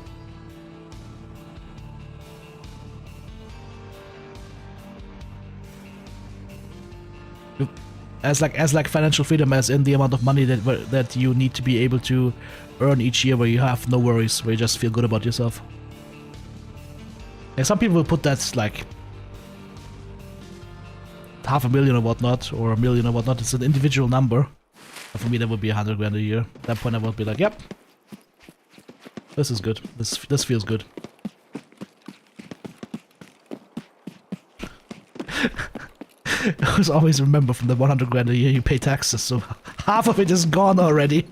As like financial freedom, as in the amount of money that you need to be able to earn each year, where you have no worries, where you just feel good about yourself. And some people will put that like 500,000 or whatnot, or 1 million or whatnot. It's an individual number. But for me, that would be 100 grand a year. At that point, I would be like, yep, this is good. This feels good. I always remember, from the 100 grand a year, you pay taxes, so half of it is gone already.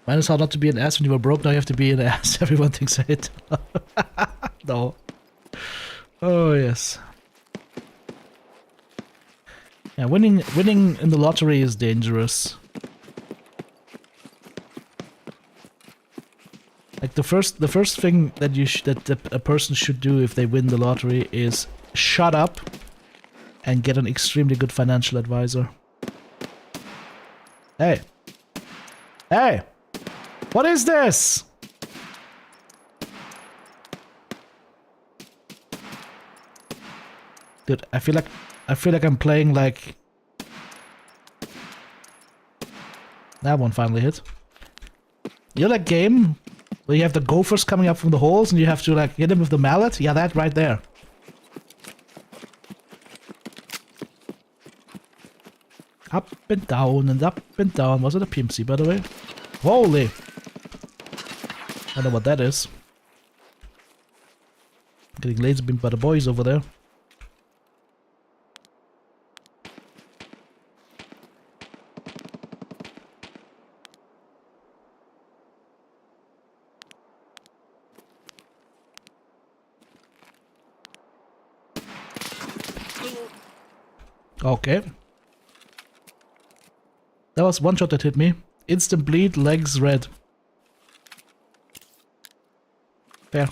Mine is how not to be an ass when you were broke. Now you have to be an ass. Everyone thinks it. No. Oh yes. Yeah, winning in the lottery is dangerous. Like the first thing that a person should do if they win the lottery is shut up and get an extremely good financial advisor. Hey. Hey. What is this? Dude, I feel like I'm playing like... That one finally hit. You know that game where you have the gophers coming up from the holes and you have to like hit them with the mallet? Yeah, that right there. Up and down and up and down. Was it a PMC, by the way? Holy! I don't know what that is. Getting laser beamed by the boys over there. Okay. That was one shot that hit me. Instant bleed, legs red. Fair.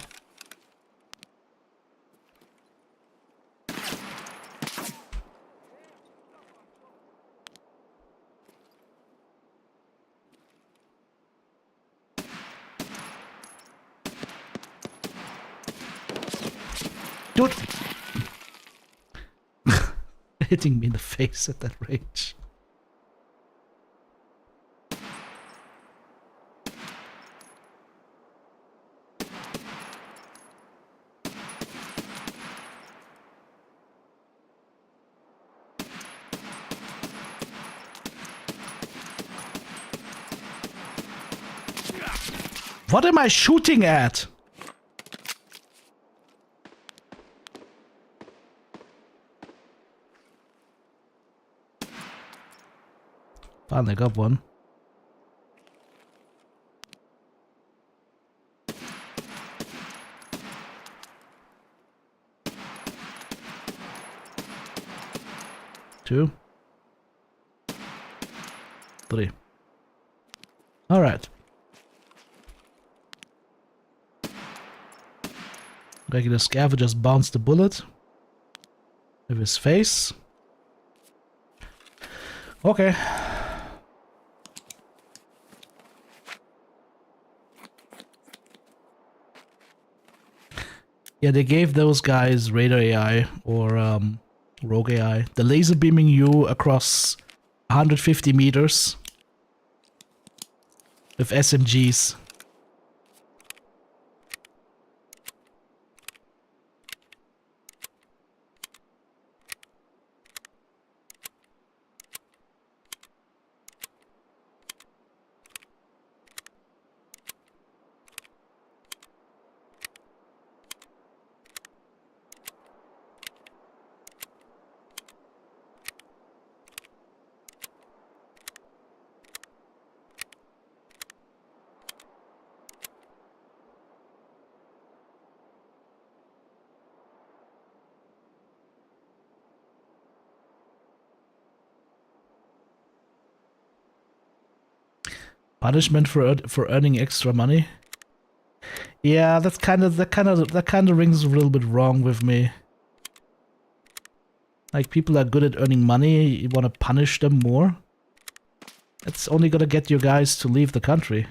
Dude! Hitting me in the face at that range. What am I shooting at? Finally got one. Two. Three. Alright. Regular scav just bounced the bullet with his face. Okay. Yeah, they gave those guys radar AI or rogue AI. The laser beaming you across 150 meters with SMGs. Punishment for earning extra money. Yeah, that kind of rings a little bit wrong with me. Like, people are good at earning money, you want to punish them more? It's only gonna get you guys to leave the country.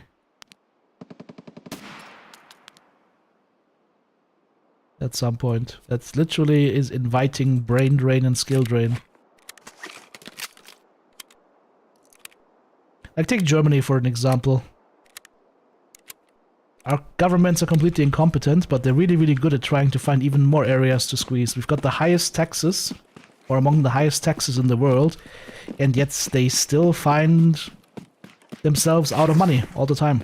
At some point. That's literally is inviting brain drain and skill drain. Like, take Germany for an example. Our governments are completely incompetent, but they're really, really good at trying to find even more areas to squeeze. We've got the highest taxes, or among the highest taxes in the world, and yet they still find themselves out of money all the time.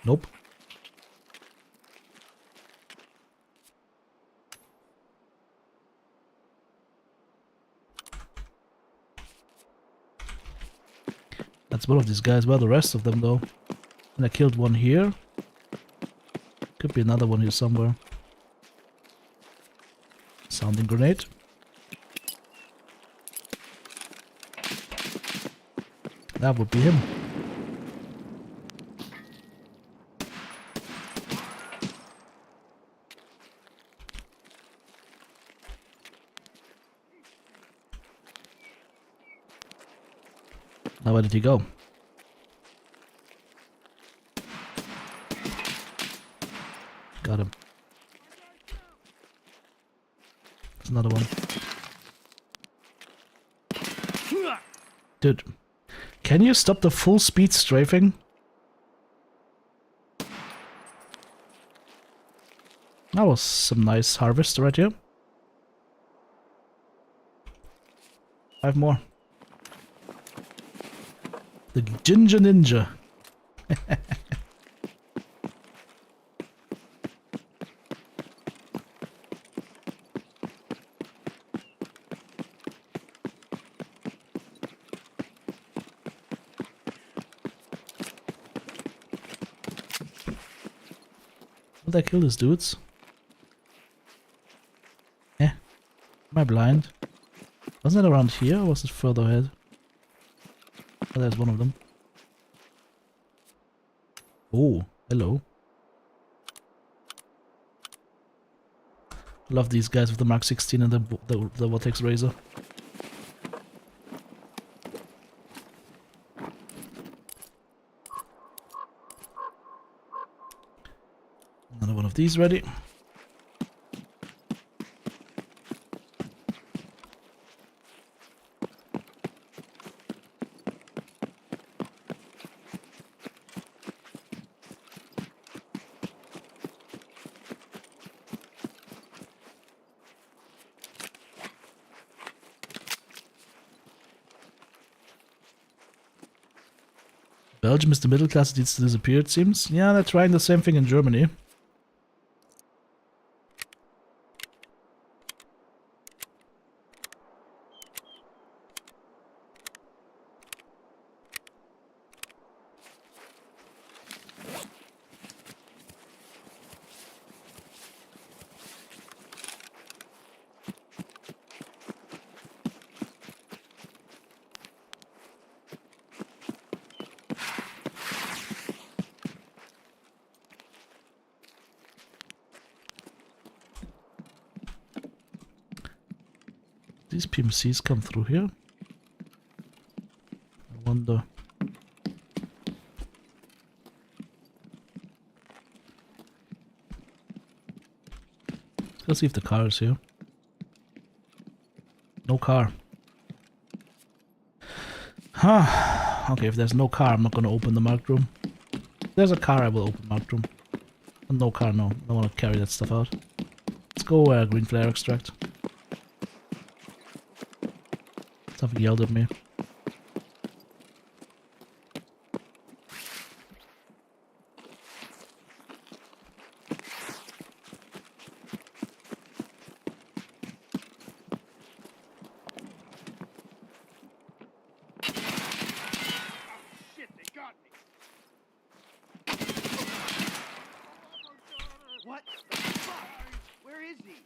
Nope. That's one of these guys. Well, the rest of them, though. And I killed one here. Could be another one here somewhere. Sounding grenade. That would be him. Now where did he go? Got him. There's another one. Dude, can you stop the full speed strafing? That was some nice harvest right here. 5 more. The Ginger Ninja. Did I kill these dudes? Eh. Am I blind? Wasn't it around here or was it further ahead? Oh, there's one of them. Oh, hello. Love these guys with the Mark 16 and the Vortex Razor. Another one of these ready. Belgium is the middle class that needs to disappear, it seems. Yeah, they're trying the same thing in Germany. These PMCs come through here. I wonder. Let's see if the car is here. No car. Huh. Okay, if there's no car, I'm not gonna open the marked room. If there's a car, I will open marked room. And no car, no. I don't want to carry that stuff out. Let's go green flare extract. Something yelled at me. Shit, they got me. What the fuck? Where is he?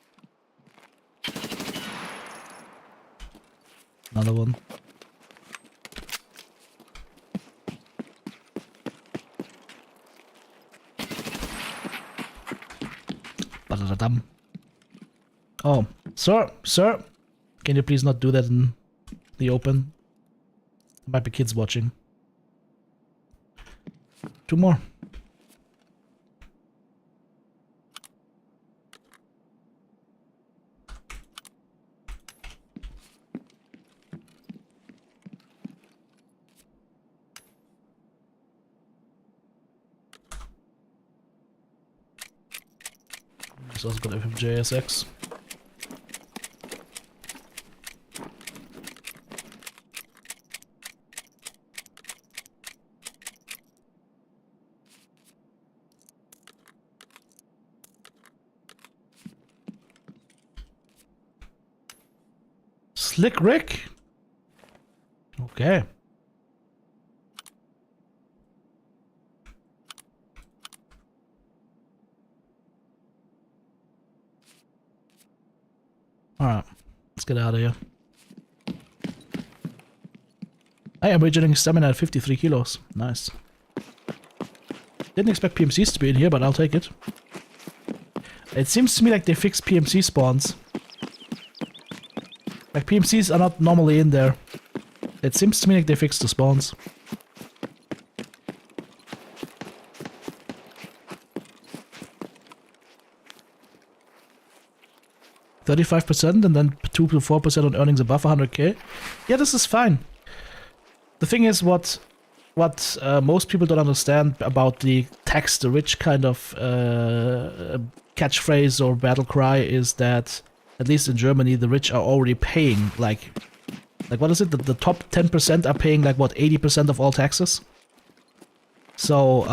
Another one. Ba-da-da-dum. Oh, sir, can you please not do that in the open? There might be kids watching. 2 more. He's also got FFJSX. Slick Rick? Okay. Alright, let's get out of here. I am regenerating stamina at 53 kilos. Nice. Didn't expect PMCs to be in here, but I'll take it. It seems to me like they fixed PMC spawns. Like, PMCs are not normally in there. It seems to me like they fixed the spawns. %, and then 2 to 4% on earnings above 100k. Yeah, this is fine. The thing is, what most people don't understand about the tax the rich kind of catchphrase or battle cry is that, at least in Germany, the rich are already paying like what is it? The top 10% are paying like what, 80% of all taxes. So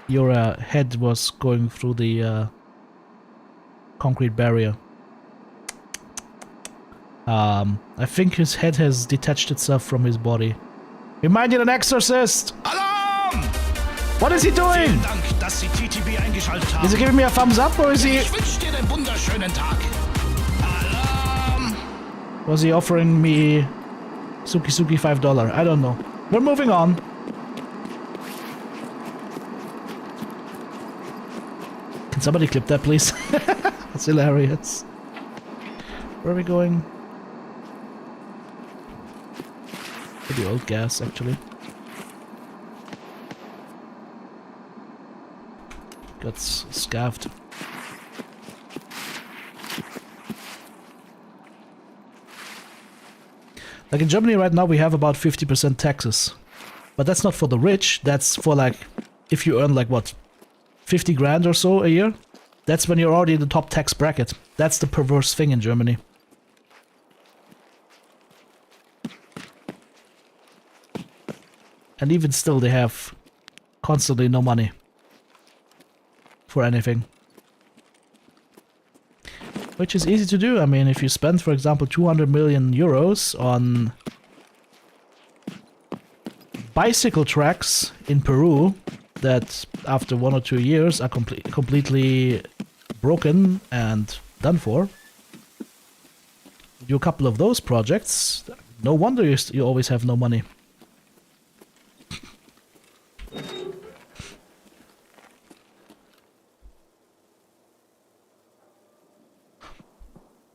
your head was going through the concrete barrier. I think his head has detached itself from his body. Remind you, an exorcist! Alarm! What is he doing? Vielen Dank, dass Sie TTB eingeschaltet haben. Is he giving me a thumbs up, or is he... Ich wünsche dir einen wunderschönen Tag. Alarm! Was he offering me Suki $5? I don't know. We're moving on. Can somebody clip that, please? That's hilarious. Where are we going? To the old gas, actually. Got scaffed. Like in Germany right now we have about 50% taxes. But that's not for the rich, that's for like if you earn like what, 50 grand or so a year, that's when you're already in the top tax bracket. That's the perverse thing in Germany. And even still, they have constantly no money for anything. Which is easy to do. I mean, if you spend, for example, 200 million euros on bicycle tracks in Peru that after 1 or 2 years are completely broken and done for, do a couple of those projects, no wonder you always have no money.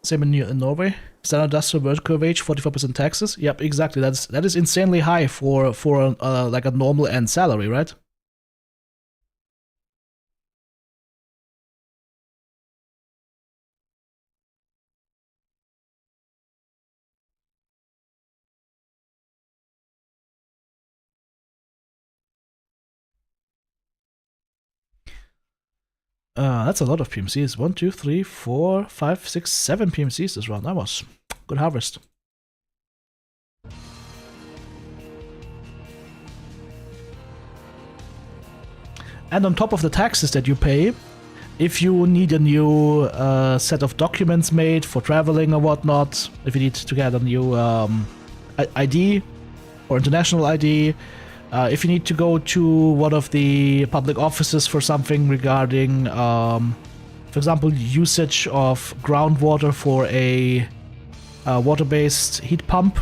Same in Norway. Standard industrial worker wage, 44% taxes. Yep, exactly. That is insanely high for like a normal end salary, right? That's a lot of PMCs. 1, 2, 3, 4, 5, 6, 7 PMCs this round. That was good harvest. And on top of the taxes that you pay, if you need a new set of documents made for traveling or whatnot, if you need to get a new ID or international ID, if you need to go to one of the public offices for something regarding, for example, usage of groundwater for a water-based heat pump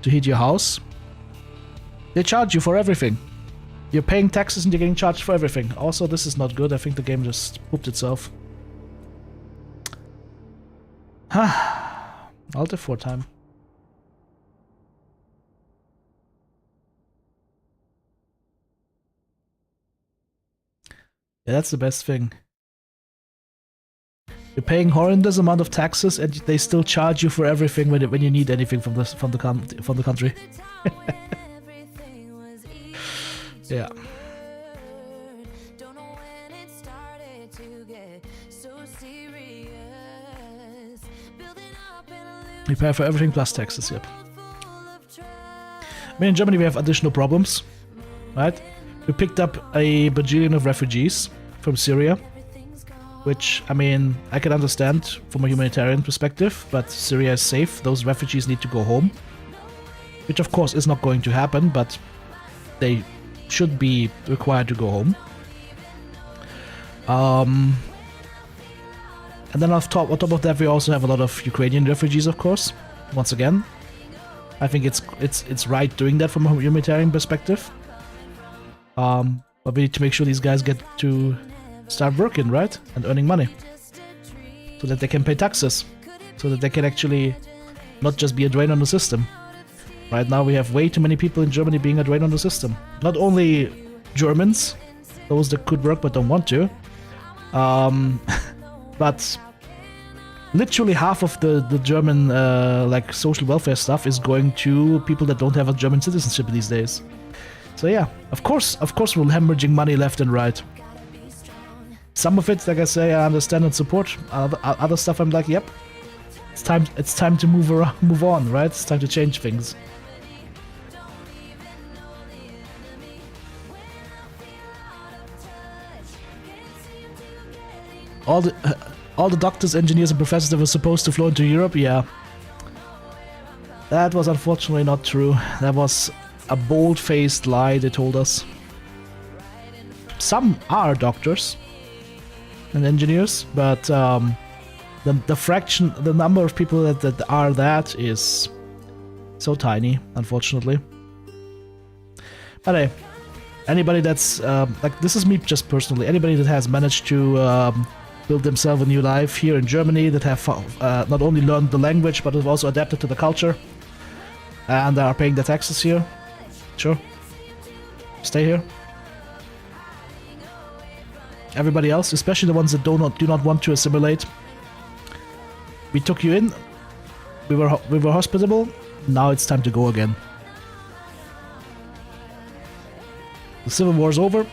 to heat your house, they charge you for everything. You're paying taxes and you're getting charged for everything. Also, this is not good. I think the game just pooped itself. Alt F4 time. Yeah, that's the best thing. You're paying horrendous amount of taxes, and they still charge you for everything when you need anything from the country. Yeah. We pay for everything plus taxes. Yep. I mean, in Germany we have additional problems, right? We picked up a bajillion of refugees from Syria, which, I mean, I can understand from a humanitarian perspective, but Syria is safe. Those refugees need to go home, which of course is not going to happen, but they should be required to go home. And then on top of that, we also have a lot of Ukrainian refugees, of course. Once again, I think it's right doing that from a humanitarian perspective. But we need to make sure these guys get to start working, right? And earning money. So that they can pay taxes. So that they can actually not just be a drain on the system. Right now we have way too many people in Germany being a drain on the system. Not only Germans, those that could work but don't want to, but literally half of the German like social welfare stuff is going to people that don't have a German citizenship these days. So yeah, of course we're hemorrhaging money left and right. Some of it, like I say, I understand and support. Other stuff, I'm like, yep, it's time to move on, right? It's time to change things. All the doctors, engineers, and professors that were supposed to fly into Europe, yeah. That was unfortunately not true. That was a bold-faced lie they told us. Some are doctors and engineers, but the number of people that are that is so tiny, unfortunately. But hey, anybody that's like, this is me just personally. Anybody that has managed to build themselves a new life here in Germany, that have not only learned the language but have also adapted to the culture and are paying their taxes here, sure, stay here. Everybody else, especially the ones that do not want to assimilate, we took you in, we were hospitable, now it's time to go again. The Civil War is over.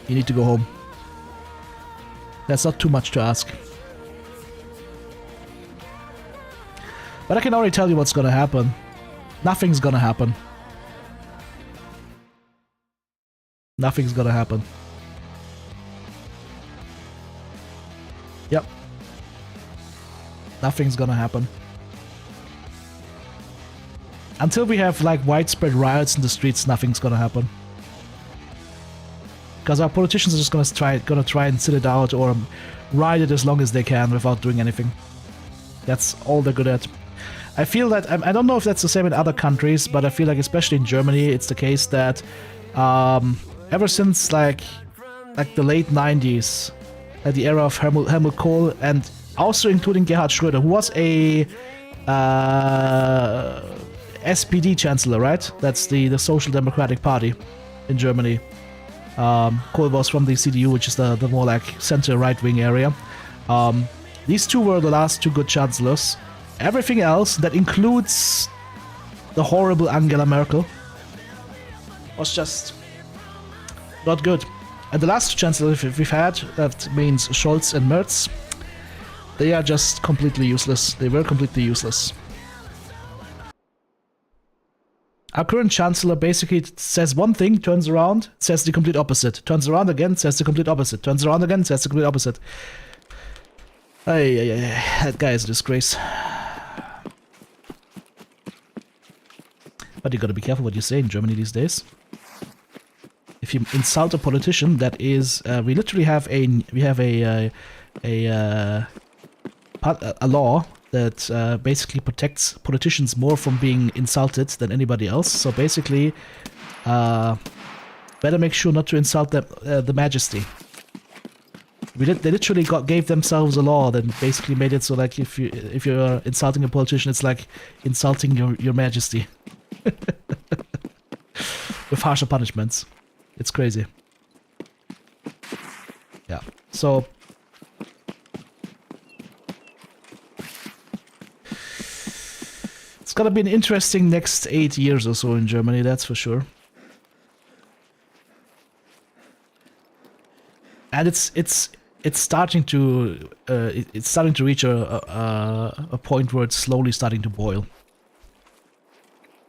You need to go home. That's not too much to ask. But I can already tell you what's gonna happen. Nothing's gonna happen. Nothing's gonna happen. Yep. Nothing's gonna happen. Until we have like widespread riots in the streets, nothing's gonna happen. Because our politicians are just gonna try and sit it out or ride it as long as they can without doing anything. That's all they're good at. I feel that, I don't know if that's the same in other countries, but I feel like especially in Germany, it's the case that ever since like the late 90s, the era of Helmut Kohl, and also including Gerhard Schröder, who was a SPD chancellor, right? That's the Social Democratic Party in Germany. Kohl was from the CDU, which is the more like center right-wing area. These two were the last two good chancellors. Everything else, that includes the horrible Angela Merkel, was just not good. And the last two chancellors we've had, that means Scholz and Merz, they are just completely useless. They were completely useless. Our current chancellor basically says one thing, turns around, says the complete opposite. Turns around again, says the complete opposite. Turns around again, says the complete opposite. That guy is a disgrace. But you gotta be careful what you say in Germany these days. If you insult a politician, that is, we literally have a law that basically protects politicians more from being insulted than anybody else. So basically, better make sure not to insult them, the majesty. They literally gave themselves a law that basically made it so like if you're insulting a politician, it's like insulting your majesty. With harsher punishments. It's crazy. Yeah. So it's gonna be an interesting next 8 years or so in Germany, that's for sure. And it's starting to reach a point where it's slowly starting to boil.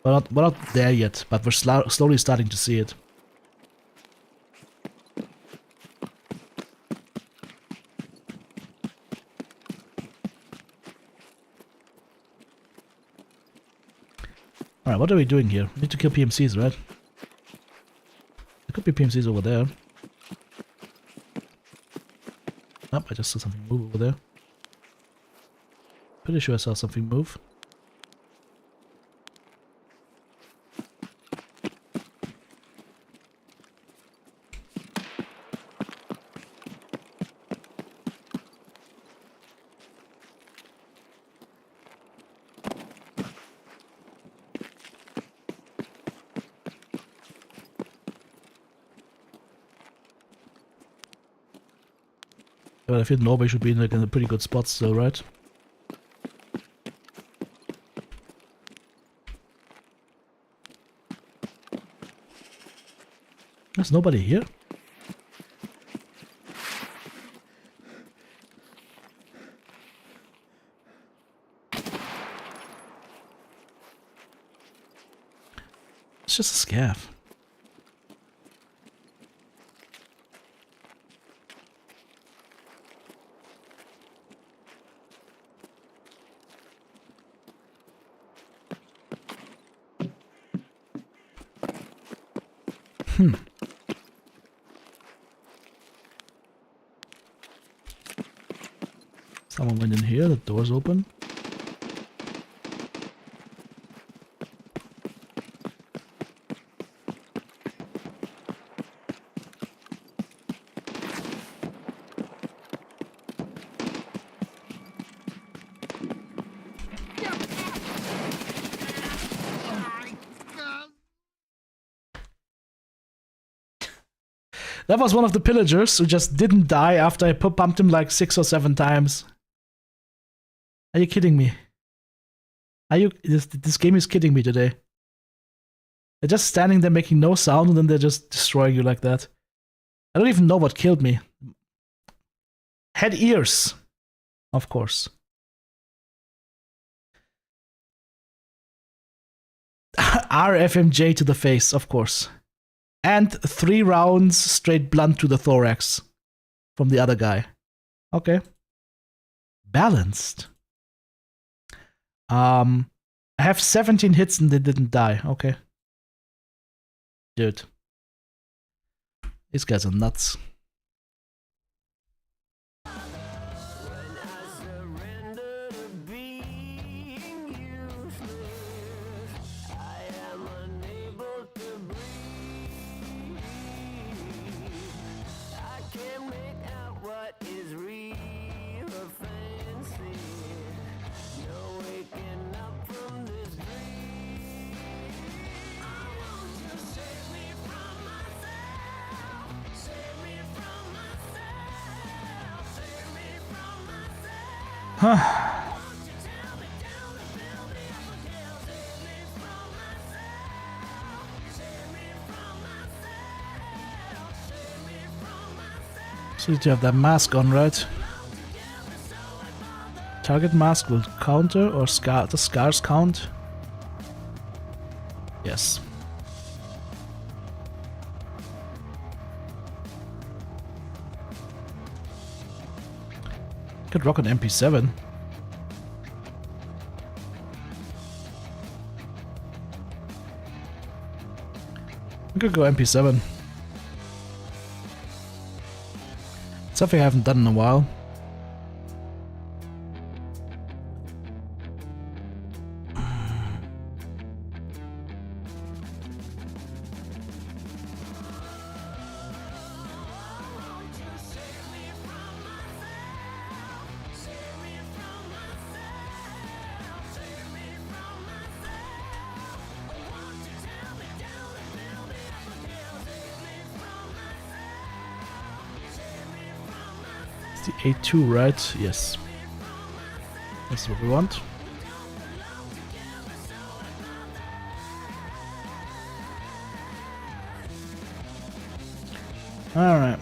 We're not there yet, but we're slowly starting to see it. Alright, what are we doing here? We need to kill PMCs, right? There could be PMCs over there. Oh, I just saw something move over there. Pretty sure I saw something move. But I feel Norway should be in a pretty good spot still, right? There's nobody here? It's just a scav. Someone went in here, the door's open. That was one of the pillagers who just didn't die after I pumped him like 6 or 7 times. Are you kidding me? Are you? This game is kidding me today. They're just standing there making no sound and then they're just destroying you like that. I don't even know what killed me. Head ears, of course. RFMJ to the face, of course. And 3 rounds straight blunt to the thorax from the other guy. Okay. Balanced. I have 17 hits and they didn't die. Okay. Dude. These guys are nuts. So you have that mask on, right? Target mask will counter or the scars count? Yes. Could rock an MP7. I could go MP7. Something I haven't done in a while. The A2, right? Yes. That's what we want. Alright.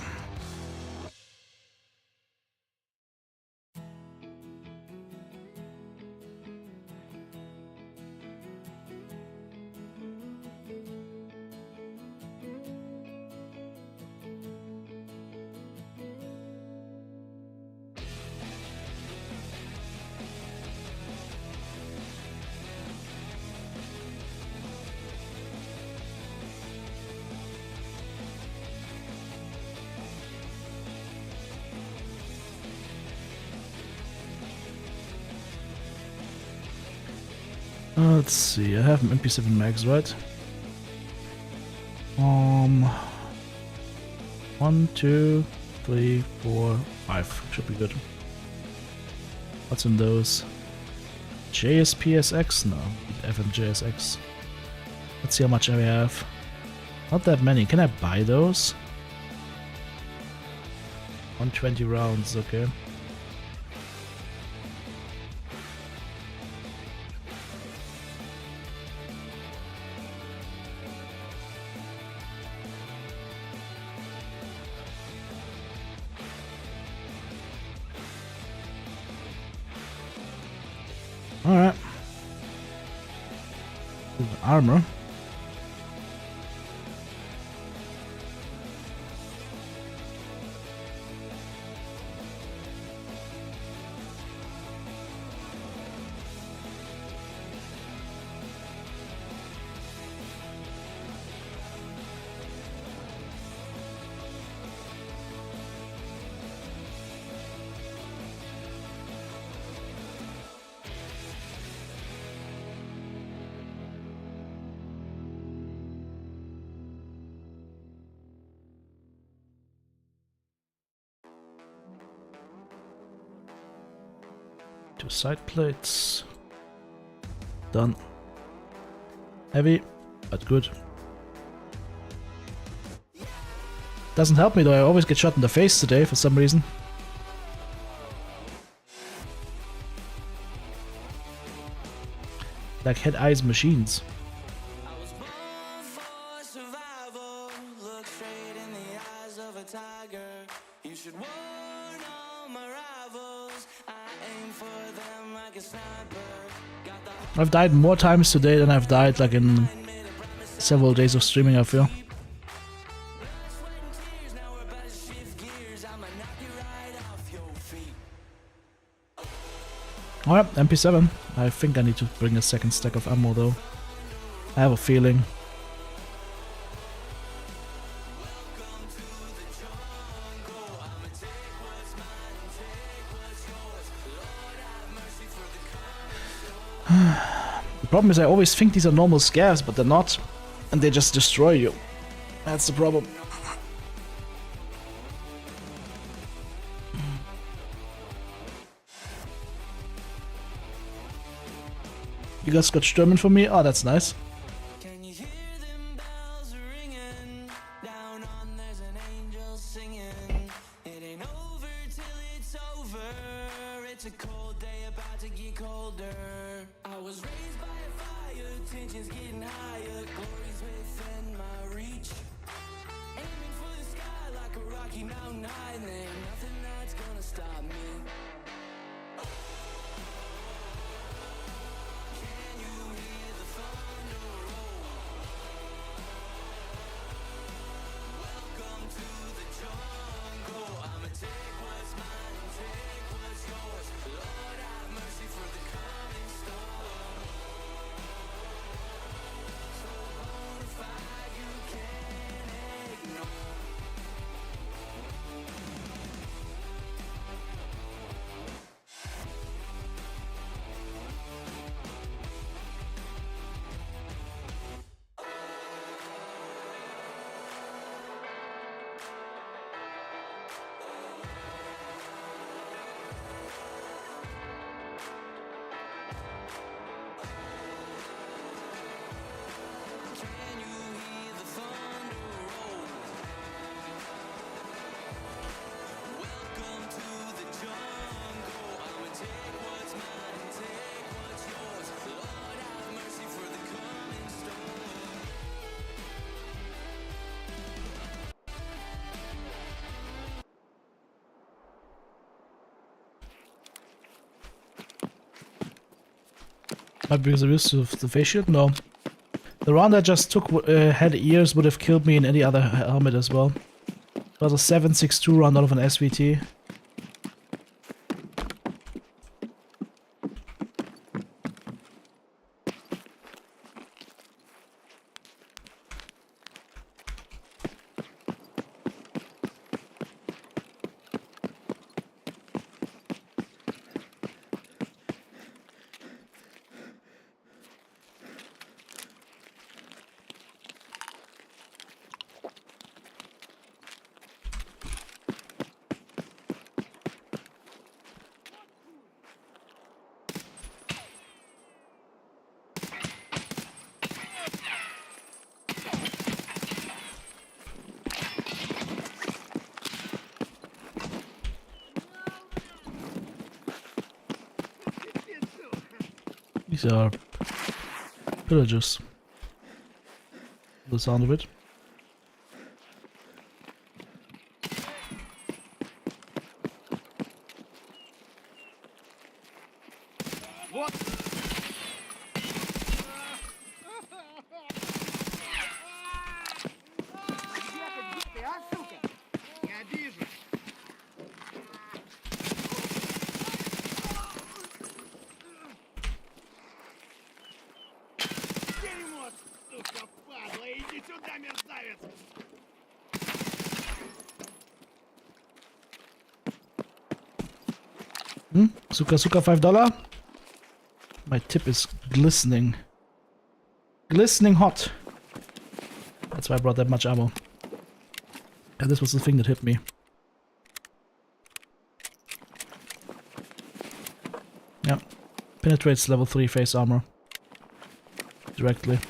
Let's see, I have an MP7 mags, right? 1, 2, 3, 4, 5. Should be good. What's in those? JSPSX? No, FMJSX. Let's see how much I have. Not that many. Can I buy those? 120 rounds, okay. Alright. Armor. Two side plates. Done. Heavy, but good. Doesn't help me though, I always get shot in the face today for some reason. Like head eyes machines. I've died more times today than I've died like in several days of streaming, I feel. Alright, MP7. I think I need to bring a second stack of ammo though. I have a feeling. The problem is I always think these are normal scares, but they're not. And they just destroy you. That's the problem. You guys got Stürmen for me? Oh, that's nice. Because I'm used to the face shield? No. The round I just took had ears would have killed me in any other helmet as well. It was a 7.62 round out of an SVT. These are pillagers. The sound of it. What? Я вижу. Дерьмо, сука, падла, иди сюда, мерзавец! Suka Suka $5. My tip is glistening. Glistening hot. That's why I brought that much ammo. And this was the thing that hit me. Yeah. Penetrates level 3 face armor. Directly.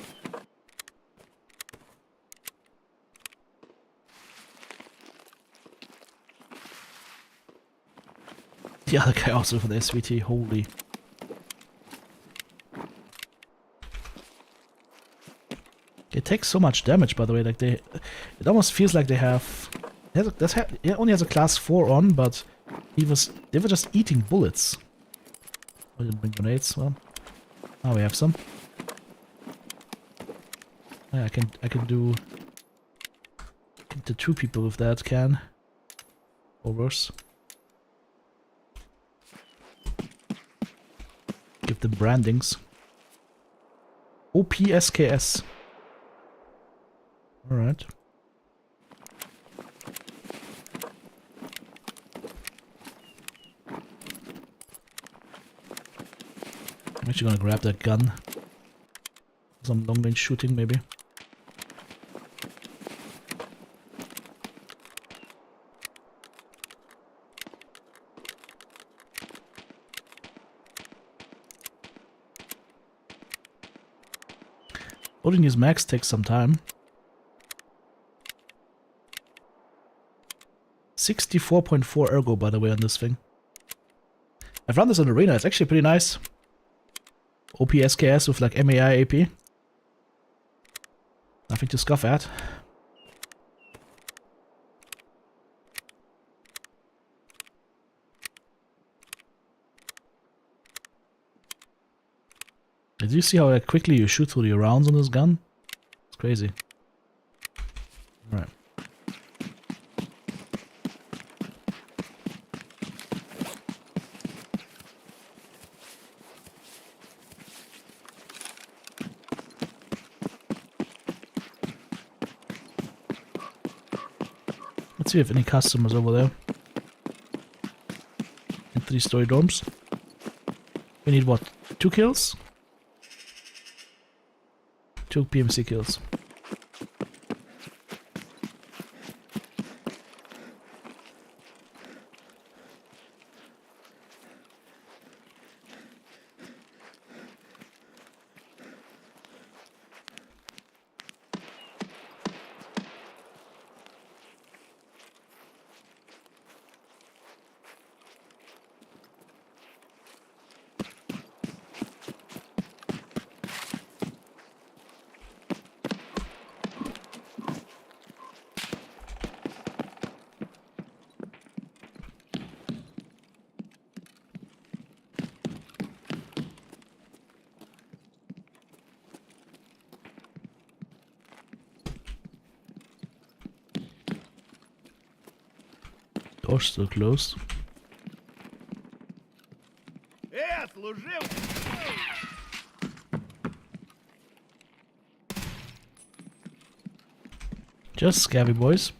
The other guy also for the SVT, holy. They take so much damage, by the way, like it almost feels like they have, he only has a class 4 on, but they were just eating bullets. I didn't bring grenades. Well, now we have some. Yeah, I can do the 2 people with that can. Or worse. Give them brandings. OPSKS. Alright. I'm actually gonna grab that gun. Some long range shooting maybe. Loading these mags takes some time. 64.4 ergo, by the way, on this thing. I've run this in Arena, it's actually pretty nice. OPSKS with like MAI AP. Nothing to scoff at. Did you see how quickly you shoot through the rounds on this gun? It's crazy. Alright. Let's see if any customers over there. In 3-story dorms. We need what? 2 kills? 2 PMC kills. Door's still closed. Служил! Just scabby boys.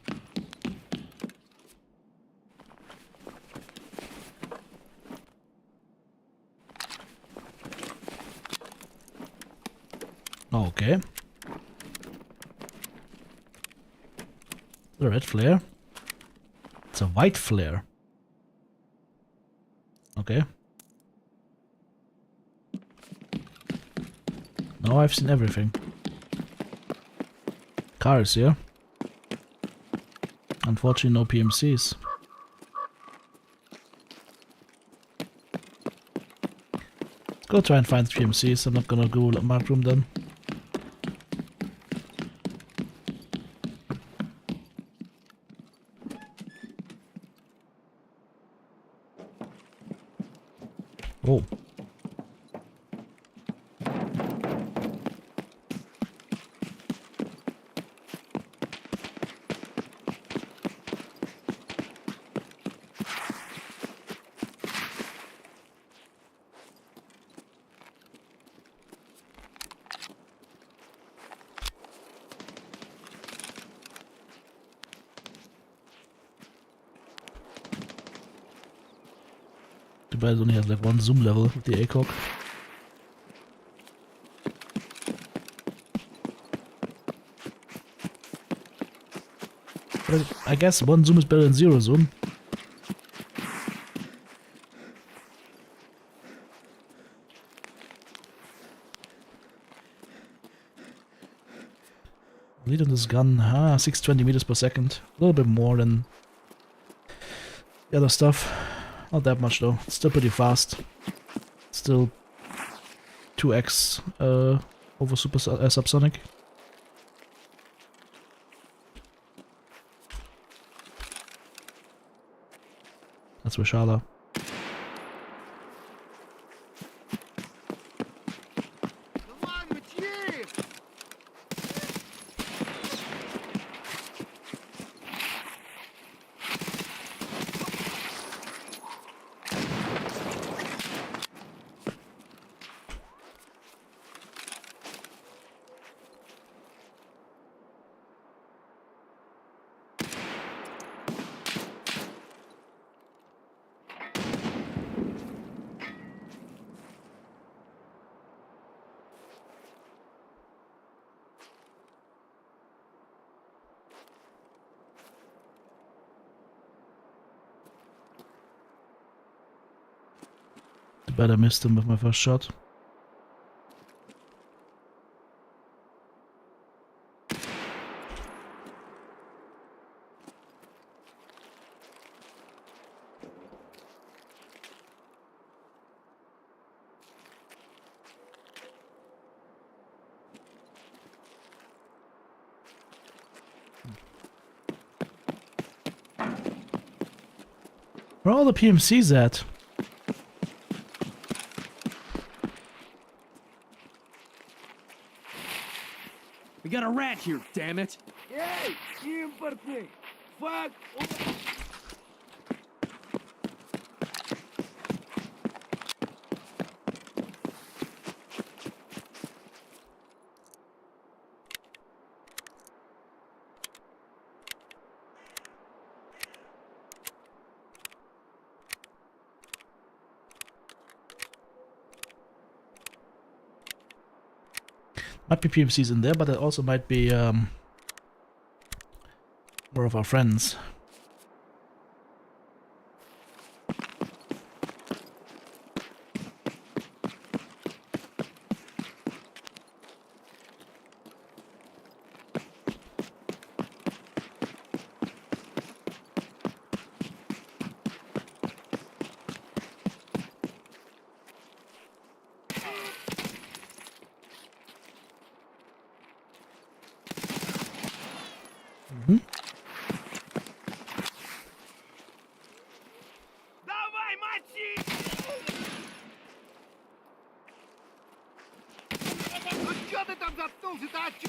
Okay. The red flare. It's a white flare. Okay. Now I've seen everything. Cars here. Unfortunately, no PMCs. Let's go try and find PMCs. I'm not gonna go mark room then. Oh. The bad only has like 1 zoom level with the ACOG. But I guess 1 zoom is better than 0 zoom. Lead on this gun, 620 meters per second. A little bit more than the other stuff. Not that much though. It's still pretty fast. Still 2x over subsonic. That's Rashala. Too bad I missed him with my first shot. Where are all the PMCs at? We got a rat here, damn it! Эй, импортный! Fuck! Might be PMCs in there, but it also might be more of our friends. Давай, мочи! Ну чё ты там заткнулся-то, а чё?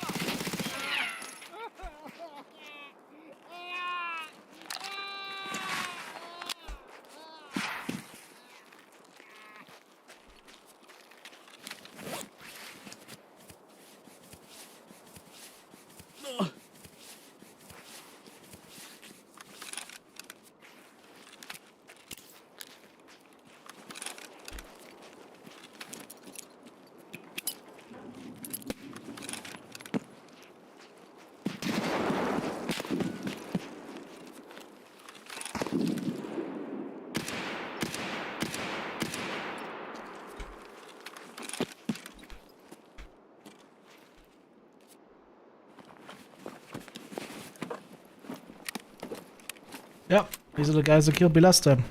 Yep, these are the guys that killed me last time.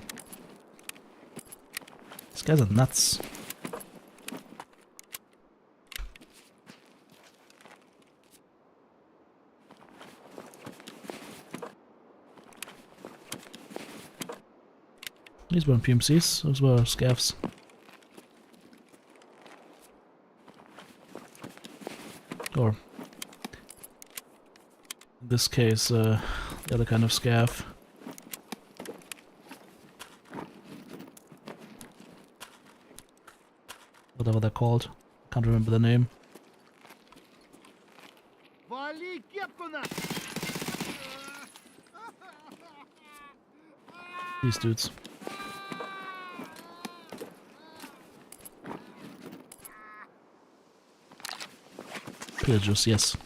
These guys are nuts. These weren't PMCs, those were scavs. Or, in this case, the other kind of scav. Whatever they're called. Can't remember the name. Вали кепку на! These dudes. Pillagers, yes.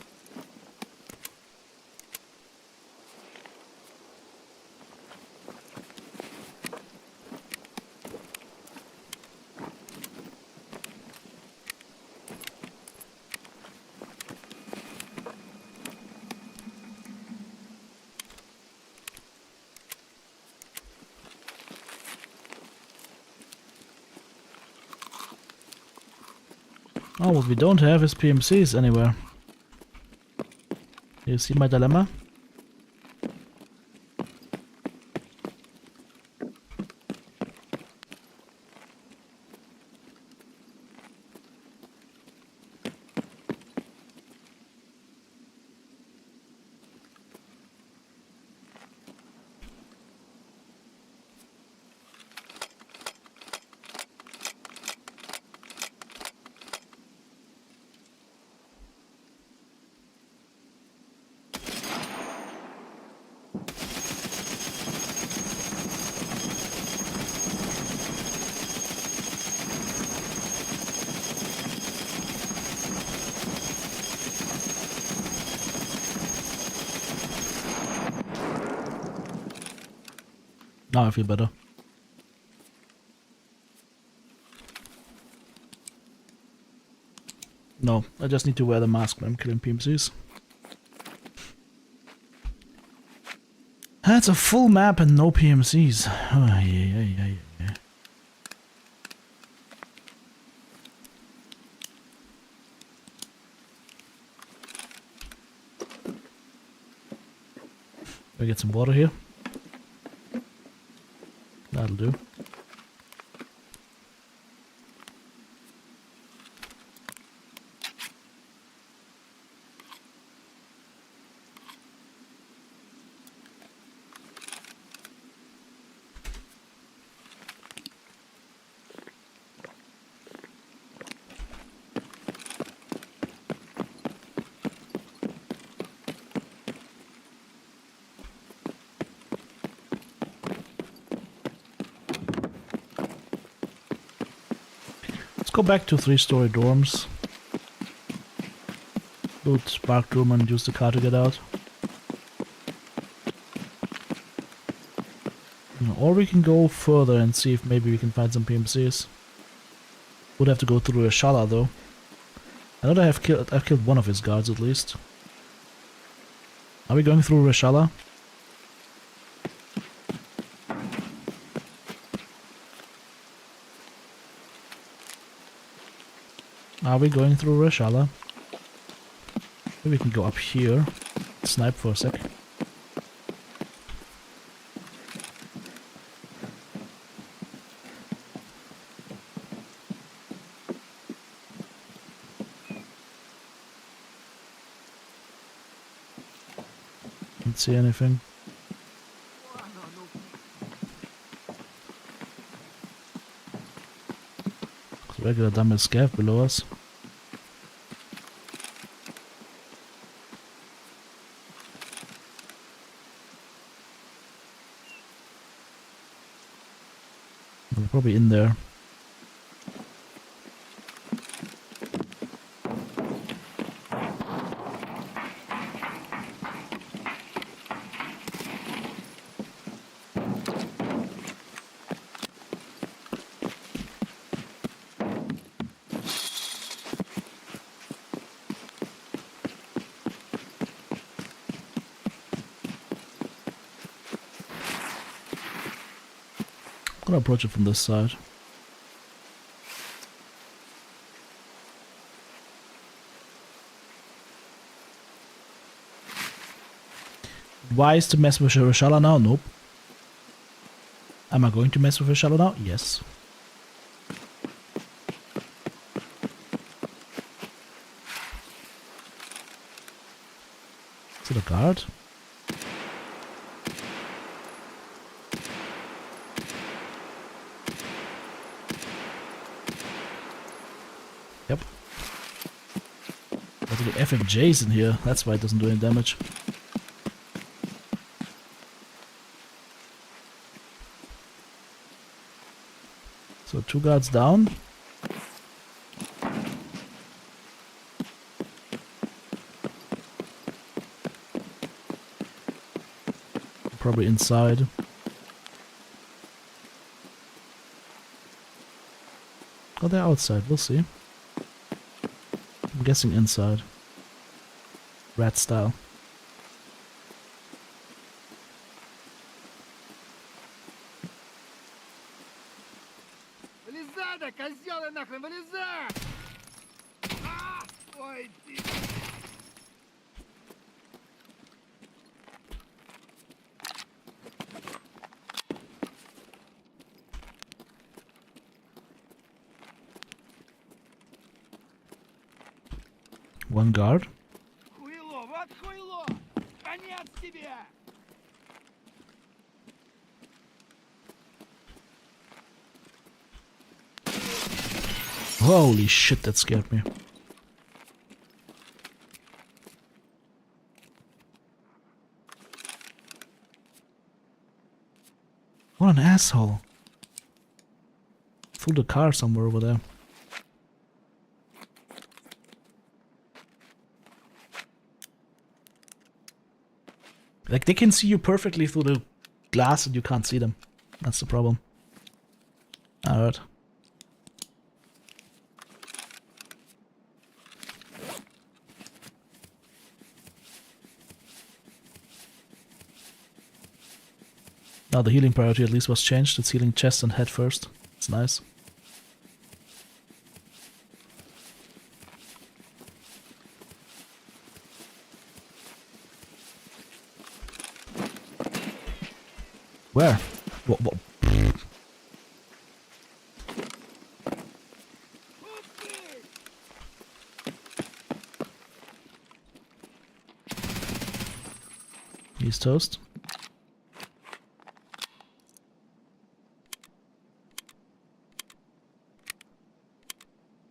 Oh, what we don't have is PMCs anywhere. You see my dilemma? Now I feel better. No, I just need to wear the mask when I'm killing PMCs. That's a full map and no PMCs. Oh, yeah. We get some water here. That'll do. Go back to 3-story dorms. Loot Spark room and use the car to get out. Or we can go further and see if maybe we can find some PMCs. Would have to go through a Shala though. I know I've killed one of his guards at least. Are we going through Reshala? Are we going through Reshala? Maybe we can go up here. Snipe for a sec. Can't see anything. Regular dumb scav below us. We're probably in there. I'm gonna approach it from this side. Wise to mess with Reshala now? Nope. Am I going to mess with Reshala now? Yes. Is it a guard? Yep. There's the FMJs in here, that's why it doesn't do any damage. So 2 guards down. Probably inside. Oh, they're outside, we'll see. I'm guessing inside. Rat style. Вылезай, да, козёлы нахрен, вылезай! А! Ой, ты... One guard. Хуйло, вот хуйло! Конец тебе! Holy shit, that scared me. What an asshole. Threw the car somewhere over there. Like, they can see you perfectly through the glass and you can't see them. That's the problem. Alright. Now the healing priority at least was changed. It's healing chest and head first. It's nice. Where? What? He's toast.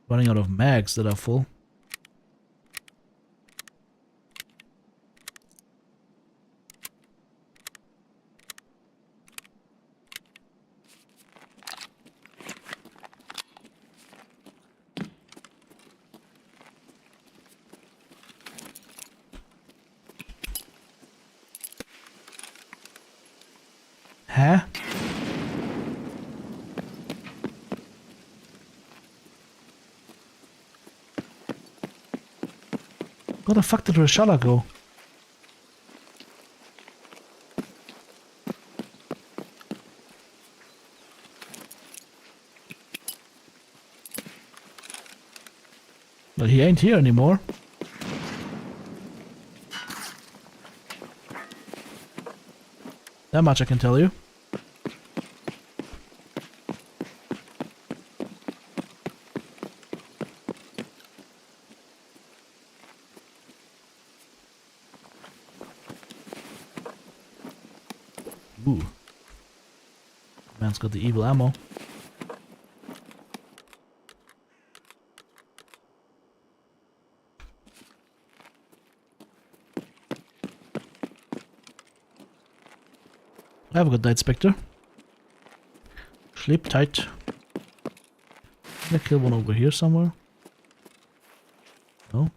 Running out of mags that are full. Huh? Where the fuck did Rashala go? But he ain't here anymore. That much I can tell you. Ooh. Man's got the evil ammo. Have a good night, Spectre. Sleep tight. Can I kill one over here somewhere? No?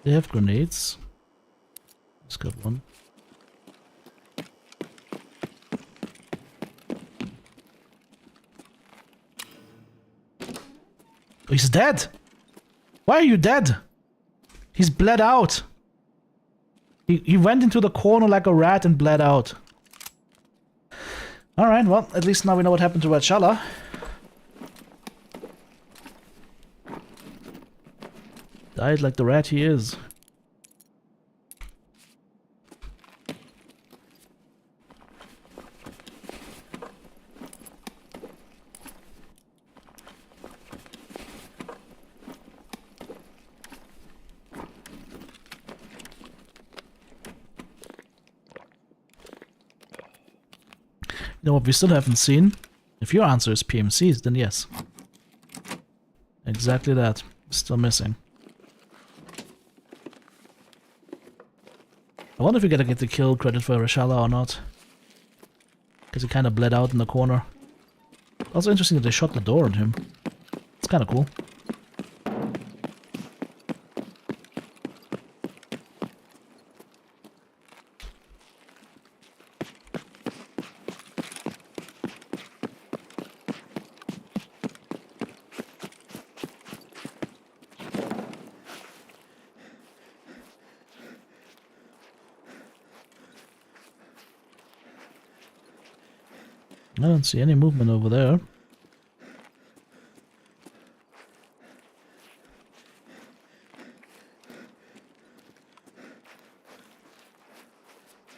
They have grenades. Just got one. Oh, he's dead! Why are you dead? He's bled out. He went into the corner like a rat and bled out. Alright, well, at least now we know what happened to Rashala. Died like the rat he is. You know what we still haven't seen? If your answer is PMCs, then yes. Exactly that. Still missing. I wonder if we gotta get the kill credit for Rashala or not. Because he kind of bled out in the corner. Also interesting that they shot the door on him. It's kind of cool. I don't see any movement over there.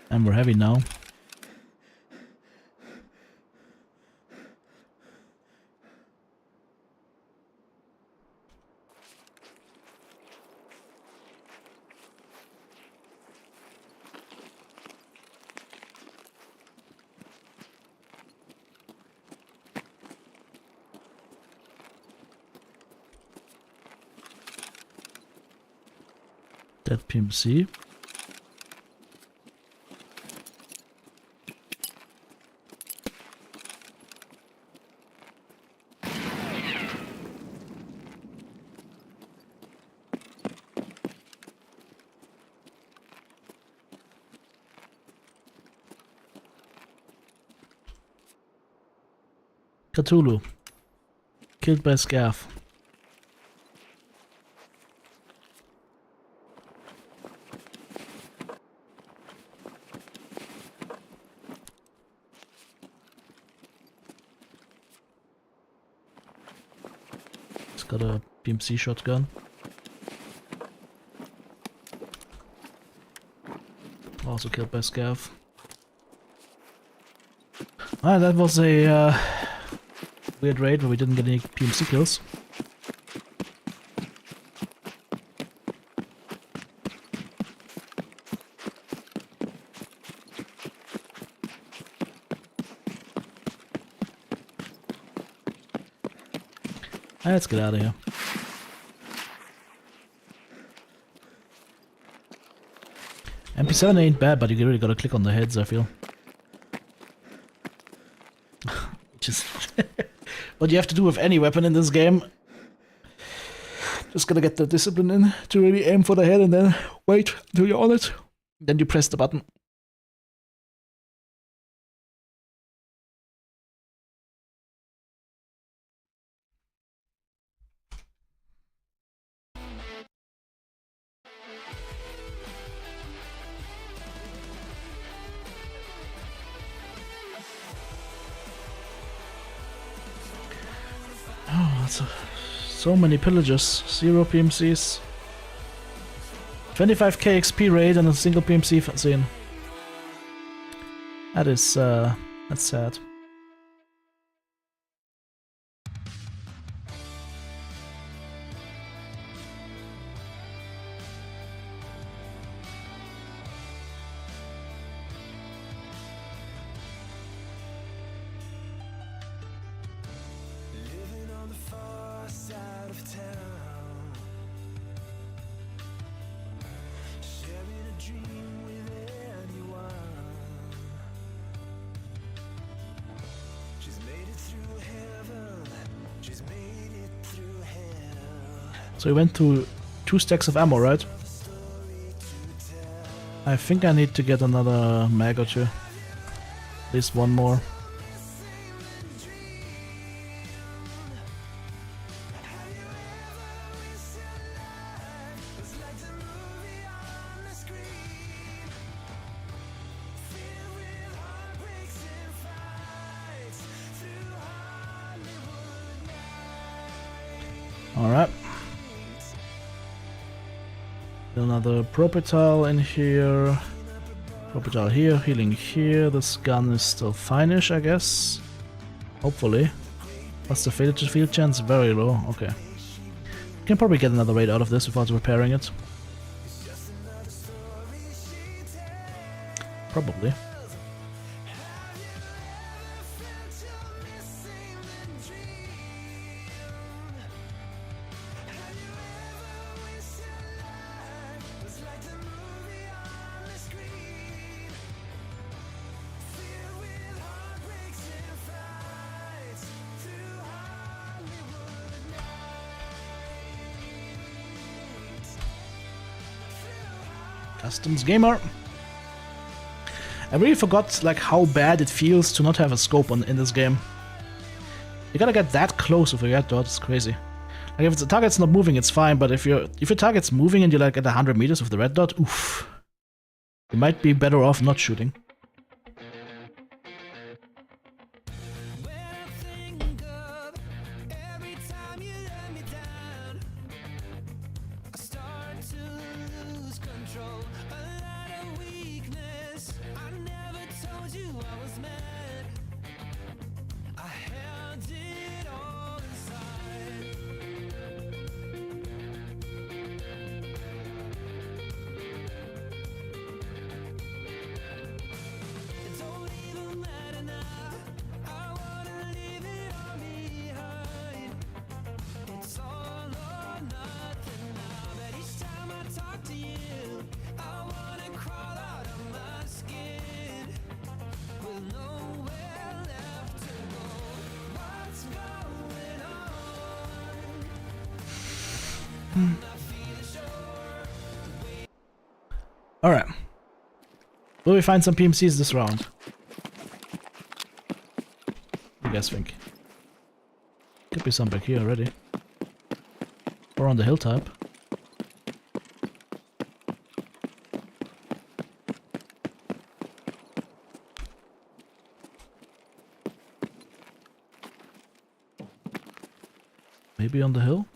And we're heavy now. Dead PMC. Cthulhu. Killed by Scav. He's got a PMC shotgun. Also killed by Scav. Ah, that was a weird raid where we didn't get any PMC kills. Let's get out of here. MP7 ain't bad, but you really gotta click on the heads, I feel. Just what you have to do with any weapon in this game. Just gotta get the discipline in to really aim for the head and then wait until you're on it. Then you press the button. Oh, that's so many pillagers. 0 PMCs. 25k XP raid and a single PMC scene. That is, that's sad. So we went through 2 stacks of ammo, right? I think I need to get another mag or 2. At least one more. Alright. Another propital in here. Propital here, healing here. This gun is still fine-ish, I guess. Hopefully. What's the fatal to field chance? Very low. Okay. Can probably get another raid out of this without repairing it. Probably. Customs gamer. I really forgot like how bad it feels to not have a scope in this game. You gotta get that close with a red dot, it's crazy. Like if the target's not moving, it's fine, but if your target's moving and you're like at 100 meters with the red dot, oof. You might be better off not shooting. Alright. Will we find some PMCs this round? What do you guys think? Could be some back here already. Or on the hilltop. Maybe on the hill?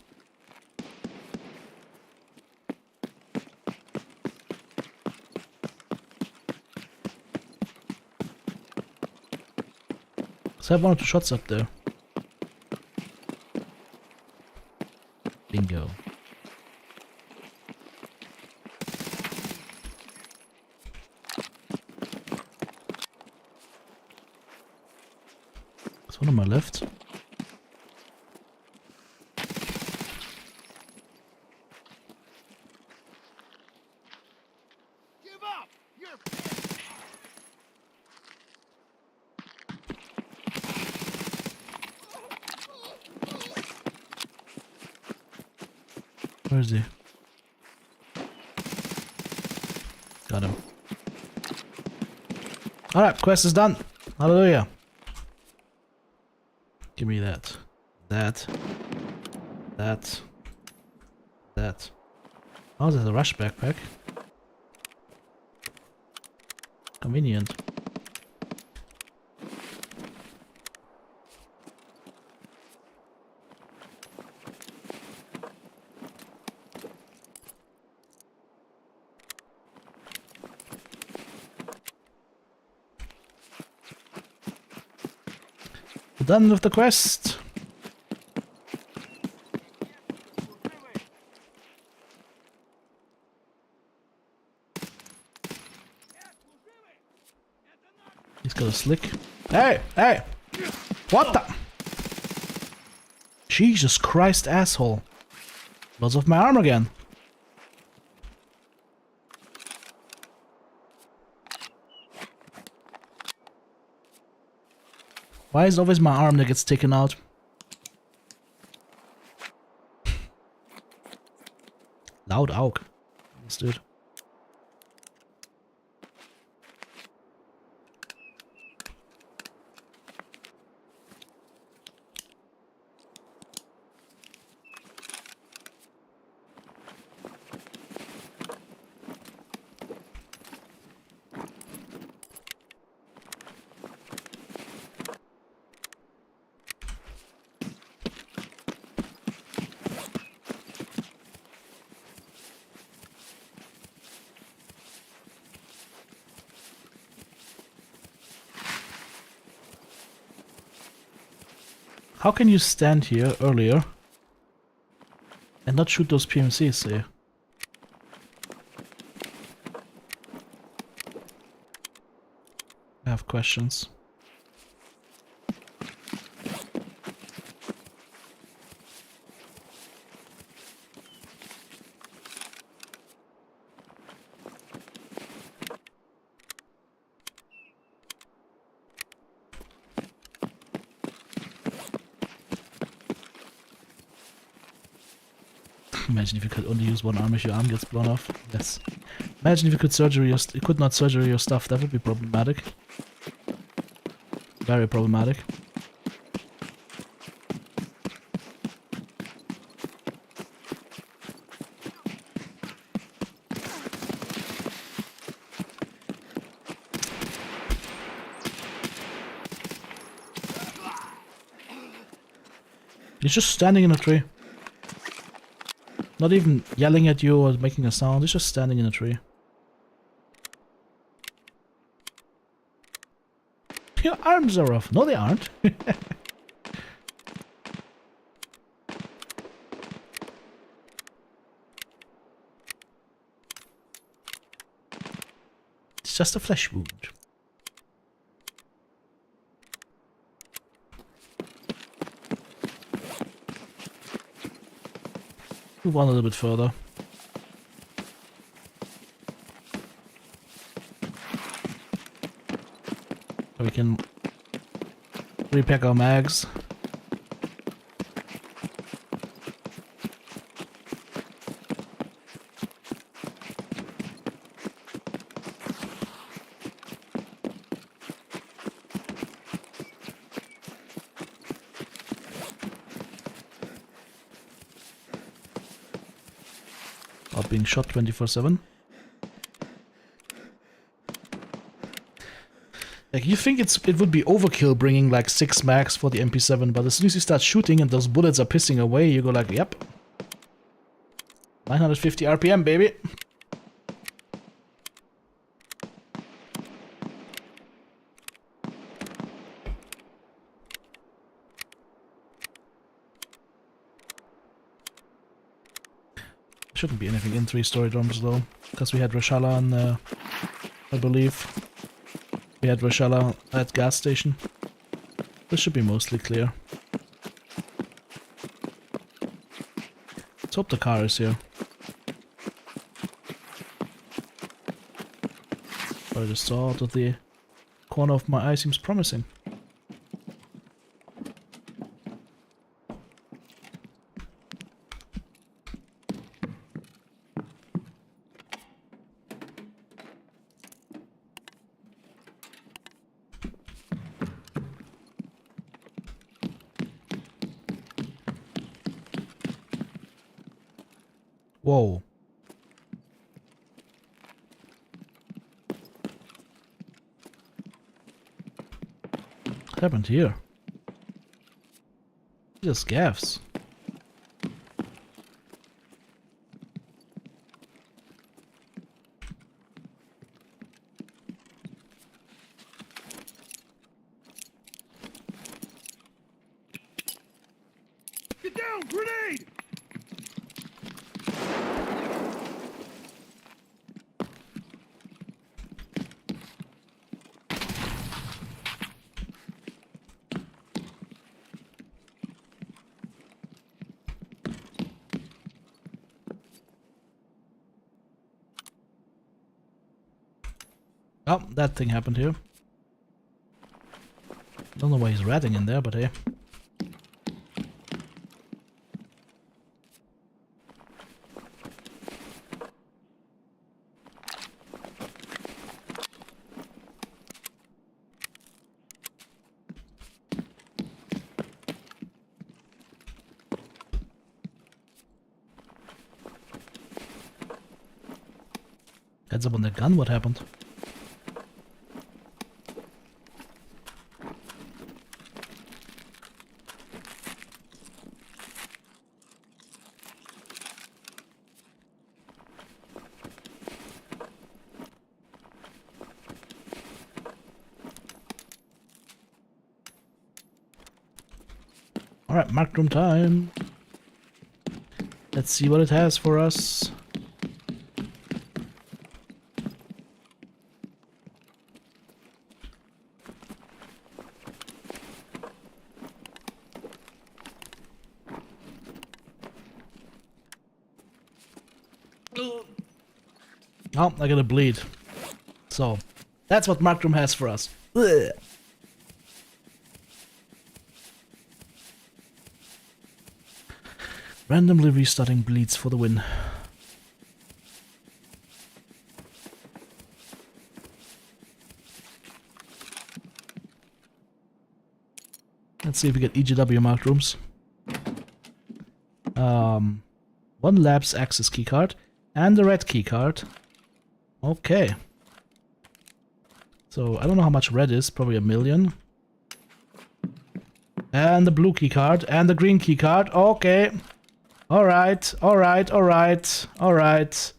So I have 1 or 2 shots up there. Bingo. There's one on my left. Give up! You're Where is he? Got him. Alright, quest is done. Hallelujah. Give me that. That. Oh, there's a rush backpack. Convenient. We're done with the quest. He's got a slick. Hey! Hey! What the? Jesus Christ, asshole. Lots of my arm again. Why is it always my arm that gets taken out? Loud aug. Understood. How can you stand here earlier and not shoot those PMCs there? I have questions. Imagine if you could only use one arm if your arm gets blown off. Yes. Imagine if you could you could not surgery your stuff. That would be problematic. Very problematic. He's just standing in a tree. Not even yelling at you or making a sound, he's just standing in a tree. Your arms are off. No, they aren't. It's just a flesh wound. Move on a little bit further. So we can repack our mags. being shot 24/7. Like, you think it would be overkill bringing like 6 mags for the MP7, but as soon as you start shooting and those bullets are pissing away, you go like, yep. 950 RPM, baby. Shouldn't be anything in 3-story dorms though, because we had Rashala on, I believe. We had Rashala at gas station. This should be mostly clear. Let's hope the car is here. I just saw that the corner of my eye seems promising. Whoa. What happened here? Just gaffs. Get down! Grenade! Oh, that thing happened here. Don't know why he's ratting in there, but hey. Heads up on the gun, what happened? Alright, marked room time. Let's see what it has for us. Oh, I gotta bleed. So, that's what marked room has for us. Ugh. Randomly restarting bleeds for the win. Let's see if we get EGW marked rooms. 1 labs access keycard and the red keycard. Okay. So I don't know how much red is, probably 1 million. And the blue keycard and the green keycard. Okay. Alright, alright, alright, alright.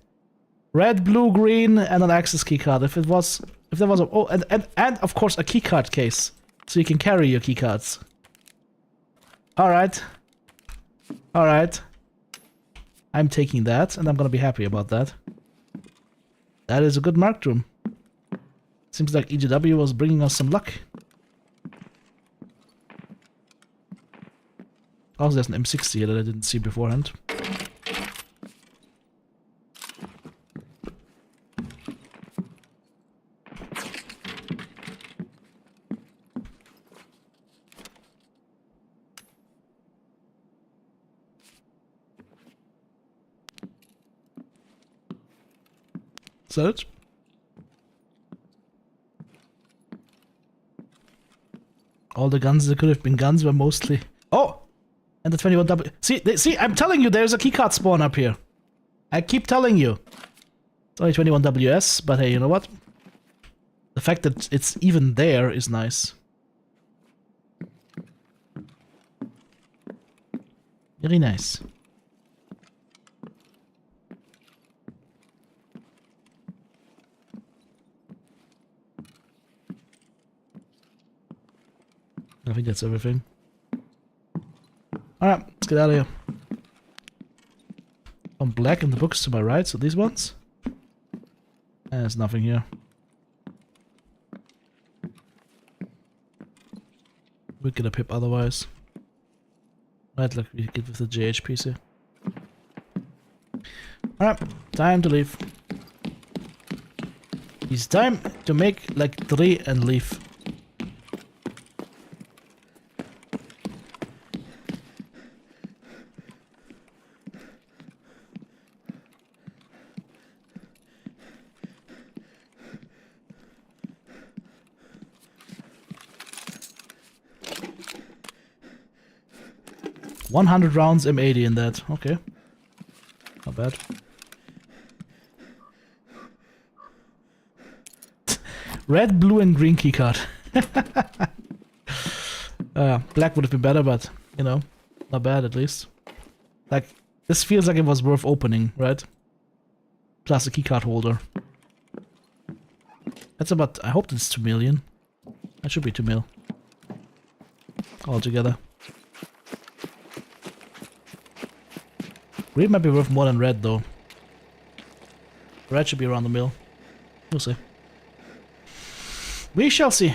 Red, blue, green, and an access keycard. If there was a, oh, and of course a keycard case, so you can carry your keycards. Alright. Alright. I'm taking that, and I'm gonna be happy about that. That is a good marked room. Seems like EGW was bringing us some luck. Also, there's an M60 here that I didn't see beforehand. Is that it? All the guns that could have been guns were mostly... Oh! And the 21W. See, I'm telling you, there's a keycard spawn up here. I keep telling you. It's only 21 WS, but hey, you know what? The fact that it's even there is nice. Very nice. I think that's everything. Alright, let's get out of here. Some black in the books to my right, so these ones. And there's nothing here. We'll get a pip otherwise. Right, look, we get with the JHPC. Alright, time to leave. It's time to make like 3 and leave. $100 rounds M80 in that. Okay. Not bad. Red, blue, and green keycard. Black would have been better, but, you know, not bad at least. Like, this feels like it was worth opening, right? Plus a keycard holder. That's about, I hope it's 2 million. That should be 2 mil. Altogether. Green might be worth more than red, though. Red should be around the mill. We'll see. We shall see.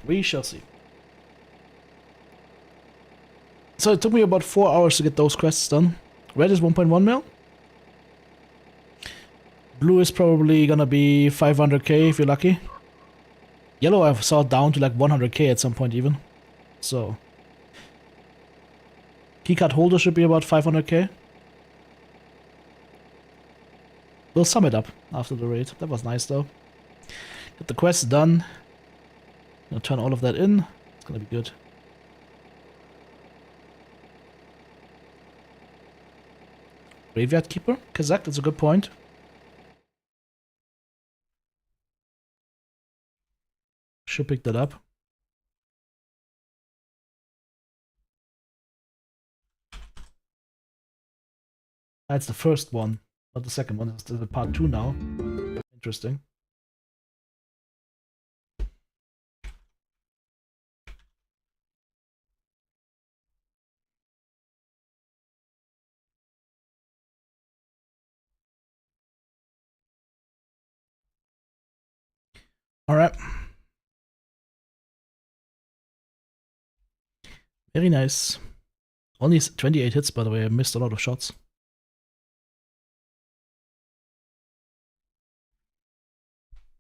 We shall see. So it took me about 4 hours to get those quests done. Red is 1.1 mil. Blue is probably gonna be 500k if you're lucky. Yellow I saw down to like 100k at some point even. So keycard holder should be about 500k. We'll sum it up after the raid. That was nice though. Get the quest done. Gonna turn all of that in. It's gonna be good. Graveyard Keeper? Kazakh, that's a good point. Should pick that up. That's the first one, not the second one. It's the part 2 now. Interesting. All right. Very nice. Only 28 hits, by the way. I missed a lot of shots.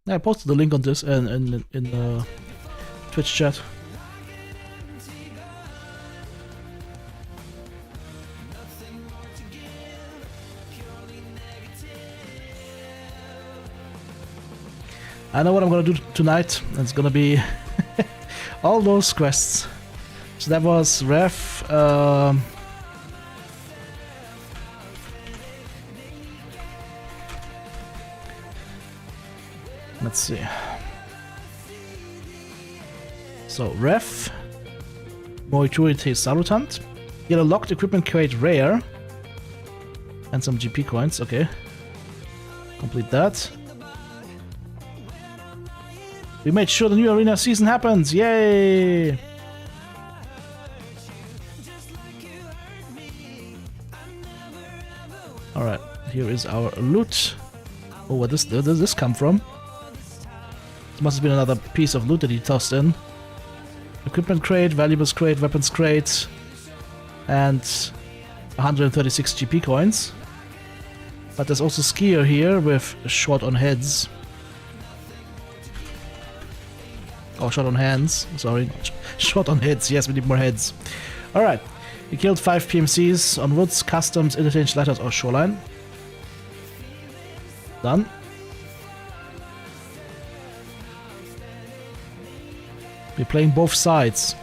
Yeah, I posted the link on this in Twitch chat. I know what I'm gonna do tonight. It's gonna be all those quests. So that was Ref. Let's see. So Ref, Moiturity Salutant. Get a locked equipment crate rare. And some GP coins, okay. Complete that. We made sure the new arena season happens, yay! Alright, here is our loot. Oh, where does this come from? This must have been another piece of loot that he tossed in. Equipment crate, valuables crate, weapons crate, and 136 GP coins. But there's also skier here with short on heads. Oh, shot on hands. Sorry. Shot on heads. Yes, we need more heads. Alright. We killed 5 PMCs on woods, customs, interchange letters, or shoreline. Done. We're playing both sides.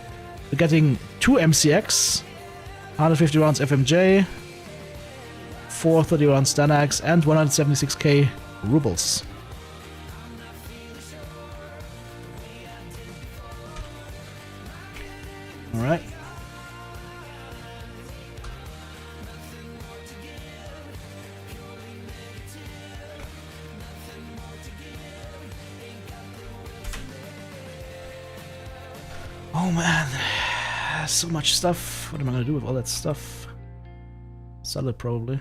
We're getting 2 MCX, 150 rounds FMJ, 430 rounds Stanax, and 176k rubles. Alright. Oh man, so much stuff. What am I gonna do with all that stuff? Sell it probably.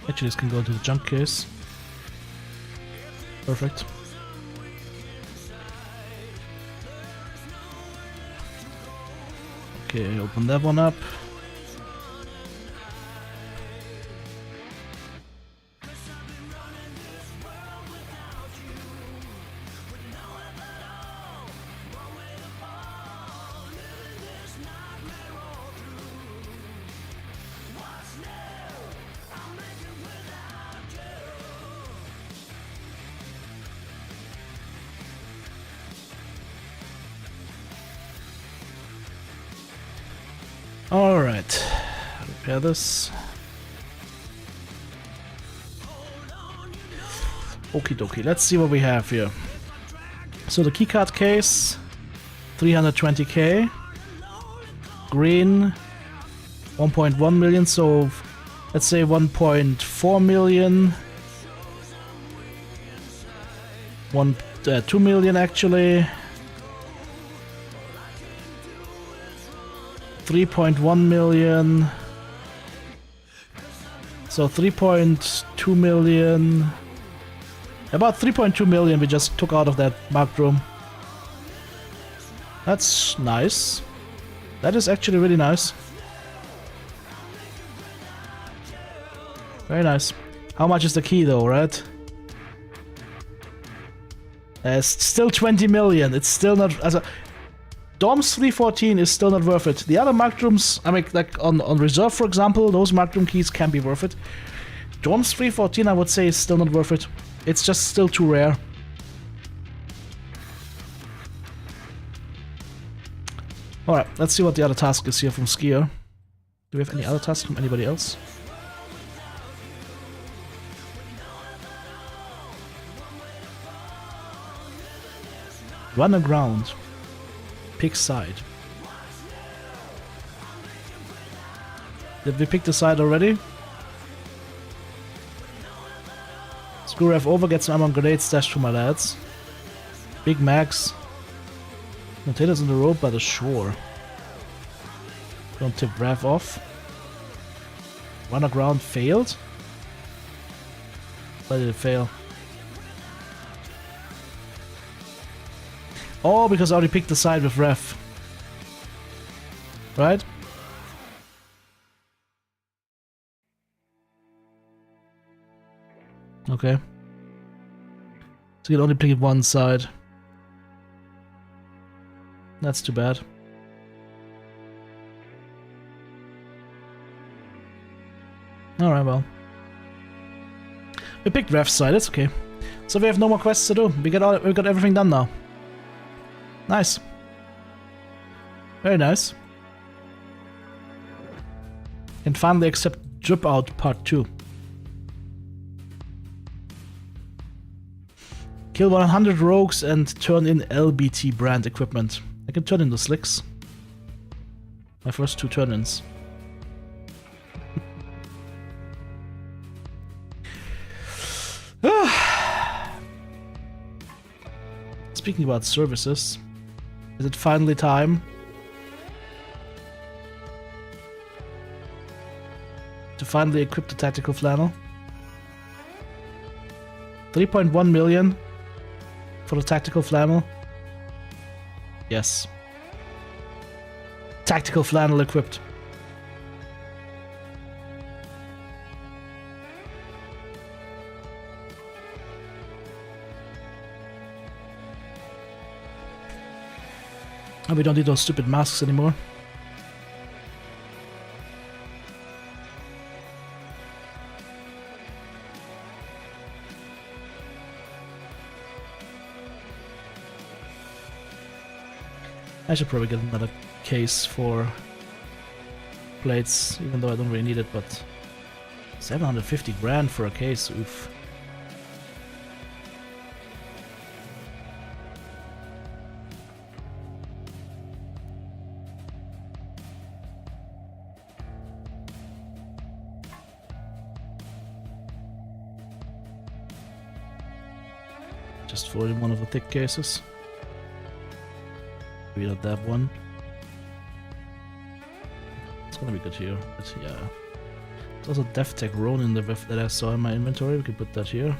Actually, this can go into the junk case. Perfect. Okay, open that one up. Alright, repair this. Okie dokie, let's see what we have here. So the keycard case, 320k. Green, 1.1 million, so let's say 1.4 million. 2 million actually. 3.1 million. So 3.2 million. About 3.2 million we just took out of that marked room. That's nice. That is actually really nice. Very nice. How much is the key though, right? It's still 20 million. It's still not... Dom's 314 is still not worth it. The other marked rooms, I mean, like on reserve, for example, those marked room keys can be worth it. Dom's 314, I would say, is still not worth it. It's just still too rare. Alright, let's see what the other task is here from Skier. Do we have any other tasks from anybody else? Run aground. Pick side. Did we pick the side already? Screw Rev over, get some ammo and grenades stashed for my lads. Big Max. Potatoes on the road by the shore. Don't tip Rev off. Run aground failed? Why did it fail? Oh, because I already picked the side with Rev. Right? Okay. So you can only pick one side. That's too bad. Alright, well. We picked Rev's side, it's okay. So we have no more quests to do. We got everything done now. Nice. Very nice. And finally accept Drip Out Part 2. Kill 100 rogues and turn in LBT brand equipment. I can turn in the slicks. My first 2 turn-ins. Speaking about services, is it finally time to finally equip the tactical flannel? 3.1 million for the tactical flannel. Yes. Tactical flannel equipped. And we don't need those stupid masks anymore. I should probably get another case for plates, even though I don't really need it, but 750 grand for a case, oof. Just throw it in one of the thick cases. We don't have one. It's gonna be good here, but yeah. There's also DevTech Ronin that I saw in my inventory. We could put that here.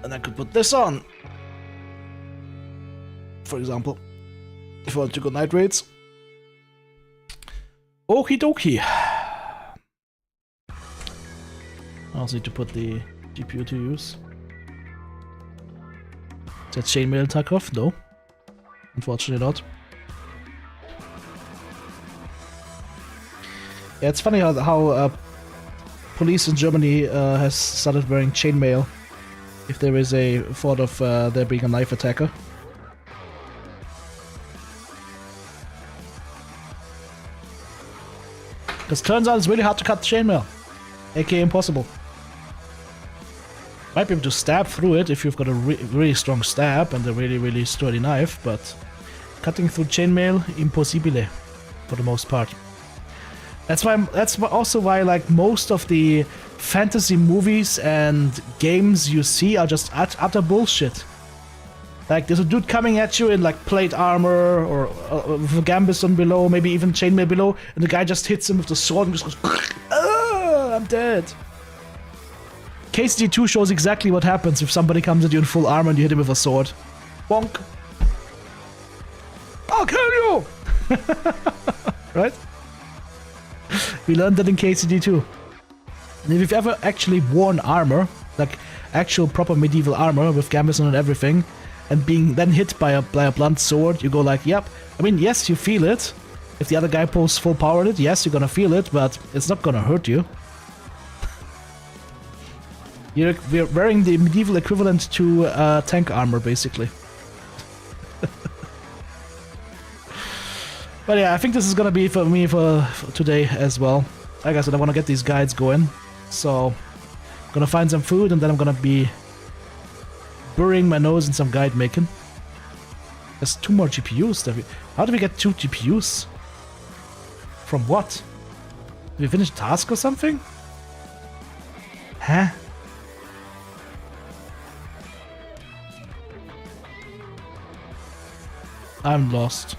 And I could put this on! For example. If I want to go night raids. Okie dokie! I also need to put the GPU to use. Is that chainmail Tarkov? No. Unfortunately not. Yeah, it's funny how police in Germany has started wearing chainmail if there is a thought of there being a knife attacker. Because turns out it's really hard to cut chainmail, aka impossible. Might be able to stab through it if you've got a really strong stab and a really sturdy knife, but cutting through chainmail, impossibile, for the most part. That's also why like most of the fantasy movies and games you see are just utter bullshit. Like there's a dude coming at you in like plate armor or with a gambesson below, maybe even chainmail below, and the guy just hits him with the sword and just goes, "Ah, I'm dead." KCD2 shows exactly what happens if somebody comes at you in full armor and you hit him with a sword. Bonk. I'll kill you! Right? We learned that in KCD2. And if you've ever actually worn armor, like actual proper medieval armor with gambeson and everything, and being then hit by a blunt sword, you go like, yep. I mean, yes, you feel it. If the other guy pulls full power at it, yes, you're gonna feel it, but it's not gonna hurt you. We're wearing the medieval equivalent to tank armor, basically. But yeah, I think this is gonna be for me for today as well. Like I said, I want to get these guides going. So, I'm gonna find some food and then I'm gonna be burying my nose in some guide making. There's 2 more GPUs. How do we get 2 GPUs? From what? Did we finish a task or something? Huh? I'm lost.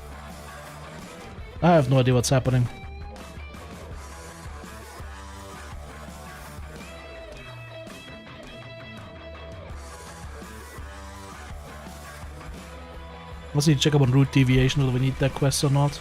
I have no idea what's happening. Let's see, check up on route deviation, whether we need that quest or not.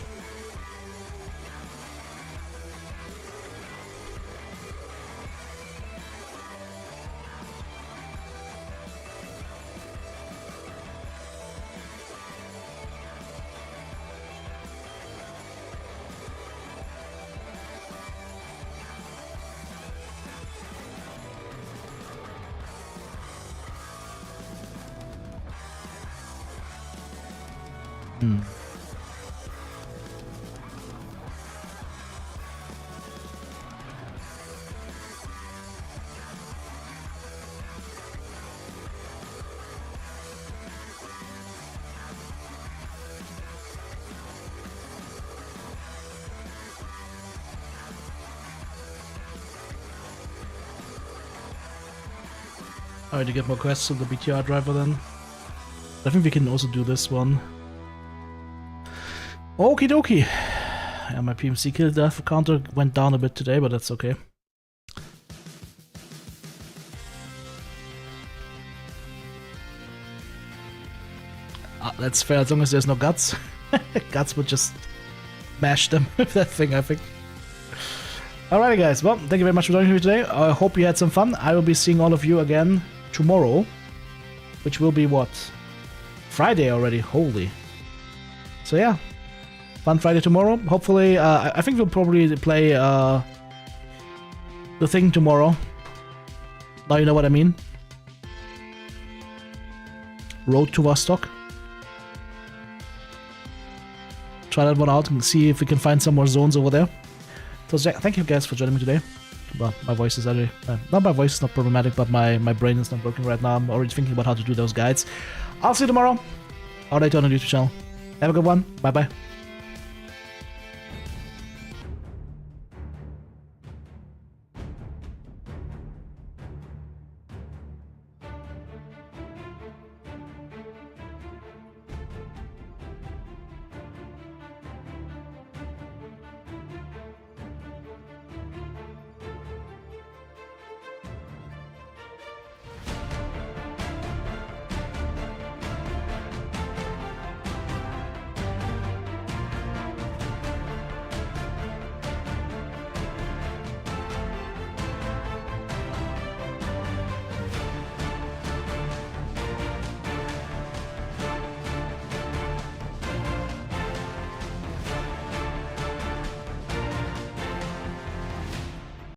Alright, to get more quests on the BTR driver then. I think we can also do this one. Okie dokie! Yeah, my PMC kill death counter went down a bit today, but that's okay. That's fair as long as there's no guts. Guts would just mash them with that thing, I think. Alrighty guys, well, thank you very much for joining me today. I hope you had some fun. I will be seeing all of you again tomorrow, which will be what? Friday already, holy. So yeah, fun Friday tomorrow. Hopefully, I think we'll probably play the thing tomorrow. Now you know what I mean. Road to Vostok. Try that one out and see if we can find some more zones over there. So thank you guys for joining me today. Well, my voice is already... not my voice is not problematic, but my brain is not working right now. I'm already thinking about how to do those guides. I'll see you tomorrow. Taito on the YouTube channel. Have a good one. Bye-bye.